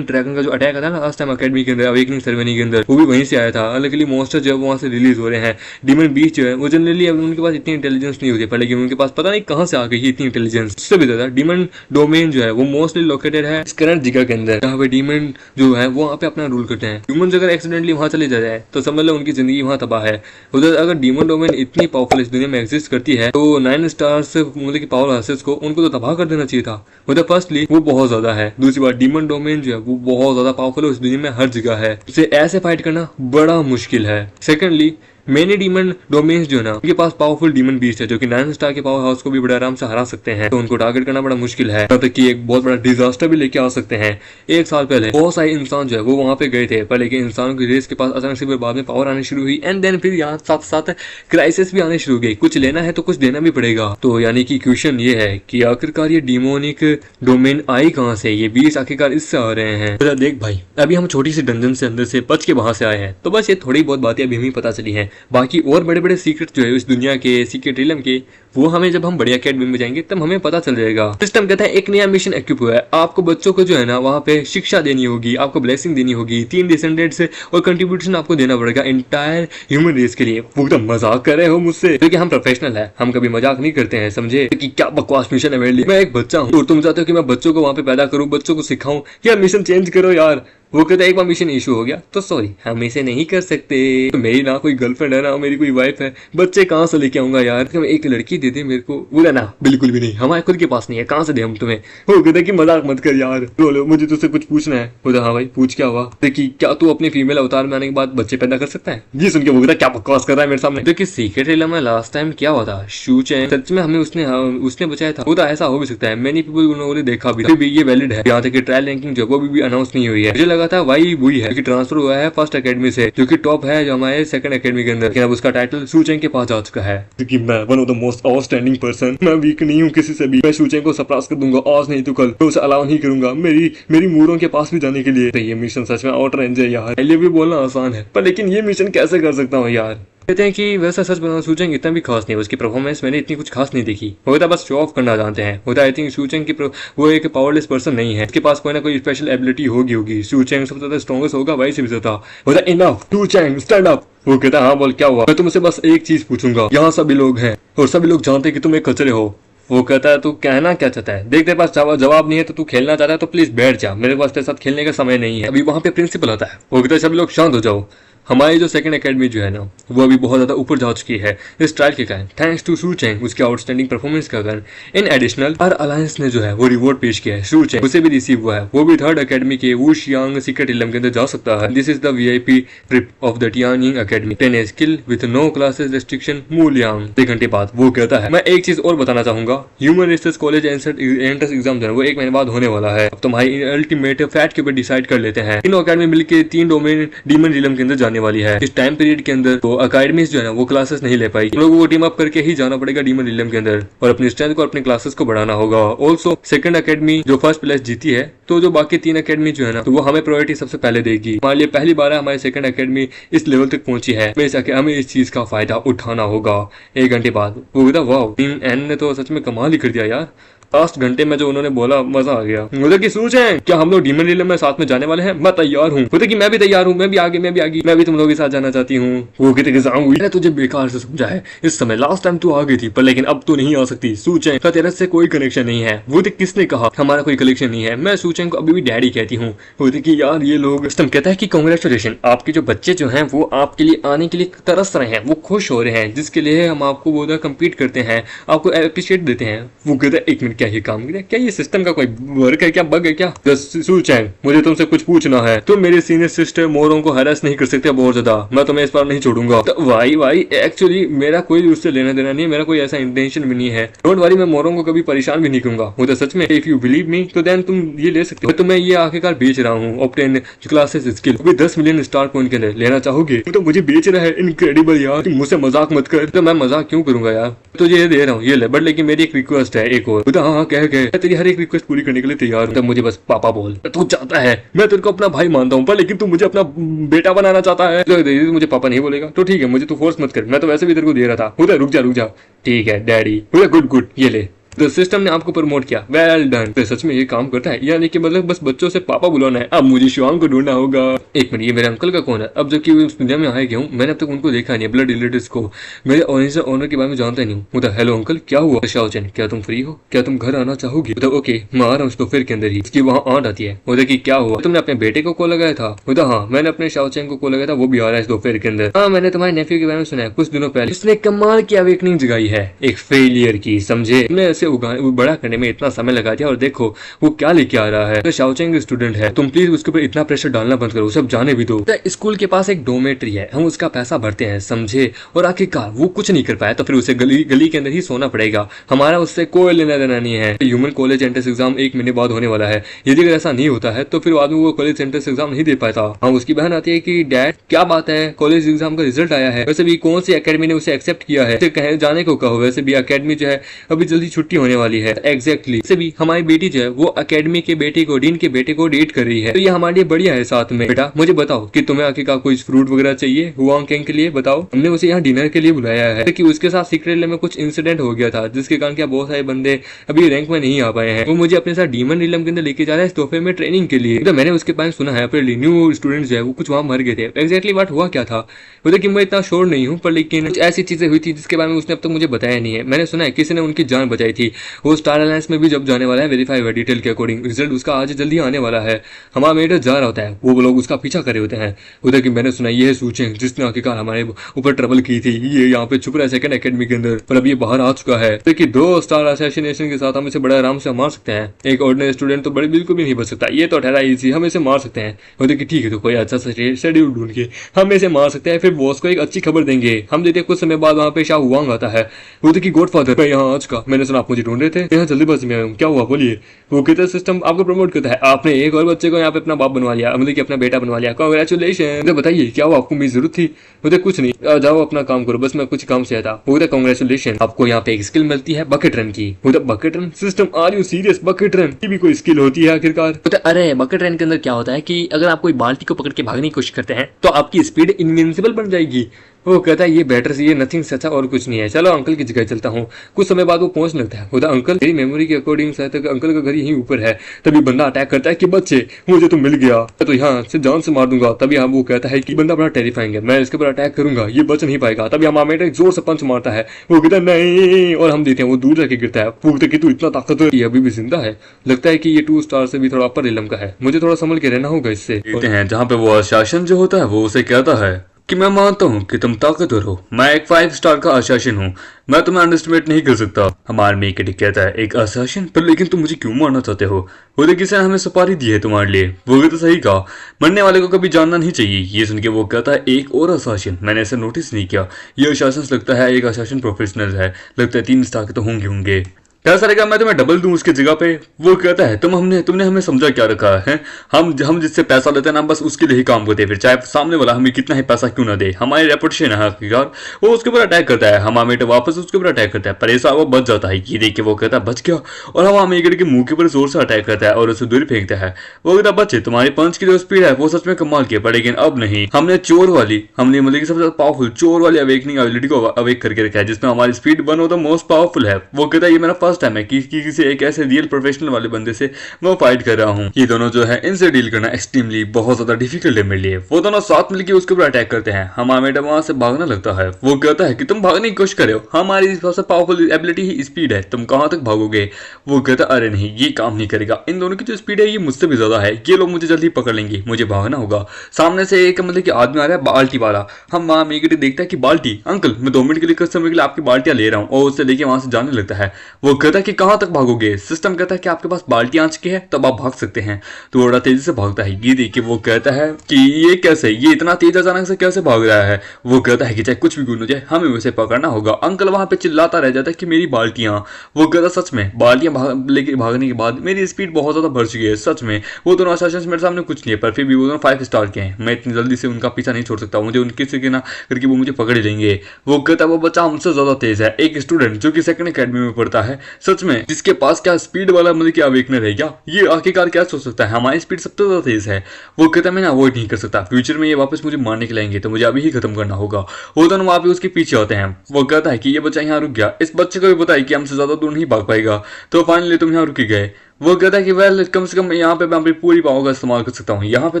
ड्रैगन का जो अटैक आता है ना आज टाइम अकेडमी के अंदर अवेकनिंग सेरेमनी के अंदर, वो भी वहीं से आया था। अलगली मॉन्स्टर जो है वहां से रिलीज हो रहे हैं। डीमन बीस्ट जो है वो जनरली उनके पास इतनी इंटेलिजेंस नहीं होती, पर लेकिन उनके पास पता नहीं कहां से आ गई इतनी इंटेलिजेंस। उससे भी ज्यादा डीमन डोमेन जो है वो मोस्टली लोकेटेड है इस करंट जगह के अंदर, जहाँ पे डीमन जो है वो वहाँ पे अपना रूल करते हैं। ह्यूमन अगर एक्सीडेंटली वहां चले जाए तो समझ लो उनकी जिंदगी वहां तबाह है। उधर अगर डीमन डोमेन इतनी पावरफुल इस दुनिया में एग्जिस्ट करती है तो 9 स्टार्स मतलब की पावर हाउसेस को उनको तो तबाह कर देना चाहिए था। मतलब फर्स्टली वो बहुत ज्यादा है, दूसरी बात डीमन डोमेन जो है वो बहुत ज्यादा पावरफुल है, इस दुनिया में हर जगह है, उसे ऐसे फाइट करना बड़ा मुश्किल है। सेकेंडली मेनी डीमन डोमेन्स जो है ना उनके पास पावरफुल डीमन बीस्ट है जो कि 9 स्टार के पावर हाउस को भी बड़े आराम से हरा सकते हैं, तो उनको टारगेट करना बड़ा मुश्किल है, तब तक कि एक बहुत बड़ा डिजास्टर भी लेके आ सकते हैं। एक साल पहले बहुत सारे इंसान जो है वो वहां पे गए थे, पर लेकिन इंसानों की रेस के पास अचानक से बाद में पावर आनी शुरू हुई एंड देन फिर यहाँ साथ साथ क्राइसिस भी आने शुरू हो गई। कुछ लेना है तो कुछ देना भी पड़ेगा। तो यानी कि क्वेश्चन ये है कि आखिरकार ये डिमोनिक डोमेन आई कहाँ से, ये बीस्ट आखिरकार इससे आ रहे हैं। तो देख भाई अभी हम छोटी सी डंजन से अंदर से बच के वहां से आए हैं, तो बस ये थोड़ी बहुत बातें अभी हमें पता चली हैं। बाकी और बड़े बड़े सीक्रेट जो है इस दुनिया के सीक्रेट रिलम के, वो हमें जब हम बड़ी अकेडमी में जाएंगे तब हमें पता चल जाएगा। सिस्टम कहता है एक नया मिशन एक्विप हुआ है, आपको बच्चों को जो है ना वहाँ पे शिक्षा देनी होगी, आपको ब्लेसिंग देनी होगी, 3 डिसेंडेंट्स और कंट्रीब्यूशन आपको देना पड़ेगा इंटायर ह्यूमन रेस के लिए। वो एकदम मजाक कर रहे हो मुझसे, क्योंकि हम प्रोफेशनल है, हम कभी मजाक नहीं करते हैं, समझे कि क्या बकवास मिशन है मेरे लिए। मैं एक बच्चा हूँ और तुम चाहते हो कि मैं बच्चों को वहाँ पे पैदा करूँ, बच्चों को सिखाऊं, यार मिशन चेंज करो यार। वो कहता है एक बार मिशन इशू हो गया तो सॉरी हम इसे नहीं कर सकते, तो मेरी ना कोई गर्लफ्रेंड है ना मेरी कोई वाइफ है, बच्चे कहाँ से लेके आऊंगा यार, तो एक लड़की दे दे मेरे को। बोला ना बिल्कुल भी नहीं, हमारे खुद के पास नहीं है, कहाँ से दे हम तुम्हें। वो कहता है कि मजाक मत कर यार, बोलो मुझे तुझसे कुछ पूछना है। बोला हाँ भाई पूछ, क्या हुआ। देखिए क्या तू अपने फीमेल अवतार में आने के बाद बच्चे पैदा कर सकता है। ये सुन के वो कहता क्या बकवास कर रहा है मेरे सामने। देखिए सीक्रेट रिलम में लास्ट टाइम क्या हुआ था, शू चैन सच में हमें उसने बचाया था। वो तो ऐसा हो भी सकता है, मैनी पीपल उन्होंने देखा भी, भी ये वैलिड है। यहाँ तक कि ट्रायल रैंकिंग जो वो भी अनाउंस नहीं हुई है, मुझे लगा था भाई वही है कि ट्रांसफर हुआ है फर्स्ट एकेडमी से, जो कि टॉप है जो हमारे सेकंड एकेडमी के अंदर, लेकिन अब उसका टाइटल शूचेंग के पास जा चुका है। क्योंकि मैं one of the most outstanding person, मैं वीक नहीं हूँ किसी से भी, मैं शूचेंग को सरप्राइज कर दूंगा, आज नहीं तो कल, मैं उसे अलाउ नहीं करूंगा मेरी मूरों के पास भी जाने के लिए। तो ये मिशन सच में आउट रेंज है यार, पहले भी बोलना आसान है, पर लेकिन ये मिशन कैसे कर सकता हूँ यार। कहते हैं कि वैसा सच बताना शूचेंग इतना भी खास नहीं है, उसकी परफॉर्मेंस मैंने इतनी कुछ खास नहीं देखी, होता बस शो ऑफ करना जानते हैं। होता आई थिंक शूचेंग की वो एक पावरलेस पर्सन नहीं है, उसके पास कोई ना कोई स्पेशल एबिलिटी होगी। शूचेंग सबसे ज्यादा स्ट्रॉन्गेस्ट होगा, वही से भी ज्यादा होता इनफ शूचेंग स्टैंड अप। वो कहता हाँ बोल क्या हुआ। मैं तुमसे बस एक चीज पूछूंगा, यहाँ सभी लोग हैं और सभी लोग जानते हैं कि तुम एक कचरे हो। वो कहता है तू कहना क्या चाहता है, देख तेरे पास जवाब नहीं है तो तू खेलना चाहता है तो प्लीज बैठ जा, मेरे पास तेरे साथ खेलने का समय नहीं है। अभी वहां पे प्रिंसिपल आता है, वो कहता है सभी लोग शांत हो जाओ, हमारी जो सेकंड एकेडमी जो है ना वो अभी बहुत ज्यादा ऊपर जा चुकी है इस ट्रायल के कारण, थैंक्स टू शूचेंग उसके आउटस्टैंडिंग परफॉर्मेंस का कारण। इन एडिशनल आर अलायंस ने जो है वो रिवॉर्ड पेश किया है, शूचेंग उसे भी रिसीव हुआ है, वो भी थर्ड एकेडमी के वुशियांग सीक्रेट इलम के अंदर जा सकता है। This is the VIP trip of the Tianning academy, 10 skill with no classes restriction Muliang. 3 घंटे बाद वो कहता है मैं एक चीज और बताना चाहूंगा, human research college entrance exam जो है वो 1 महीने बाद होने वाला है। अब तुम्हारी अल्टीमेट फैट के ऊपर डिसाइड कर लेते हैं। तीनों एकेडमी मिलकर 3 डोमेन डीमन रिलम के अंदर जाने वाली है। इस टाइम पीरियड के अंदर तो अकेडमीज जो है ना वो क्लासेस नहीं ले पाई, लोगों को टीम अप करके ही जाना पड़ेगा डीमन रिलम के अंदर और अपनी स्ट्रेंथ को अपने क्लासेस को बढ़ाना होगा। ऑल्सो सेकंड एकेडमी जो फर्स्ट प्लेस जीती है तो जो बाकी 3 एकेडमी जो है ना तो वो हमें प्रायोरिटी सबसे पहले देगी। हमारे लिए पहली बार है हमारी सेकंड एकेडमी इस लेवल तक पहुंची है, हमें इस चीज का फायदा उठाना होगा। 1 घंटे बाद वो कहता वाह टीम एन ने तो सच में कमाल ही कर दिया यार, लास्ट घंटे में जो उन्होंने बोला मजा आ गया। मुझे की सोच है क्या हम लोग डीमन रिलम में साथ में जाने वाले हैं, मैं तैयार हूँ। बोलते कि मैं भी तैयार हूँ, मैं भी आगे मैं भी तुम लोगों के साथ जाना चाहती हूँ। वो कहते कि जाऊंगी, मैंने तुझे बेकार से समझा है इस समय, लास्ट टाइम तू आ गई थी पर लेकिन अब तू नहीं आ सकती। सूचें का तेरे से कोई कनेक्शन नहीं है। वो तो किसने कहा हमारा कोई कनेक्शन नहीं है, मैं सूचें को अभी भी डैडी कहती हूँ। बोलते कि यार ये लोग सिस्टम कहता है कि कांग्रेचुलेशन, आपके जो बच्चे जो हैं वो आपके लिए आने के लिए तरस रहे हैं, वो खुश हो रहे हैं, जिसके लिए हम आपको वो कम्पीट करते हैं, आपको अप्रिशिएट देते हैं। वो कहता है 1 मिनट क्या ये काम करे, क्या ये सिस्टम का कोई वर्क है, क्या बग है क्या। सूचेंग मुझे तुमसे कुछ पूछना है, तुम मेरे सीनियर सिस्टर मोरों को हरास नहीं कर सकते बहुत ज्यादा, मैं तुम्हें इस बार नहीं छोड़ूंगा। तो भाई एक्चुअली मेरा कोई उससे लेना देना नहीं है, मेरा कोई ऐसा इंटेंशन भी नहीं है, डोंट वरी, मैं मोरों को कभी परेशान भी नहीं करूंगा। वो तो सच में इफ यू बिलीव मी तो देन तुम ये ले सकते हो। तो मैं ये आखिरकार बेच रहा हूँ obtain classes skill 10 million star point के लिए लेना चाहोगे तो मुझे बेच रहा है, इनक्रेडिबल यार, मुझसे मजाक मत कर। तो मैं मजाक क्यों करूंगा यार, तो ये दे रहा हूँ ये ले, बट लेकिन मेरी एक रिक्वेस्ट है एक और। तो हाँ कह तेरी हर एक रिक्वेस्ट पूरी करने के लिए तैयार हूँ, तब मुझे बस पापा बोल। तू चाहता है मैं तेरे को अपना भाई मानता हूँ पर लेकिन तू मुझे अपना बेटा बनाना चाहता है, तो मुझे पापा नहीं बोलेगा तो ठीक है, मुझे तू फोर्स मत कर, मैं तो वैसे भी तेरे को दे रहा था। रुक जा ठीक है डैडी, गुड ये ले। तो सिस्टम ने आपको प्रमोट किया, वेल डन। तो सच में ये काम करता है, यानी कि मतलब बस बच्चों से पापा बुलाना है। अब मुझे शिवांग को ढूंढना होगा। एक मिनट, ये मेरे अंकल का कौन है? अब जबकि इस दुनिया में आया गया हूँ, मैंने अब तक उनको देखा नहीं, ब्लड रिलेटिव्स को, मेरे ओरिजिनल ओनर के बारे में जानता नहीं हूँ। हेलो अंकल, क्या हुआ? शाओचेन, क्या तुम फ्री हो? क्या तुम घर आना चाहोगी? ओके, मैं आ रहा हूँ दोपहर के अंदर ही। इसकी वहाँ आंट आती है। कि क्या हुआ, तुमने अपने बेटे को कॉल लगाया था? हाँ, मैंने अपने शाओचेन को कॉल लगाया था, वो भी आ रहा है इस दोपहर के अंदर। हाँ, मैंने तुम्हारे नेफ्यू के बारे में सुना है, कुछ दिनों पहले उसने कमाल की अवेकनिंग जगाई है, एक फेलियर की, समझे? तुमने ऐसे बड़ा करने में इतना समय लगा दिया और देखो वो क्या लेके आ रहा है। तो शाओचेंग स्टूडेंट है, तुम प्लीज उसके ऊपर इतना प्रेशर डालना बंद करो, सब जाने भी दो। तो स्कूल के पास एक डोमेट्री है, हम उसका पैसा भरते हैं, समझे? और आखिरकार वो कुछ नहीं कर पाया तो फिर उसे गली के अंदर ही सोना पड़ेगा। हमारा उससे कोई लेना देना नहीं है। ह्यूमन कॉलेज एंट्रेंस एग्जाम 1 महीने बाद होने वाला है, यदि अगर ऐसा नहीं होता है तो फिर बाद में वो कॉलेज एंट्रेंस एग्जाम नहीं दे पाता। हाँ, उसकी बहन आती है कि डैड क्या बात है, कॉलेज एग्जाम का रिजल्ट आया है, वैसे भी कौन सी एकेडमी ने उसे एक्सेप्ट किया है, कहे जाने को कहो, वैसे भी एकेडमी जो है अभी जल्दी छुट्टी होने वाली है। एग्जैक्टली, से भी हमारी बेटी जो है वो एकेडमी के बेटे को, डीन के बेटे को डेट कर रही है, तो ये हमारे लिए बढ़िया है। साथ में बेटा मुझे बताओ कि तुम्हें आखिरकार कोई फ्रूट वगैरह चाहिए हुआंग केंग के लिए? बताओ। हमने उसे यहाँ डिनर के लिए बुलाया है कि उसके साथ सीक्रेटली में कुछ इंसिडेंट हो गया था, जिसके कारण क्या बहुत सारे बंदे अभी रैंक में नहीं आ पाए हैं। वो मुझे अपने साथ डीमन रिलम के अंदर लेके जा रहा है इस तोहफे में ट्रेनिंग के लिए। तो मैंने उसके बारे में सुना है अपने न्यू स्टूडेंट्स जो है वो कुछ वहां मर गए थे। एग्जैक्टली व्हाट हुआ क्या था वो कि मैं इतना श्योर नहीं हूँ, पर लेकिन कुछ ऐसी चीजें हुई थी जिसके बारे में उसने अब तक मुझे बताया नहीं है। मैंने सुना है किसी ने उनकी जान बचाई थी। वो स्टार अलायंस में भी जब जाने वाला है, वेरीफाई हुआ डिटेल के अकॉर्डिंग, रिजल्ट उसका आज जल्दी आने वाला है। हमारा मेटर जा रहा होता है, वो लोग उसका पीछा कर रहे होते हैं। उधर की मैंने सुना ये सोचें जिसने आखिरकार हमारे ऊपर ट्रबल की थी, ये यहाँ पे छुप रहा है सेकंड एकेडमी के अंदर, पर अब ये बाहर आ चुका है। देखिए 2 स्टार असैसिनेशन के साथ हम इसे बड़े आराम से मार सकते हैं। एक ऑर्डिनरी स्टूडेंट तो बड़े बिल्कुल भी नहीं बच सकता, ये तो ठहरा इजी, हम इसे मार सकते हैं। वो देखिए ठीक है, तो कोई अच्छा सा शेड्यूल ढूंढ के हम इसे मार सकते हैं, फिर बॉस को एक अच्छी खबर देंगे। हम देखते कुछ समय बाद वहाँ पे शाह हुआंग आता है। वो देखिए गॉडफादर, मैं यहाँ आ चुका, मैंने सुना आप मुझे ढूंढ रहे थे, यहाँ जल्दीबाजी में हूँ, क्या हुआ बोलिए? वो कहते सिस्टम आपको प्रमोट करता है, आपने एक और बच्चे को यहाँ पे अपना बाप बनवा लिया, मतलब कि अपना बेटा बनवा लिया, कांग्रेचुलेशन। मुझे बताइए क्या हुआ, आपको मेरी जरूरत थी? मुझे कुछ नहीं, जाओ अपना काम करो, बस मैं कुछ काम से आया था। वो कांग्रेचुलेशन, आपको यहाँ पे एक स्किल मिलती है बकेट रन की। Bucket run system, are you serious? Bucket run की भी कोई स्किल होती है आखिरकार? अरे बकेट रन के अंदर क्या होता है कि अगर आप कोई बाल्टी को पकड़ के भागने की कोशिश करते हैं तो आपकी स्पीड इनविंसिबल बन जाएगी। वो कहता है ये बेटर से, ये नथिंग से अच्छा और कुछ नहीं है, चलो अंकल की जगह चलता हूँ। कुछ समय बाद वो पहुंच लगता है, बोलता अंकल मेरी मेमोरी के अकॉर्डिंग शायद अंकल का घर यहीं ऊपर है। तभी बंदा अटैक करता है कि बच्चे मुझे तो मिल गया, तो यहाँ से जान से मार दूंगा। तभी हम वो कहता है कि बंदा बड़ा टेरिफाइंग है, मैं इसके ऊपर अटैक करूंगा, ये बच नहीं पाएगा। तभी हम हमें एक जोर से पंच मारता है, वो कहता है नहीं, और हम देते हैं वो दूर जाके गिरता है। पूछते कि तू इतना ताकतवर, ये अभी भी जिंदा है? लगता है कि ये 2 स्टार से भी थोड़ा अपर रिलम का है, मुझे थोड़ा संभल के रहना होगा इससे। जहाँ पे वो शासन जो होता है वो उसे कहता है कि मैं मानता हूँ कि तुम ताकतवर हो, मैं एक 5 स्टार का अशासन हूँ, मैं तुम्हें अंडरस्टिमेट नहीं कर सकता। हमारे मेकेटिक कहता है एक अशासन, पर लेकिन तुम मुझे क्यों मारना चाहते हो? वो किसी ने हमें सुपारी दी है तुम्हारे लिए। वो भी तो सही कहा, मरने वाले को कभी जानना नहीं चाहिए। ये सुन के वो कहता है एक और अशासन, मैंने ऐसे नोटिस नहीं किया, ये अशासन लगता है एक अशासन प्रोफेशनल है, लगता है 3 स्टार के तो होंगे। कैसा रहेगा मैं तुम्हें डबल दूं उसकी जगह पे? वो कहता है तुमने हमें समझा क्या रखा है? हम जिससे पैसा लेते हैं ना बस उसके लिए ही काम करते हैं, फिर चाहे सामने वाला हमें कितना ही पैसा क्यों ना दे, हमारी रेपुटेशन है हकीकत। वो उसके ऊपर अटैक करता है, हमारा मेट वापस उसके ऊपर अटैक करता है, पर ऐसा वो बच जाता है। ये देख के वो कहता है बच गया, और हमारा मेट के मुंह के ऊपर जोर से अटैक करता है और उसे दूर फेंकता है। वो कहता बच्चे तुम्हारी पंच की जो स्पीड है वो सच में कमाल की है, लेकिन अब नहीं, हमने मतलब सबसे ज्यादा पावरफुल चोर वाली अवेकनिंग एबिलिटी को अवेक करके रखा है, जिसमें हमारी speed 1 of the most powerful है। वो कहता है ये मेरा फर्स्ट टाइम है कि से एक ऐसे रियल प्रोफेशनल वाले बंदे से मैं फाइट कर रहा हूँ। ये दोनों जो है इनसे डील करना एक्सट्रीमली बहुत ज्यादा डिफिकल्ट है मेरे लिए। वो दोनों साथ मिलकर उसके ऊपर अटैक करते हैं। हमारा मैडम वहां से भागने लगता है। वो कहता है कि तुम भागने की कोशिश करे हो, हमारी सबसे पावरफुल एबिलिटी ही स्पीड है, तुम कहां तक भागोगे? वो कहता है अरे नहीं ये काम नहीं करेगा, इन दोनों की जो स्पीड है ये मुझसे भी ज्यादा है, ये लोग मुझे जल्दी पकड़ लेंगे, मुझे भागना होगा। सामने से एक मतलब कि आदमी आ रहा है बाल्टी वाला। हम वहां मेगेटी देखता है कि बाल्टी अंकल मैं 2 मिनट के लिए कस्टमर के लिए आपकी बाल्टियां ले रहा हूँ, और उससे लेके वहां से जाने लगता है। वो कहता है कि कहां तक भागोगे? सिस्टम कहता है कि आपके पास बाल्टी आ चुकी है तब आप भाग सकते हैं। तो बड़ा तेजी से भागता है। ये देखिए वो कहता है कि ये कैसे, ये इतना तेज अचानक से कैसे भाग रहा है? वो कहता है कि चाहे कुछ भी गुण हो जाए हमें उसे पकड़ना होगा। अंकल वहां पे चिल्लाता रह जाता है कि मेरी बाल्टियां। वो कहता सच में बाल्टियां लेके भागने के बाद मेरी स्पीड बहुत ज्यादा बढ़ चुकी है, सच में वो दोनों असासिन्स मेरे सामने कुछ नहीं है, पर फिर भी वो दोनों 5 स्टार के हैं, मैं इतनी जल्दी से उनका पीछा नहीं छोड़ सकता, मुझे उनके से ना करके वो मुझे पकड़ लेंगे। वो कहता है वो बच्चा हमसे ज्यादा तेज है। एक स्टूडेंट जो कि सेकंड एकेडमी में पढ़ता है सच में जिसके पास क्या स्पीड वाला मतलब क्या अवेकनर है क्या, ये आखिरकार क्या सोच सकता है, हमारी स्पीड सबसे ज्यादा तेज है। वो कहता है मैं अवॉइड नहीं कर सकता, फ्यूचर में ये वापस मुझे मारने के लाएंगे तो मुझे अभी ही खत्म करना होगा। वो दोनों वहां पे उसके पीछे होते हैं। वो कहता है कि ये बच्चा यहाँ रुक गया, इस बच्चे को भी पता है कि हमसे ज्यादा दूर नहीं भाग पाएगा, तो फाइनली तुम यहाँ रुक गए। वो कहता है कि वेल कम से कम यहाँ पे मैं अपनी पूरी पावर का इस्तेमाल कर सकता हूँ, यहाँ पे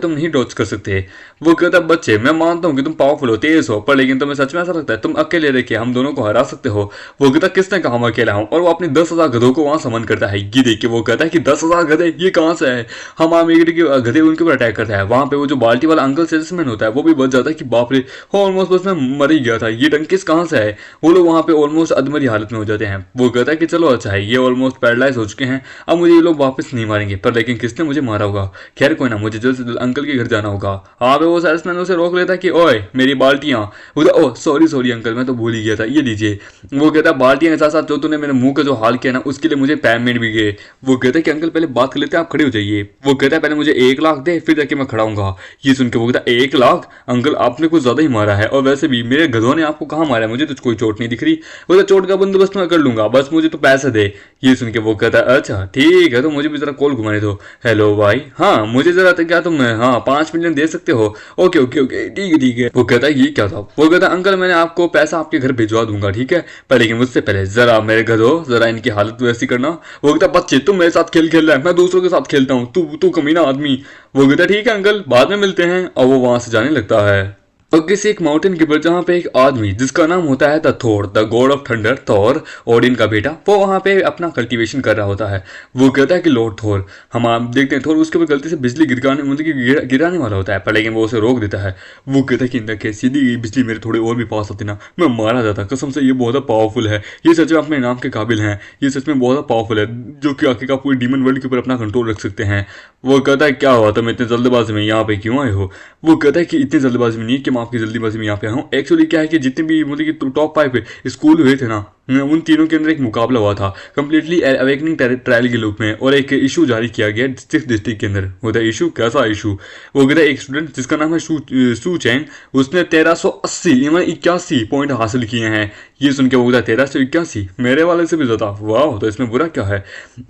तुम नहीं डॉज कर सकते। वो कहता है बच्चे मैं मानता हूँ कि तुम पावरफुल हो, तेज हो, पर लेकिन तुम्हें सच में ऐसा लगता है तुम अकेले रह के हम दोनों को हरा सकते हो। वो कहता है किसने कहा मैं अकेला हूँ, और वो अपने 10,000 गधों को वहां समन करता है। ये देख के वो कहता है कि 10,000 गधे ये कहाँ से है, हम आमेगडी के गधे उनके ऊपर अटैक करता है। वहां पे वो जो बाल्टी वाला अंकल सेल्समैन होता है वो भी बच जाता है कि बाप रे ऑलमोस्ट बस मैं मर ही गया था, ये डंकिस कहाँ से है। वो लोग वहां पे ऑलमोस्ट अधमरी हालत में हो जाते हैं। वो कहता है कि चलो अच्छा है, ये ऑलमोस्ट पैरालाइज हो चुके हैं, अब मुझे ये लोग वापस नहीं मारेंगे, पर लेकिन किसने मुझे मारा होगा, खैर कोई ना, मुझे जल्द से जल्द अंकल के घर जाना होगा। हाँ पे वो सेल्समैन उसे रोक लेता है कि ओए मेरी बाल्टियां। ओह सॉरी सॉरी अंकल मैं तो भूल ही गया था, ये लीजिए। वो कहता है बाल्टियां के साथ साथ जो तूने मेरे मुंह का जो हाल किया ना उसके लिए मुझे पेमेंट भी गए। वो कहता है कि अंकल पहले बात कर लेते हैं, आप खड़े हो जाइए। वो कहता है पहले मुझे 1 लाख दे फिर जाके मैं खड़ा हूंगा। ये सुन के वो कहता है 1 लाख अंकल आपने कुछ ज्यादा ही मारा है, और वैसे भी मेरे गधों ने आपको कहाँ मारा है, मुझे तो कोई चोट नहीं दिख रही। वो चोट का बंदोबस्त मैं कर लूंगा, बस मुझे तो पैसे दे। ये सुन के वो कहता है अच्छा ठीक है, तो मुझे भी जरा कॉल घुमाने दो। हेलो भाई, हाँ मुझे जरा क्या तुम 5 मिलियन दे सकते हो। ओके ओके ओके ठीक है ठीक है। वो कहता है ये क्या था। वो कहता है अंकल मैंने आपको पैसा आपके घर भिजवा दूंगा ठीक है, पर लेकिन मुझसे पहले जरा मेरे गधों जरा इनकी हालत वैसी करना। वो कहता है बच्चे तुम मेरे साथ खेल खेल रहा है, मैं दूसरों के साथ खेलता हूँ, तू कमीना आदमी। वो कहता है ठीक है अंकल बाद में मिलते हैं, और वो वहां से जाने लगता है। और किसी एक माउंटेन के ऊपर जहाँ पे एक आदमी जिसका नाम होता है the Thor, the God of thunder, Thor Odin का बेटा, वो वहाँ पे अपना कल्टीवेशन कर रहा होता है। वो कहता है कि लॉर्ड थोर हम आप देखते हैं, थोर उसके ऊपर गलती से बिजली गिराने मतलब कि गिराने वाला होता है, पर लेकिन वो उसे रोक देता है। वो कहता है कि इंदा के सीधी बिजली मेरे थोड़े और भी पास होती ना मैं मारा जाता, कसम से ये बहुत पावरफुल है, ये सच में अपने नाम के काबिल हैं, ये सच में बहुत पावरफुल है, जो कि आखिरकार पूरी डीमन वर्ल्ड के ऊपर अपना कंट्रोल रख सकते हैं। वो कहता है क्या हुआ तुम इतने जल्दबाजी में यहाँ पे क्यों आए हो। वो कहता है कि इतनी जल्दबाजी में नहीं कि मैं आपकी जल्दबाजी में यहाँ पे हूँ, एक्चुअली क्या है कि जितने भी मतलब कि टॉप 5 स्कूल हुए थे ना उन तीनों के अंदर एक मुकाबला हुआ था कंप्लीटली अवेकनिंग ट्रायल के रूप में, और एक इशू जारी किया गया 6 डिस्ट्रिक्ट के अंदर। वो था इशू कैसा इशू, वो कहता है एक स्टूडेंट जिसका नाम है सू चैंग, उसने 1381 पॉइंट हासिल किए हैं। ये सुन के वो कहता है 1381 मेरे वाले से भी ज्यादा, वाह तो इसमें बुरा क्या है।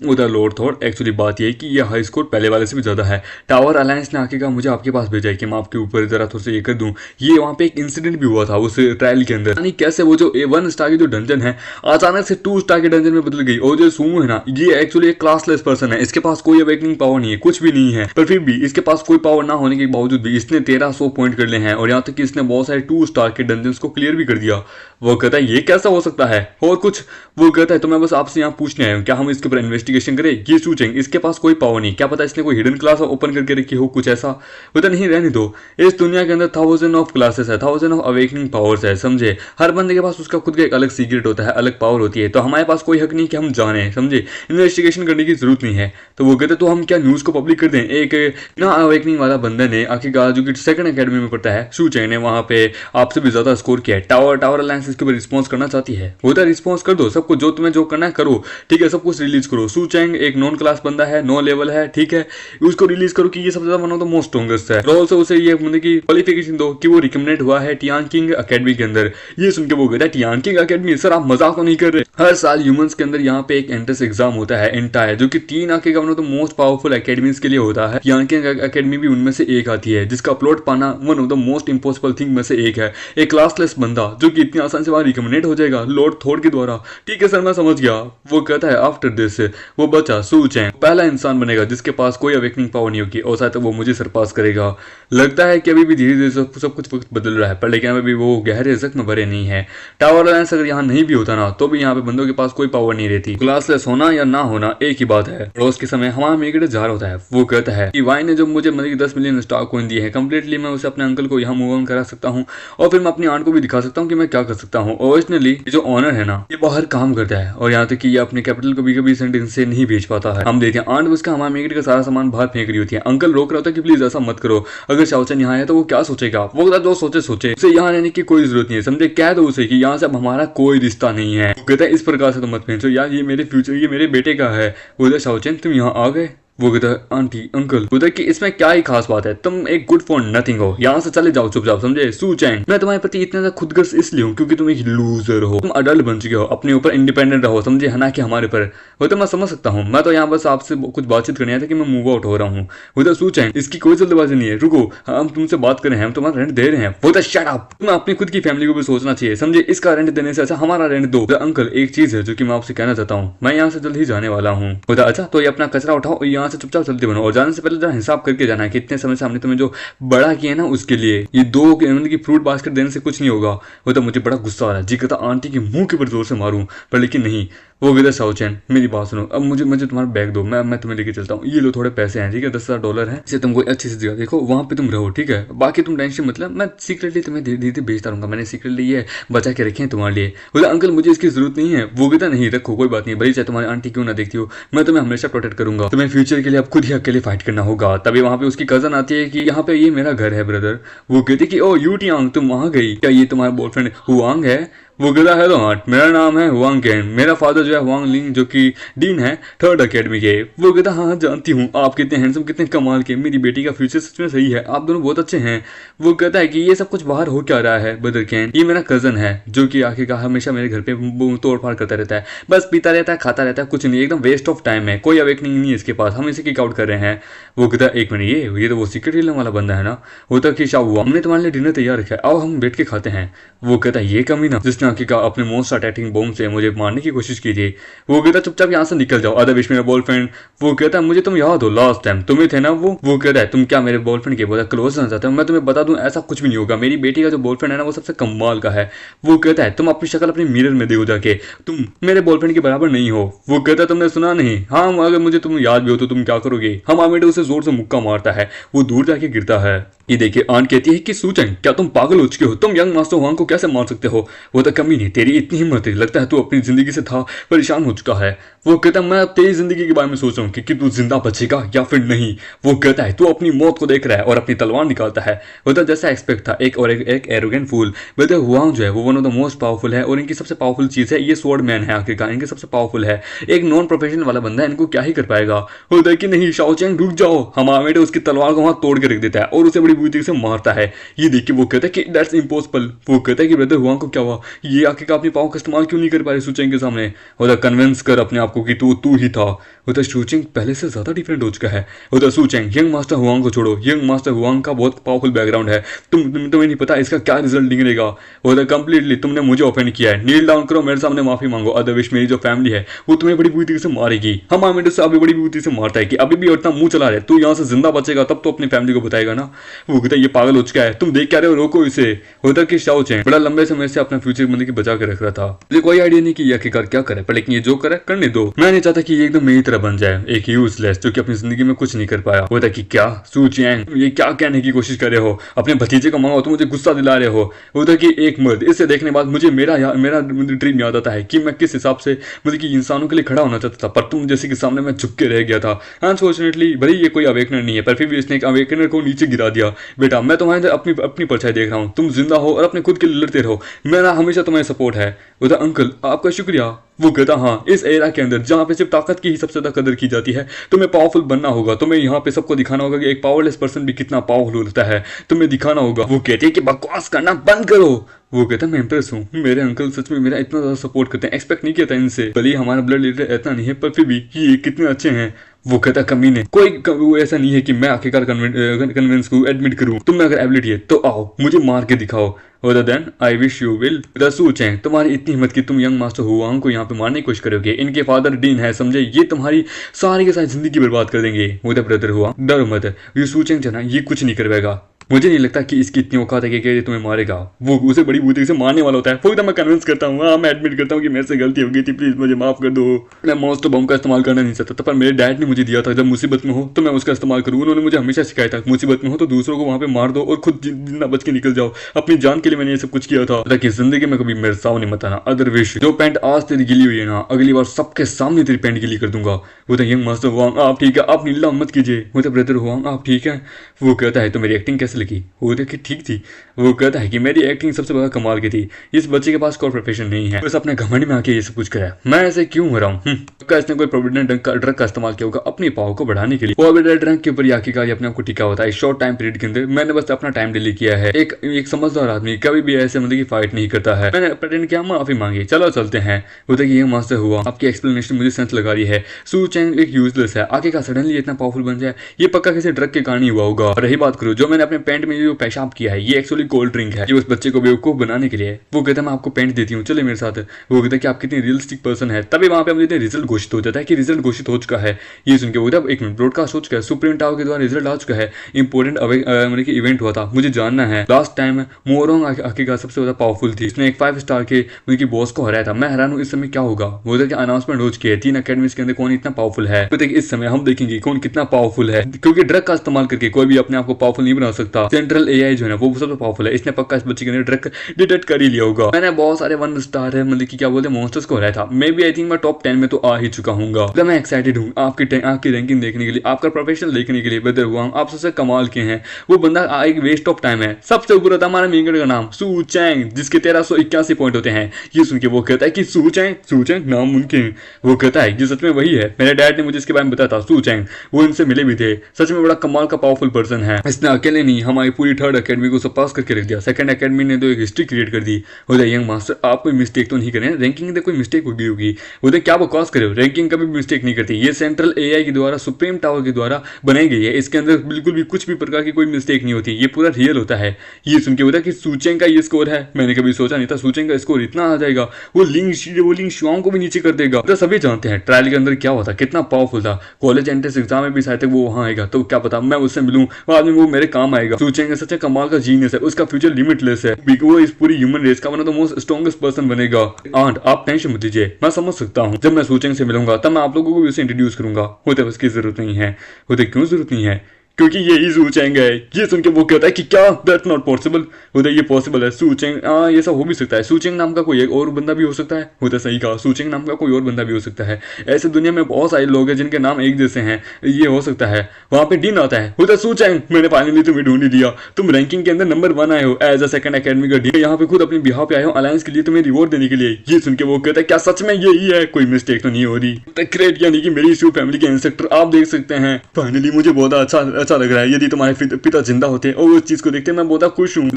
उधर लॉर्ड थॉर एक्चुअली बात यह है कि ये हाई स्कोर पहले वाले से भी ज्यादा है, टावर अलायंस ने आखिरकार मुझे आपके पास भेजा है कि मैं आपके ऊपर जरा थोड़ा सा ये कर दूं। ये वहाँ पे एक इंसिडेंट भी हुआ था उस ट्रायल के अंदर, यानी कैसे वो जो 1 स्टार की जो डंजन है अचानक से 2 स्टार के डंजन में बदल गई। और जो सूमो है ना ये एक्चुअली एक क्लासलेस पर्सन है, इसके पास कोई अवेकनिंग पावर नहीं है, कुछ भी नहीं है, पर फिर भी इसके पास कोई पावर ना होने के बावजूद भी इसने 1300 पॉइंट कर ले हैं, और यहाँ तक कि इसने बहुत सारे 2 स्टार के डंजन को क्लियर भी कर दिया। वो कहता है ये कैसा हो सकता है और कुछ। वो कहता है तो मैं बस आपसे यहाँ पूछने आया हूँ क्या हम इसके ऊपर इन्वेस्टिगेशन करें। ये सोचेंगे इसके पास कोई पावर नहीं, क्या पता इसने कोई हिडन क्लास ओपन करके रखी हो कुछ ऐसा। वो तो नहीं रहने दो, इस दुनिया के अंदर 1000 ऑफ क्लासेस है, 1000 ऑफ अवेकनिंग पावर्स है, समझे। हर बंदे के पास उसका खुद का एक अलग सीक्रेट होता है, अलग पावर होती है, तो हमारे पास कोई हक नहीं कि हम जाने, समझे, इन्वेस्टिगेशन करने की जरूरत नहीं है। तो वो कहते तो हम क्या न्यूज को पब्लिक कर दें। एक ना अवेकनिंग वाला बंदा ने आखिरकार जो कि 2nd अकेडमी में पढ़ता है, शू चैंग ने वहां पे आपसे भी ज्यादा स्कोर किया है। टावर अलायंस इसके ऊपर रिस्पॉन्स करना चाहती है। वो तो रिस्पॉन्स कर दो, सबको जो तुम्हें जो करना है करो, ठीक है, सब कुछ रिलीज करो। शू चैंग एक नॉन क्लास बंदा है, 9 लेवल है, ठीक है, उसको रिलीज करो कि ये सबसे ज्यादा one of the most strongest है। रोल से उसे ये मतलब कि क्वालिफिकेशन दो कि वो रिकमेंडेड हुआ है टियान किंग अकेडमी के अंदर। ये सुन के वो कहता है टियान किंग अकेडमी, सर आप मजाक तो नहीं कर रहे। हर साल ह्यूमंस के अंदर यहाँ पे एक एंट्रेंस एग्जाम होता है एंटायर, जो कि 3 आके का one of the most powerful academies के लिए होता है। टियान किंग अकेडमी भी उनमें से एक आती है, जिसका प्लॉट पाना one of the most impossible thing में से एक है। एक क्लासलेस बंदा जो कि इतनी आसान से वहां रिकमेंडेड हो जाएगा लॉर्ड थोर के द्वारा। ठीक है सर मैं समझ गया। वो कहता है आफ्टर दिस वो बच्चा शू चैंग पहला इंसान बनेगा जिसके पास कोई अवेकनिंग पावर नहीं होगी, और शायद वो मुझे सरपास करेगा। लगता है कि अभी भी धीरे धीरे सब कुछ वक्त बदल रहा है, पर लेकिन अभी वो गहरे जख्म भरे नहीं है। टावर अलायंस अगर यहाँ नहीं भी होता ना तो भी यहाँ पे बंदों के पास कोई पावर नहीं रहती। क्लासलेस होना या ना होना एक ही बात है। रोज के समय हमारा मेगड़े जा रहा होता है। वो कहता है कि वाई ने जो मुझे मतलब 10 मिलियन स्टार कॉइन दिए हैं कंप्लीटली मैं उसे अपने अंकल को यहाँ मूव ऑन करा सकता हूँ, और फिर मैं अपनी आंट को भी दिखा सकता हूँ कि मैं क्या कर सकता हूँ। ओरिजिनली जो ऑनर है ना ये बाहर काम करता है, और यहाँ तक कि ये अपने कैपिटल को भी कभी सेंटेंस से नहीं भेज पाता है। हम देखते हैं आंट उसका हमारा मेगड़े का सारा सामान बाहर फेंक रही होती है। अंकल रोक रहा होता है कि प्लीज ऐसा मत करो, अगर शाओचन यहाँ है तो वो क्या सोचेगा। वो जो सोचे उसे यहाँ रहने की कोई जरूरत नहीं है, समझे, कह दो उसे कि यहाँ से अब हमारा कोई रिश्ता नहीं है। वो कहता है इस प्रकार से तो मत पहचो यार, ये मेरे फ्यूचर ये मेरे बेटे का है। वो शाओचन तुम यहाँ आ गए। वो कहता है आंटी अंकल, बोलता है कि इसमें क्या ही खास बात है, तुम एक गुड फॉर नथिंग हो, यहाँ से चले जाओ चुपचाप, समझे। सू चैंग, मैं तुम्हारे प्रति इतना ज्यादा खुदगर्ज इसलिए हूँ क्योंकि तुम एक लूजर हो, तुम अडल्ट बन चुके हो, अपने ऊपर इंडिपेंडेंट रहो, समझे, है ना कि हमारे पर। वो तो मैं समझ सकता हूँ, मैं तो यहाँ बस आपसे कुछ बातचीत करनी है कि मैं मूव आउट हो रहा हूँ। वो तो सू चैंग, इसकी कोई जल्दबाजी नहीं है, रुको, हम तुमसे बात कर रहे हैं, हम तुम्हारा रेंट दे रहे हैं। वो तो शट अप, तुम्हें अपनी खुद की फैमिली को भी सोचना चाहिए, समझे, इसका रेंट देने से अच्छा हमारा रेंट दो। अंकल एक चीज है जो कि मैं आपसे कहना चाहता हूँ, मैं यहाँ से जल्द ही जाने वाला हूँ। बोला अच्छा, तो ये अपना कचरा उठाओ और यहाँ से चुपचाप चलते बनो, और जाने से पहले जरा हिसाब करके जाना है कि इतने समय से हमने तुम्हें जो बड़ा किया ना उसके लिए, ये दो मतलब की फ्रूट बास्केट देने से कुछ नहीं होगा। वो तो मुझे बड़ा गुस्सा आ रहा है, जी कहता आंटी के मुंह के ऊपर जोर से मारूं, पर लेकिन नहीं। वो कहता शाओ चैन, मेरी बात सुनो, अब मुझे तुम्हारा बैग दो, मैं तुम्हें लेके चलता हूँ, ये लो थोड़े पैसे हैं, ठीक है, $10,000 है, इसे तुम कोई अच्छी सी जगह देखो, वहाँ पे तुम रहो, ठीक है, बाकी तुम टेंशन मतलब, मैं सीक्रेटली तुम्हें धीरे धीरे भेजता रहूंगा, मैंने सीक्रेटली ये बचा के रखे हैं तुम्हारे लिए। बोला अंकल मुझे इसकी जरूरत नहीं है। वो कहता नहीं रखो, कोई बात नहीं, भले चाहे तुम्हारी आंटी क्यों ना देखती हो, मैं तुम्हें हमेशा प्रोटेक्ट करूंगा, तुम्हें फ्यूचर के लिए अब खुद ही अकेले फाइट करना होगा। तभी वहाँ पे उसकी कजन आती है कि यहाँ पे ये मेरा घर है ब्रदर। वो कहती कि ओ यू टियांग, तुम वहाँ गई क्या, ये तुम्हारा बॉयफ्रेंड हुआंग है। वो कहता है, हाँ मेरा नाम है हुआंग कैन, मेरा फादर जो है हुआंग लिंग जो कि डीन है 3rd अकेडमी के। वो कहता हाँ जानती हूँ, आप कितने हैंडसम, कितने कमाल के, मेरी बेटी का फ्यूचर सच में सही है, आप दोनों बहुत अच्छे हैं। वो कहता है कि ये सब कुछ बाहर हो क्या रहा है ब्रदर कैन, ये मेरा कजन है जो कि आखिरकार हमेशा मेरे घर पे तोड़ फाड़ करता रहता है, बस पीता रहता है, खाता रहता है, कुछ नहीं, एकदम वेस्ट ऑफ टाइम है, कोई अवेकनिंग नहीं है इसके पास, हम इसे किक आउट कर रहे हैं। वो कहता है एक मिनट, ये तो वो सीक्रेट हिलने वाला बंदा है ना। वो तो कि शाह हमने तुम्हारे लिए डिनर तैयार रखा है, आओ हम बैठ के खाते हैं। वो कहता है ये कमी ना जिसने आखिरकार अपने मोस्ट अटैकिंग बॉम्ब से मुझे मारने की कोशिश की थी। वो कहता चुपचाप यहाँ से निकल जाओ, अदरवाइज मेरा बॉयफ्रेंड। वो कहता है मुझे तुम याद हो लास्ट टाइम तुम्हें थे ना वो कहता है तुम क्या मेरे बॉयफ्रेंड के बहुत क्लोज रहना चाहते हो, मैं तुम्हें बता दूं ऐसा कुछ भी नहीं होगा, मेरी बेटी का जो बॉयफ्रेंड है ना वो सबसे कमाल का है। वो कहता है तुम अपनी शक्ल अपने मिरर में देखो जाके, तुम मेरे बॉयफ्रेंड के बराबर नहीं हो। वो कहता है तुमने सुना नहीं, हाँ अगर मुझे तुम याद भी हो तो तुम क्या करोगे। हम आमिर उसे जोर से मुक्का मारता है, वो दूर जाके गिरता है। ये देखिए आंट कहती है कि सूचन क्या तुम पागल हो चुके हो, तुम यंग मास्टर हुआंग को कैसे मार सकते हो। वो तो कमी नहीं, तेरी इतनी हिम्मत है, लगता है तू अपनी जिंदगी से था परेशान हो चुका है। वो कहता है मैं अब तेरी जिंदगी के बारे में सोच रहा हूँ कि तू जिंदा बचेगा या फिर नहीं। वो कहता है तू अपनी मौत को देख रहा है और अपनी तलवार निकालता है। वो तो जैसा एक्सपेक्ट था, एक एरोगेंट फूल। बोलते हुआंग जो है वो one of the most powerful है और इनकी सबसे पावरफुल चीज है ये स्वॉर्ड मैन है, आखिरकार इनके सबसे पावरफुल है, एक नॉन प्रोफेशनल वाला बंदा है, इनको क्या ही कर पाएगा। बोलता है कि नहीं शाओ चैंग रुक जाओ, हमारे उसकी तलवार को वहां तोड़ के रख देता है और उसे बड़ी बुरी तरीके से मारता है। ये देखिए वो कहता है कि दैट्स इम्पॉसिबल। वो कहता है कि ब्रदर हुआंग को क्या हुआ, ये आखिरकार अपनी पावर का इस्तेमाल क्यों नहीं कर पा रहे सूचेंग के सामने। होता कन्विंस कर अपने आप को कि तू ही था। होता सूचेंग पहले से ज्यादा डिफरेंट हो चुका है। होता सूचेंग यंग मास्टर हुआंग को छोड़ो, यंग मास्टर हुआंग का बहुत पावरफुल बैकग्राउंड है, तुम्हें नहीं पता इसका क्या रिजल्ट निकलेगा। होता कंप्लीटली तुमने मुझे ऑफेंड किया है, नील डाउन करो, मेरे सामने माफी मांगो, अदरवाइज मेरी जो फैमिली है वो तुम्हें बड़ी बुरी तरीके से मारेगी। हम आमिर से अभी बड़ी बुरी तरीके से मारता है कि अभी भी इतना मुंह चला रहे, तू यहाँ से जिंदा बचेगा तब तो अपनी फैमिली को बताएगा ना। वो कहता है ये पागल हो चुका है, तुम देख क्या रहे हो, रोको इसे। होता कि शाओ चैन बड़ा लंबे समय से अपना फ्यूचर बंदे की बचा के रख रहा था, मुझे कोई आइडिया नहीं कि ये आखिरकार क्या करे, पर लेकिन ये जो करे करने दो। मैं नहीं चाहता कि ये एकदम मेरी तरह बन जाए, एक यूजलेस जो कि अपनी जिंदगी में कुछ नहीं कर पाया। होता कि क्या सू चैंग ये क्या कहने की कोशिश कर रहे हो, अपने भतीजे को मांगो तो मुझे गुस्सा दिला रहे हो। होता कि एक मर्द, इसे देखने बाद मुझे मेरा ड्रीम याद आता है कि मैं किस हिसाब से मतलब कि इंसानों के लिए खड़ा होना चाहता था, पर तुम जैसे कि सामने मैं झुक के रह गया था। अनफॉर्चुनेटली भले ये कोई अवेकनर नहीं है पर फिर भी इसने एक अवेकनर को नीचे गिरा दिया। बेटा मैं तुम्हारे अपनी परछाई देख रहा हूँ, तुम जिंदा हो और अपने खुद के लिए लड़ते रहो, मेरा हमेशा तुम्हारा सपोर्ट है। बोला अंकल आपका शुक्रिया। वो कहता हाँ इस एरा के अंदर जहाँ पे सिर्फ ताकत की ही सबसे ज्यादा कदर की जाती है, तुम्हें पावरफुल बनना होगा, तुम्हें यहाँ पे सबको दिखाना होगा कि एक पावरलेस पर्सन भी कितना पावरफुल होता है, तुम्हें दिखाना होगा। वो कहती है कि बकवास करना बंद करो। वो कहता है मैं इंप्रेस हूँ, मेरे अंकल सच में मेरा इतना ज्यादा सपोर्ट करते हैं, एक्सपेक्ट नहीं किया था इनसे, भले हमारा ब्लड रिलेटेड इतना नहीं है पर फिर भी ये कितने अच्छे हैं। वो कहता कमीने कोई ऐसा नहीं है कि मैं आखिरकार कन्विंस को एडमिट करूं, तुम में अगर एबिलिटी है तो आओ मुझे मार के दिखाओ। Other than I wish you will। सूच है तुम्हारी इतनी हिम्मत कि तुम यंग मास्टर हुआंग को यहाँ पे मारने की कोशिश करोगे, इनके फादर डीन है समझे, ये तुम्हारी सारी के सारी जिंदगी बर्बाद कर देंगे। वो ब्रदर हुआ डरो मत, ये सूचेंग जना ये कुछ नहीं कर पाएगा, मुझे नहीं लगता कि इसकी इतनी औकात है कि तुम्हें मारेगा, वो उसे बड़ी बुरी से मारने वाला होता है। फिर मैं कन्विंस करता हूँ, हाँ मैं एडमिट करता हूँ कि मेरे से गलती हो गई थी, प्लीज मुझे माफ कर दो। मैं मॉन्स्टर बम का इस्तेमाल करना नहीं चाहता था पर मेरे डैड ने मुझे दिया था, जब मुसीबत में हो तो मैं उसका इस्तेमाल करूँ, उन्होंने मुझे हमेशा सिखाया था मुसीबत में हो तो दूसरों को वहाँ पे मार दो और खुद जिंदा बच के निकल जाओ, अपनी जान के लिए मैंने ये सब कुछ किया था ताकि जिंदगी में कभी मेरे सामने मत आना। अदरवाइज जो पैंट आज तेरी गिली हुई है ना, अगली बार सबके सामने तेरी पैंट गिली कर दूंगा। वो तो यंग मास्टर हुआंग आप ठीक है, आप नीला मत कीजिए। वो तो ब्रदर हुआंग आप ठीक है। वो कहता है तो मेरी एक्टिंग कैसे लगी? वो देखिए ठीक थी। वो कहता है कि मेरी एक्टिंग सबसे बड़ा कमाल की थी, इस बच्चे के पास कोई प्रोफेशन नहीं है, बस अपने घमंड में आके ये सब कुछ करा। मैं ऐसे क्यों हो रहा हूँ? इसने कोई प्रोविडेंट ड्रग का इस्तेमाल किया होगा अपनी पावर को बढ़ाने के लिए। प्रोविडेंट ड्रग के ऊपर ये आखिरकार अपने आप को टिका होता है। शॉर्ट टाइम पीरियड के अंदर मैंने बस अपना टाइम डिले किया है। एक समझदार आदमी कभी भी ऐसे मतलब की फाइट नहीं करता है। मैंने प्रेटेंड किया, माफी मांगी, चलो चलते हैं। वो देखिए ये मास्टर हुआ, आपकी एक्सप्लेनेशन मुझे सेंस लगा रही है। सू चैंग एक यूजलेस है, आगे का सडनली इतना पावरफुल बन जाए, ये पक्का किसी ड्रग के कारण ही हुआ होगा। और रही बात करूँ जो मैंने अपने पेंट में जो पेशाब किया है, ये एक्चुअली कोल्ड ड्रिंक है, ये उस बच्चे को बेवकूफ बनाने के लिए। वो कहता है मैं आपको पेंट देती हूँ, चले मेरे साथ। वो कहता है कि आप कितनी रियलिस्टिक पर्सन है। तभी वहां पे मुझे रिजल्ट घोषित हो जाता है कि रिजल्ट घोषित हो चुका है। ये सुन के वो एक मिनट ब्रॉडकास्ट हो चुका है, सुप्रीम टावर के द्वारा रिजल्ट आ चुका है, इंपॉर्टेंट मतलब कि इवेंट हुआ था, मुझे जानना है। लास्ट टाइम मोरोंग आखिरकार सबसे ज्यादा पावरफुल थी, उसने एक 5 स्टार के उनकी बॉस को हराया था। मैं हैरान हूँ इस समय क्या होगा। वो अनाउंसमेंट हो चुकी है 3 अकेडमीज के अंदर कौन इतना पावरफुल है। तो इस समय हम देखेंगे कौन कितना पावरफुल है, क्योंकि ड्रग का इस्तेमाल करके कोई भी अपने आप को पावरफुल नहीं बना सकता। सेंट्रल एआई जो है वो सबसे पावरफुल है, इसने पक्का इस बच्चे के अंदर ड्रग डिटेक्ट कर ही लिया होगा। मैंने बहुत सारे 1 स्टार है मतलब कि क्या बोलते हैं मॉन्स्टर्स को हराया था। मे बी आई थिंक मैं टॉप 10 में तो आ ही चुका हूँ। मैं एक्साइटेड हूँ आपकी रैंकिंग देखने के लिए, आपका प्रोफेशनल देखने के लिए। बेहतर हुआ हूँ, आप सबसे कमाल के हैं। वो बंदा एक वेस्ट ऑफ टाइम है। सबसे ऊपर होता हमारा मेंगड़ का नाम सू चैंग, जिसके 1381 पॉइंट होते हैं। ये सुन के वो कहता है कि सू चैंग नामुमकिन। वो कहता है कि सच में वही है, मेरे डैड ने मुझे इसके बारे में बताया था। सू चैंग वो इनसे मिले भी थे, सच में बड़ा कमाल का पावरफुल पर्सन है। इसने अकेले नहीं हमारी पूरी 3rd अकेडमी को सब पास करके रख दिया। 2nd अकेडमी ने तो एक हिस्ट्री क्रिएट कर दी। बोले यंग मास्टर आप कोई मिस्टेक तो नहीं करें, रैंकिंग में कोई मिस्टेक होगी। बोले क्या बकवास करे हो, रैंकिंग कभी भी मिस्टेक नहीं करती। ये सेंट्रल एआई के द्वारा सुप्रीम टावर के द्वारा बनाई गई है, इसके अंदर बिल्कुल भी कुछ भी प्रकार की कोई मिस्टेक नहीं होती, ये पूरा रियल होता है। ये सुन के बोला कि सूचेंग का ये स्कोर है, मैंने कभी सोचा नहीं था सूचेंग का स्कोर इतना आ जाएगा। वो लिंग शुआंग को भी नीचे कर देगा। तो सभी जानते हैं ट्रायल के अंदर क्या हुआ था, कितना पावरफुल था। कॉलेज एंट्रेंस एग्जाम में भी शायद वो वहां आएगा, तो क्या पता मैं उससे मिलूं, बाद में वो मेरे काम आएगा। सूचेंग सच कमाल का जीनियस है, उसका फ्यूचर लिमिटलेस है। वो इस पूरी ह्यूमन रेस का द मोस्ट स्ट्रॉन्गेस्ट पर्सन बनेगा। आंट आप टेंशन मत लीजिए, मैं समझ सकता हूँ। जब मैं सूचेंग से मिलूंगा तब मैं आप लोगों को भी उसे इंट्रोड्यूस करूंगा। होते उसकी जरूरत नहीं है। होते क्यों जरूरत नहीं है? क्योंकि ये सूचेंग है। ये सुन के वो कहता है कि क्या दैट्स नॉट पॉसिबल। होता ये पॉसिबल है सूचेंग, ये सब हो भी सकता है। सूचेंग नाम का कोई एक और बंदा भी हो सकता है। होता सही कहा, सूचेंग नाम का कोई और बंदा भी हो सकता है। ऐसे दुनिया में बहुत सारे लोग हैं जिनके नाम एक जैसे हैं, ये हो सकता है। वहां पे डीन आता है, होता सूचेंग मैंने फाइनली तुम्हें ढूंढ लिया, तुम रैंकिंग के अंदर नंबर 1 आए हो एज अ 2nd अकेडमी का डीन। यहाँ पे खुद अपनी बिहाफ पे आए हो अलायंस के लिए तुम्हें रिवॉर्ड देने के लिए। ये सुन के वो कहता है क्या सच में यही है, कोई मिस्टेक तो नहीं हो रही। ग्रेट, यानी कि मेरी शू फैमिली के इंस्ट्रक्टर आप देख सकते हैं। फाइनली मुझे बहुत अच्छा लग रहा है। यदि तुम्हारे पिता जिंदा होते और उस चीज को देखते मैं बहुत खुश हूँ।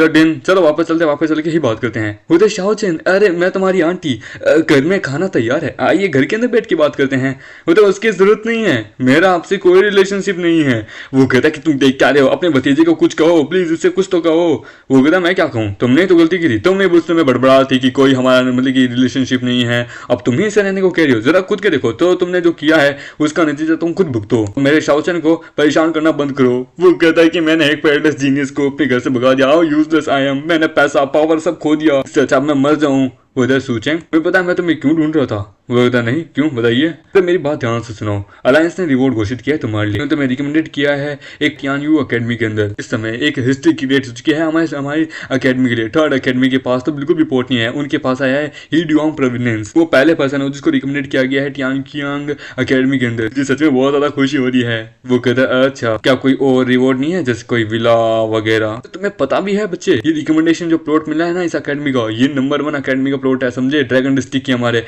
चलो वापस चल के ही बात करते हैं। उधर शाओचेन, अरे मैं तुम्हारी आंटी, घर में खाना तैयार है, आइए घर के अंदर बैठ के बात करते हैं। उधर उसकी जरूरत नहीं है, मेरा आपसे कोई रिलेशनशिप नहीं है। वो कहता है कि तुम देख क्या रहे हो, अपने भतीजे को कुछ कहो प्लीज, उससे कुछ तो कहो। वो कहता मैं क्या कहूँ, तुमने तो गलती की थी, तुमने उस समय बड़बड़ा थी कि कोई हमारा मतलब की रिलेशनशिप नहीं है, अब तुम ही इसे रहने को कह रही हो। जरा खुद के देखो तो तुमने जो किया है उसका नतीजा तुम खुद भुगतो। मेरे शाओचेन को परेशान करना बंद करो। वो कहता है कि मैंने एक पेयरलेस जीनियस को अपने घर से भगा दिया, यूजलेस आई एम, मैंने पैसा पावर सब खो दिया, इससे अच्छा मैं मर जाऊं। वो इधर सूचेंग, तुम्हें पता है मैं तुम्हें क्यों ढूंढ रहा था? वो कहता नहीं, क्यों बताइए। तो मेरी बात ध्यान से सुनो, अलायंस ने रिवॉर्ड घोषित किया है तुम्हारे लिए, तुम्हें रिकमेंडेड किया है एक टियानयू अकेडमी के अंदर। इस समय एक हिस्ट्री क्रिएट हो चुकी है हमारी अकेडमी के लिए। 3rd अकेडमी के पास तो बिल्कुल रिपोर्ट नहीं है, उनके पास आया है ही ड्यूआंग प्रोविडेंस। वो पहले पर्सन है जिसको रिकमेंडेड किया गया है टियानयांग अकेडमी के अंदर, जी सच में बहुत ज्यादा खुशी हो रही है। वो कहता है अच्छा क्या कोई और रिवॉर्ड नहीं है, जैसे कोई विला वगैरह? तो तुम्हें पता भी है बच्चे, ये रिकमेंडेशन जो प्लॉट मिला है ना इस अकेडमी का, ये नंबर 1 अकेडमी का प्लॉट है, समझे? ड्रैगन डिस्ट्रिक्ट की हमारे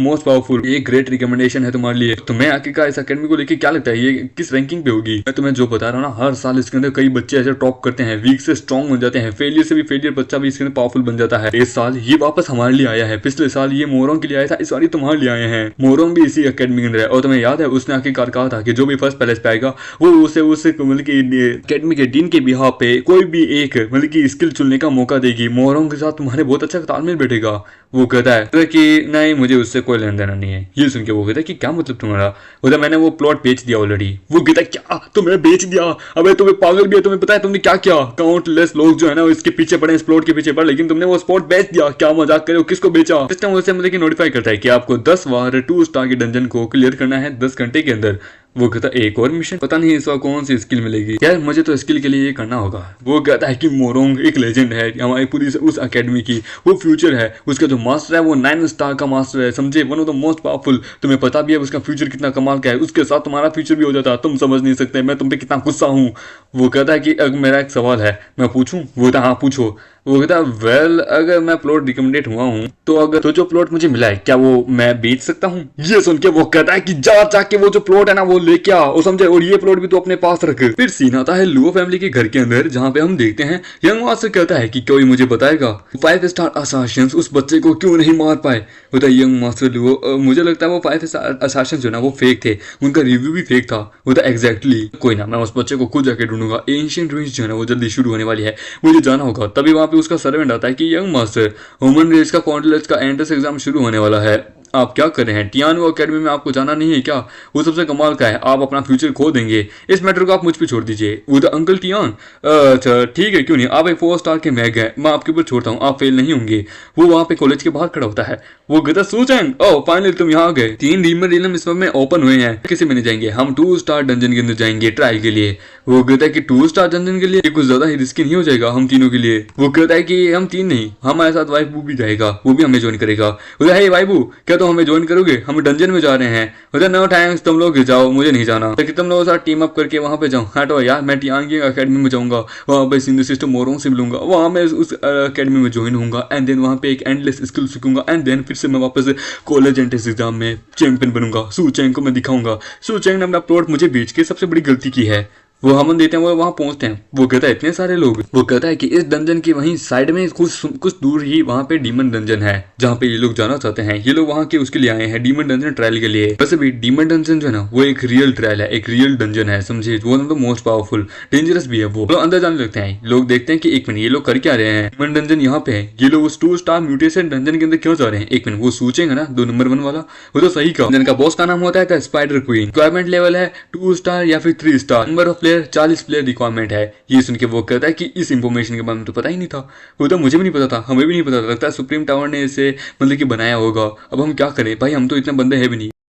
मोस्ट पावरफुल, ये ग्रेट रिकमेंडेशन है तुम्हारे लिए। तुम्हें आखिरकार इस अकेडमी को लेके क्या लगता है, ये किस रैंकिंग पे होगी? मैं तुम्हें जो बता रहा हूँ ना, हर साल इसके अंदर कई बच्चे ऐसे टॉप करते हैं, वीक से स्ट्रॉन्ग बन जाते हैं, फेलियर से भी फेलियर बच्चा भी इसके अंदर पावरफुल बन जाता है। इस साल ये वापस हमारे लिए आया है, पिछले साल ये मोरोंग के लिए आया था, इस बार तुम्हारे लिए आए हैं। मोरोंग भी इसी अकेडमी के अंदर है, और तुम्हें याद है उसने आखिरकार कहा था कि जो भी फर्स्ट प्लेस पे आएगा वो उसे मतलब की अकेडमी के डीन के बिहाफ पे कोई भी एक मतलब की स्किल चुनने का मौका देगी। मोरोंग के साथ तुम्हारे बहुत अच्छा तालमेल बैठेगा। वो कहता है कि नहीं मुझे उससे कोई लेन देना नहीं है। ये सुन के वो कहता है कि क्या मतलब तुम्हारा? बोला मैंने वो प्लॉट बेच दिया ऑलरेडी। वो कहता है क्या तुमने बेच दिया? अबे तुम्हें पागल भी है, तुम्हें पता है तुमने क्या किया? काउंटलेस लोग जो है ना इसके पीछे पड़े, इस प्लॉट के पीछे पड़े, लेकिन तुमने वो स्पॉट बेच दिया। क्या मजाक करे हो, किसको बेचा? सिस्टम उसे मतलब कि नोटिफाई करता है कि आपको 10 बार 2 स्टार के डंजन को क्लियर करना है 10 घंटे के अंदर। वो कहता है एक और मिशन, पता नहीं इस बार कौन सी स्किल मिलेगी। यार मुझे तो स्किल के लिए ये करना होगा। वो कहता है कि मोरोंग एक लेजेंड है हमारी पूरी उस एकेडमी की, वो फ्यूचर है, उसका जो मास्टर है वो 9 स्टार का मास्टर है, समझे, one of the most powerful. तुम्हें पता भी है उसका फ्यूचर कितना कमाल का है, उसके साथ तुम्हारा फ्यूचर भी हो जाता, तुम समझ नहीं सकते मैं तुम पे कितना गुस्सा हूँ। वो कहता है कि अगर मेरा एक सवाल है मैं पूछूं। वो कहता हाँ पूछो। वो कहता है वेल अगर मैं प्लॉट रिकमेंडेड हुआ हूँ तो अगर तो जो प्लॉट मुझे मिला है क्या वो मैं बेच सकता हूँ। ये सुन के वो कहता है कि जा जाके वो जो प्लॉट है ना वो लेके आ, और समझे, और ये प्लॉट भी तो अपने पास रख। फिर सीन आता है लुओ फैमिली के घर के अंदर, जहाँ पे हम देखते हैं यंग मास्टर कहता है कि कोई मुझे बताएगा 5 स्टार असासिन्स उस बच्चे को क्यों नहीं मार पाए। होता है यंग मास्टर लुओ मुझे लगता है वो 5 स्टार असासिन्स जो ना वो फेक थे, उनका रिव्यू भी फेक था। होता है एग्जैक्टली, कोई ना मैं उस बच्चे को खुद जाके ढूंढूंगा। एंशिएंट रूइंस जो है ना वो जल्दी शुरू होने वाली है, मुझे जाना होगा। तभी वहां पे उसका सर्वेंट आता है कि यंग मास्टर ह्यूमन रेस का कॉन्टिलेंस का एंट्रेंस एग्जाम शुरू होने वाला है, आप क्या कर रहे हैं? टियानो अकेडमी में आपको जाना नहीं है क्या? वो सबसे कमाल का है, आप अपना फ्यूचर खो देंगे, इस मैटर को आप मुझ पे छोड़ दीजिए। वो तो अंकल टियान, अच्छा ठीक है क्यों नहीं, आप एक 4 स्टार के मैग हैं, मैं आपके ऊपर छोड़ता हूँ, आप फेल नहीं होंगे। वो वहां पे कॉलेज के बाहर खड़ा होता है। वो कहता सूचेंग, ओह फाइनली तुम यहाँ आ गए। 3 डीमन रिलम इस में ओपन हुए हैं, किसी में नहीं जाएंगे, हम 2 स्टार डंजन के अंदर जाएंगे ट्रायल के लिए। वो कहता है कि 2 स्टार डंजन के लिए ये कुछ ज्यादा ही रिस्की नहीं हो जाएगा हम तीनों के लिए। वो कहता है कि हम 3 नहीं, हमारे साथ वाइबू भी जाएगा, वो भी हमें ज्वाइन करेगा। बोला हे वाइबू क्या तुम हमें ज्वाइन करोगे, हम डंजन में जा रहे हैं। बोला नो थैंक्स, तुम लोग जाओ, मुझे नहीं जाना। कि तुम लोगों के साथ टीम अप करके वहां पे जाऊँ। हटो यार, मैं टियान की अकेडमी में जाऊंगा, वहां पे सीनियर सिस्टम मोरों से मिलूंगा, वहां मैं उस अकेडमी में ज्वाइन होऊंगा एंड देन वहां पे एक एंडलेस स्किल सीखूंगा एंड देन फिर से मैं वापस कॉलेज एंट्रेंस एग्जाम में चैंपियन बनूंगा। सू चैंग को मैं दिखाऊंगा सू चैंग ने अपना प्लॉट मुझे बेच के सबसे बड़ी गलती की है। वो हमन देते हैं, वो वहां पहुंचते हैं। वो कहता है इतने सारे लोग। वो कहता है कि इस डंजन की वहीं साइड में कुछ दूर ही वहां पे डीमन डंजन है, जहां पे ये लोग जाना चाहते हैं। ये लोग वहां के उसके लिए आए हैं, डीमन डंजन ट्रायल के लिए। वैसे भी डीमन डंजन जो है ना वो एक रियल ट्रायल है, एक रियल डंजन है, समझे, वो तो मोस्ट पावरफुल डेंजरस भी है। वो लोग अंदर जाने लगते हैं, लोग देखते हैं कि एक मिनट ये लोग कर क्या रहे हैं, डीमन डंजन यहाँ पे है, ये लोग उस 2 स्टार म्यूटेशन डंजन के अंदर क्यों जा रहे हैं। एक मिनट वो सोचेंगे ना 2 नंबर 1 वाला, वो तो सही कहा। डंजन का बॉस का नाम होता है स्पाइडर क्वीन, रिक्वायरमेंट लेवल है 2 स्टार या फिर 3 star, number of player 40 player requirement है। ये सुन के वो कहता है कि इस इंफॉर्मेशन के बारे में तो पता ही नहीं था। वो तो मुझे भी नहीं पता था, हमें भी नहीं पता था, लगता है सुप्रीम टावर ने इसे मतलब कि बनाया होगा। अब हम क्या करें भाई, हम तो इतने बंदे हैं भी नहीं।